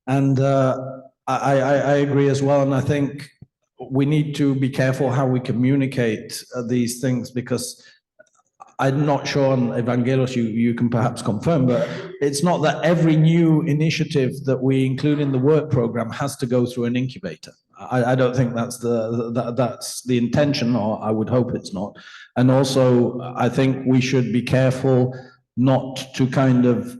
And I agree as well. And I think we need to be careful how we communicate these things, because I'm not sure, and Evangelos, you can perhaps confirm, but it's not that every new initiative that we include in the work program has to go through an incubator. I don't think that's the intention, or I would hope it's not. And also, I think we should be careful not to kind of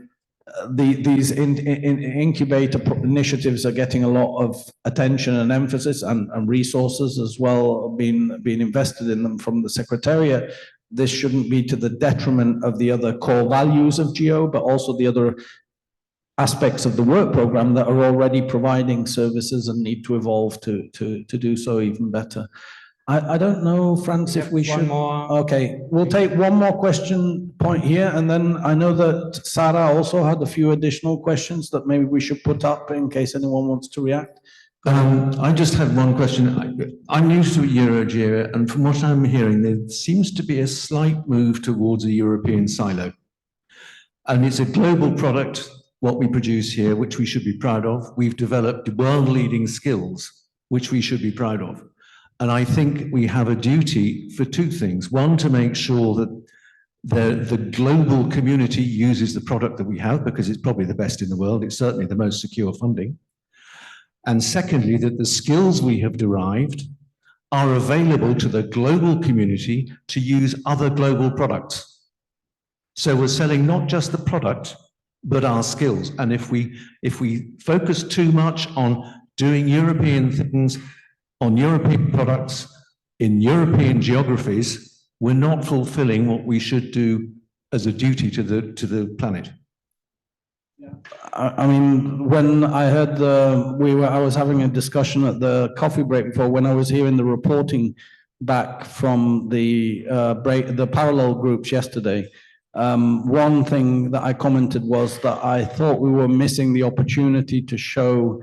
these incubator initiatives are getting a lot of attention and emphasis and resources as well being invested in them from the Secretariat. This shouldn't be to the detriment of the other core values of GEO, but also the other aspects of the work program that are already providing services and need to evolve to do so even better. I don't know, Franz, if we should. Okay, we'll take one more question point here, and then I know that Sarah also had a few additional questions that maybe we should put up in case anyone wants to react. I just had one question. I'm new to EuroGEO, and from what I'm hearing, there seems to be a slight move towards a European silo. And it's a global product, what we produce here, which we should be proud of. We've developed world-leading skills, which we should be proud of. And I think we have a duty for two things. One, to make sure that the global community uses the product that we have, because it's probably the best in the world. It's certainly the most secure funding. And secondly, that the skills we have derived are available to the global community to use other global products. So we're selling not just the product, but our skills. And if we focus too much on doing European things, on European products, in European geographies, we're not fulfilling what we should do as a duty to the planet. I mean, when I heard I was having a discussion at the coffee break before, when I was hearing the reporting back from the parallel groups yesterday. One thing that I commented was that I thought we were missing the opportunity to show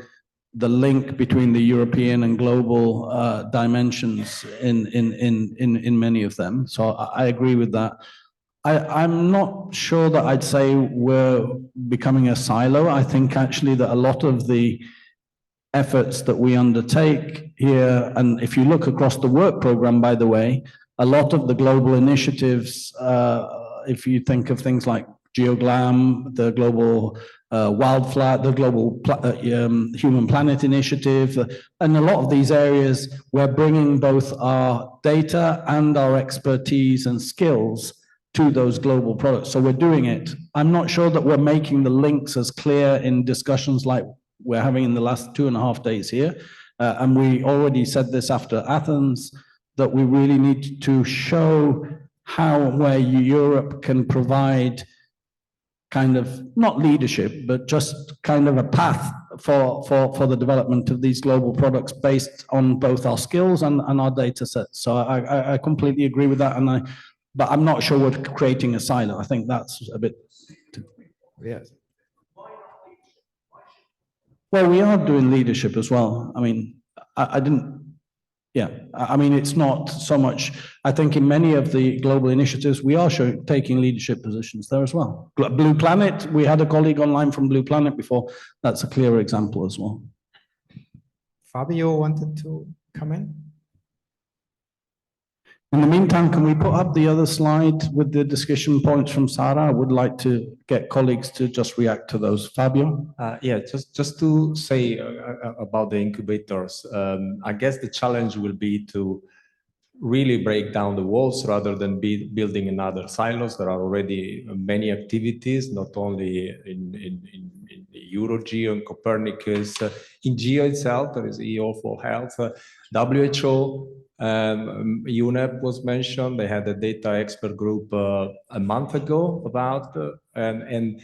the link between the European and global dimensions in many of them. So I agree with that. I'm not sure that I'd say we're becoming a silo. I think actually that a lot of the efforts that we undertake here, and if you look across the work program, by the way, a lot of the global initiatives, if you think of things like GeoGlam, the global wildflower, the global human planet initiative, and a lot of these areas, we're bringing both our data and our expertise and skills to those global products. So we're doing it. I'm not sure that we're making the links as clear in discussions like we're having in the last 2.5 days here. And we already said this after Athens, that we really need to show where Europe can provide kind of, not leadership, but just kind of a path for the development of these global products based on both our skills and our data sets. So I completely agree with that. But I'm not sure we're creating a silo. I think that's a bit. Yes. Well, we are doing leadership as well. I mean, I didn't. Yeah, I mean, it's not so much. I think in many of the global initiatives, we are taking leadership positions there as well. Blue Planet, we had a colleague online from Blue Planet before. That's a clear example as well. Fabio wanted to come in. In the meantime, can we put up the other slide with the discussion points from Sarah? I would like to get colleagues to just react to those. Fabio? Yeah, just to say about the incubators, I guess the challenge will be to really break down the walls rather than building another silos. There are already many activities, not only in EuroGEO and Copernicus. In GEO itself, there is EO for Health, WHO, UNEP was mentioned. They had a data expert group a month ago about, and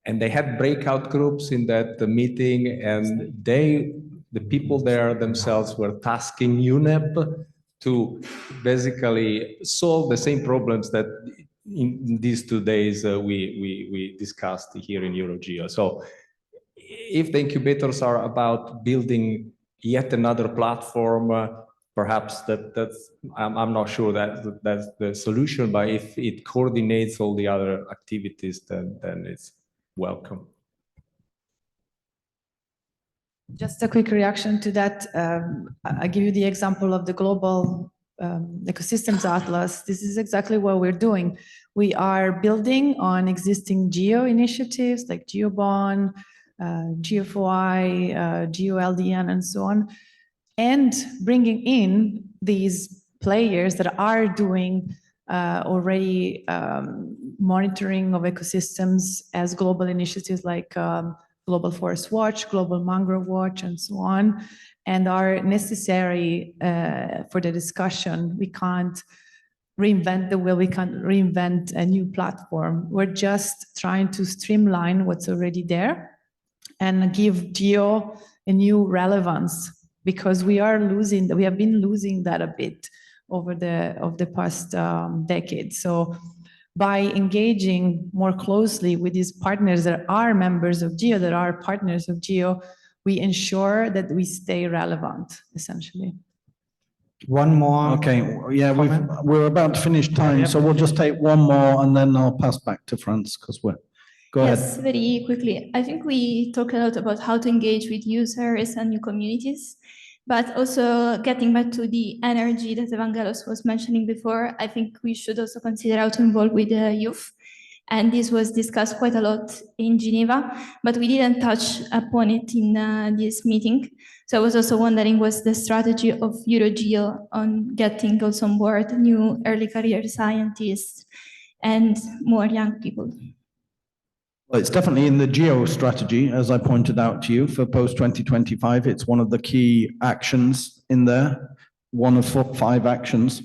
they had breakout groups in that meeting, and the people there themselves were tasking UNEP to basically solve the same problems that in these 2 days we discussed here in EuroGEO. So if the incubators are about building yet another platform perhaps I'm not sure that's the solution, but if it coordinates all the other activities, then it's welcome. Just a quick reaction to that. I give you the example of the global ecosystems atlas. This is exactly what we're doing. We are building on existing geo initiatives like GeoBond, GeoFOI, GeoLDN, and so on, and bringing in these players that are doing already monitoring of ecosystems as global initiatives like Global Forest Watch, Global Mangrove Watch, and so on, and are necessary for the discussion. We can't reinvent the wheel, we can't reinvent a new platform. We're just trying to streamline what's already there and give geo a new relevance, because we have been losing that a bit over the past decade. So by engaging more closely with these partners that are members of GEO, that are partners of GEO, we ensure that we stay relevant, essentially. One more. Okay, yeah, we're about to finish time, so we'll just take one more and then I'll pass back to Franz, because go ahead. Yes, very quickly. I think we talked a lot about how to engage with users and new communities, but also getting back to the energy that Evangelos was mentioning before, I think we should also consider how to involve with the youth. And this was discussed quite a lot in Geneva, but we didn't touch upon it in this meeting. So I was also wondering, what's the strategy of EuroGEO on getting also on board new early career scientists and more young people? Well, it's definitely in the GEO strategy, as I pointed out to you, for post-2025. It's one of the key actions in there, one of 5 actions.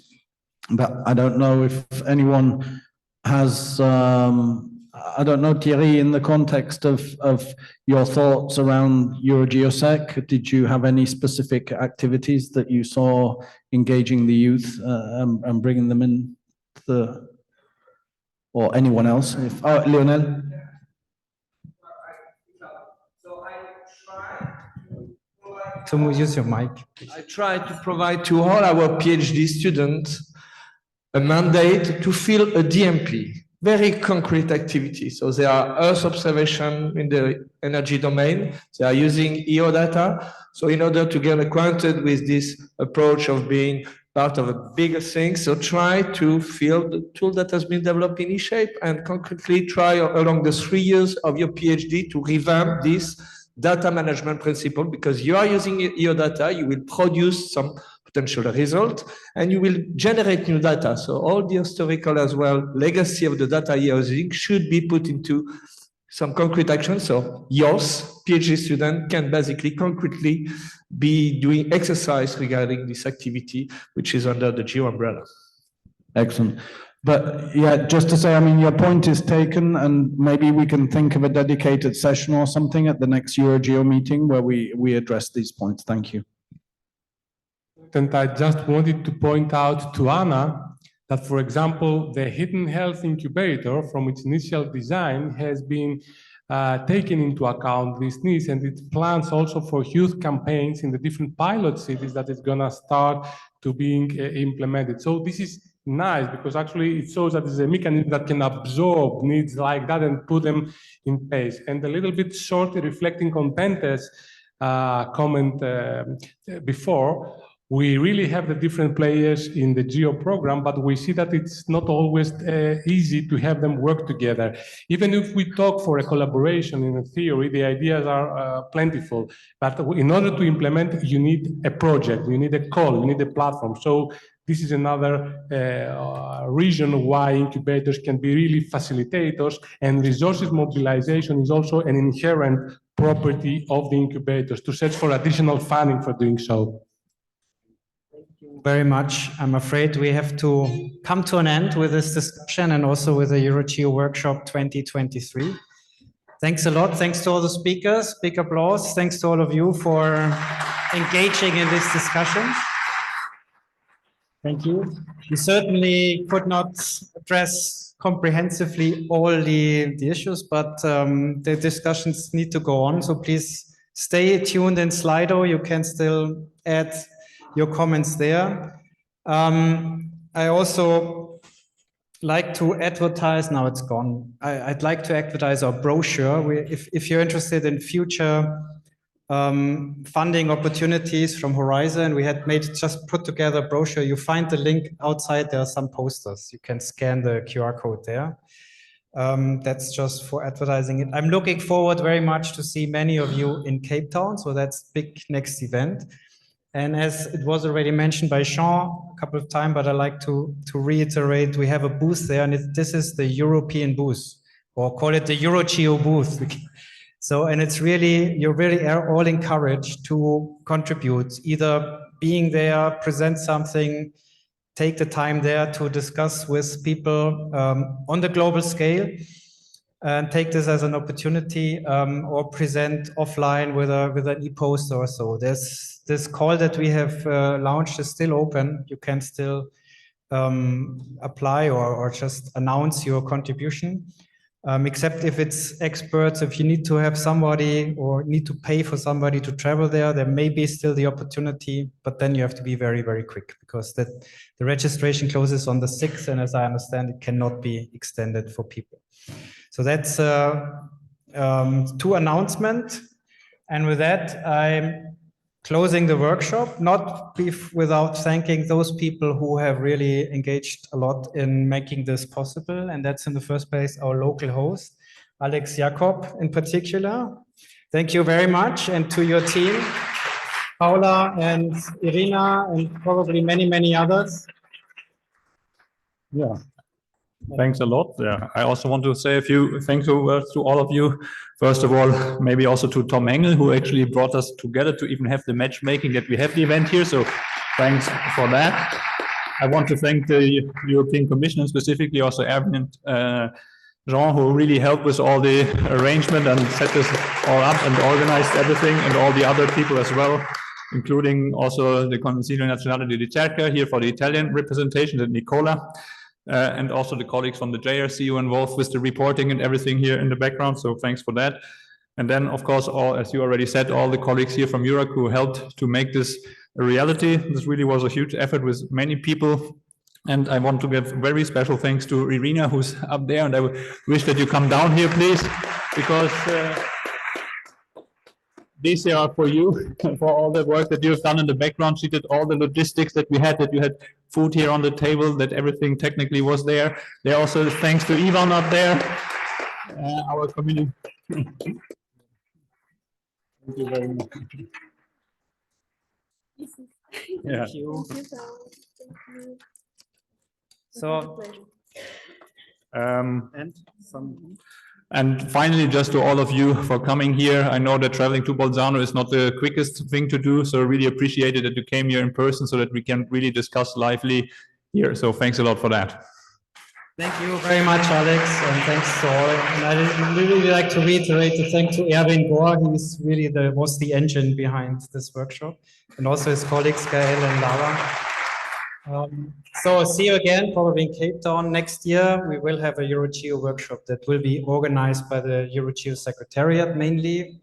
But I don't know if anyone has, I don't know, Thierry, in the context of your thoughts around EuroGEOSec, did you have any specific activities that you saw engaging the youth and bringing them in, or anyone else? Lionel? To use your mic. I try to provide to all our PhD students a mandate to fill a DMP, very concrete activity. So they are Earth observation in the energy domain. They are using EO data. So in order to get acquainted with this approach of being part of a bigger thing, so try to fill the tool that has been developed in eShape and concretely try along the 3 years of your PhD to revamp this data management principle, because you are using your data, you will produce some potential result and you will generate new data. So all the historical as well legacy of the data you're using should be put into some concrete action. So yours, PhD student, can basically concretely be doing exercise regarding this activity, which is under the GEO umbrella. Excellent. But yeah, just to say, I mean, your point is taken, and maybe we can think of a dedicated session or something at the next EuroGEO meeting where we address these points. Thank you. And I just wanted to point out to Anna that, for example, the Hidden Health Incubator from its initial design has been taken into account these needs, and it plans also for youth campaigns in the different pilot cities that is going to start to being implemented. So this is nice, because actually it shows that there's a mechanism that can absorb needs like that and put them in place. And a little bit shortly reflecting on Bente's comment before, we really have the different players in the GEO program, but we see that it's not always easy to have them work together. Even if we talk for a collaboration in a theory, the ideas are plentiful. But in order to implement, you need a project, you need a call, you need a platform. So this is another reason why incubators can be really facilitators, and resources mobilization is also an inherent property of the incubators to search for additional funding for doing so. Very much. I'm afraid we have to come to an end with this discussion and also with the EuroGEO Workshop 2023. Thanks a lot. Thanks to all the speakers. Big applause. Thanks to all of you for engaging in this discussion. Thank you. We certainly could not address comprehensively all the issues, but the discussions need to go on. So please stay tuned in Slido. You can still add your comments there. I also like to advertise, now it's gone. I'd like to advertise our brochure. If you're interested in future funding opportunities from Horizon, we had just put together a brochure. You find the link outside, there are some posters. You can scan the QR code there. That's just for advertising it. I'm looking forward very much to see many of you in Cape Town. So that's big next event. And as it was already mentioned by Jean a couple of times, but I like to reiterate, we have a booth there, and this is the European booth, or call it the EuroGEO booth. So, and it's really, you're really all encouraged to contribute, either being there, present something, take the time there to discuss with people on the global scale, and take this as an opportunity, or present offline with an e-poster or so. This call that we have launched is still open. You can still apply or just announce your contribution, except if it's experts. If you need to have somebody or need to pay for somebody to travel there may be still the opportunity, but then you have to be very, very quick, because the registration closes on the 6th, and as I understand, it cannot be extended for people. So that's two announcements. And with that, I'm closing the workshop, not without thanking those people who have really engaged a lot in making this possible. And that's in the first place our local host, Alex Jakob in particular. Thank you very much. And to your team, Paula and Irina, and probably many, many others. Yeah. Thanks a lot. Yeah, I also want to say a few thank you words to all of you. First of all, maybe also to Tom Engel, who actually brought us together to even have the matchmaking that we have the event here. So thanks for that. I want to thank the European Commission, and specifically also Erwin and Jean, who really helped with all the arrangement and set this all up and organized everything, and all the other people as well, including also the Consiglio Nazionale di Ricerca here for the Italian representation, and Nicola. And also the colleagues from the JRC who involved with the reporting and everything here in the background. So thanks for that. And then, of course, as you already said, all the colleagues here from Europe who helped to make this a reality. This really was a huge effort with many people. And I want to give very special thanks to Irina, who's up there. And I wish that you come down here, please, because these here are for you, for all the work that you've done in the background. She did all the logistics that we had, that you had food here on the table, that everything technically was there. There also thanks to Ivan up there, our community. Thank you very much. Yeah. Thank you. So, and finally, just to all of you for coming here. I know that traveling to Bolzano is not the quickest thing to do, so really appreciate it that you came here in person so that we can really discuss lively here. So thanks a lot for that. Thank you very much, Alex, and thanks to all. And I really like to reiterate the thank to Erwin Gore. He's really was the engine behind this workshop, and also his colleagues Gael and Lara. So see you again, probably in Cape Town next year. We will have a EuroGEO workshop that will be organized by the EuroGEO Secretariat mainly.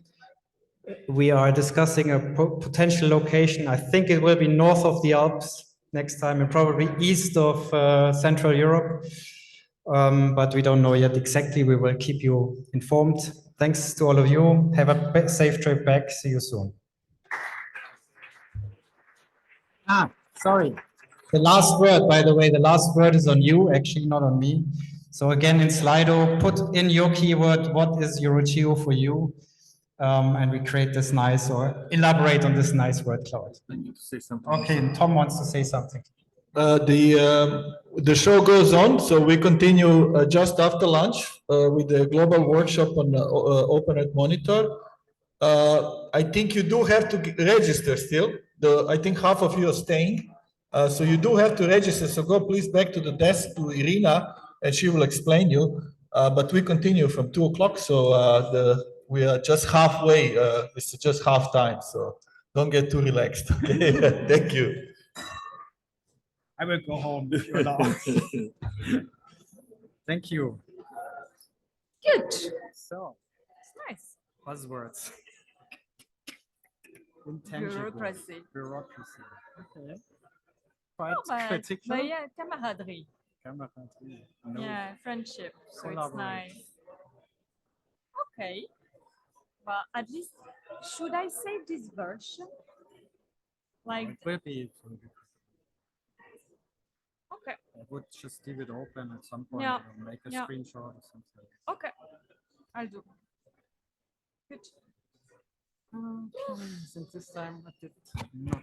We are discussing a potential location. I think it will be north of the Alps next time, and probably east of Central Europe. But we don't know yet exactly. We will keep you informed. Thanks to all of you. Have a safe trip back. See you soon. Sorry. The last word, by the way, the last word is on you, actually, not on me. So again, in Slido, put in your keyword, what is EuroGEO for you? And we create this nice, or elaborate on this nice word cloud. I need to say something. Okay, and Tom wants to say something. The show goes on, so we continue just after lunch with the global workshop on OpenNet Monitor. I think you do have to register still. I think half of you are staying. So you do have to register. So go please back to the desk to Irina, and she will explain you. But we continue from 2 o'clock. So we are just halfway. It's just half time. So don't get too relaxed. Okay? Thank you. I will go home if you allow. Thank you. Good. So, it's nice. Buzzwords. Intangible. Bureaucracy. Bureaucracy. Okay. Quite but critical. yeah, camaraderie. Camaraderie. No. Yeah, friendship. So it's Collaborate. nice. Okay. Well, at least, should I save this version? Like, It will be. okay. I would just leave it open at some point Yeah. or make a Yeah. screenshot or something. Okay. I'll do. Good. Okay, since this time I did not.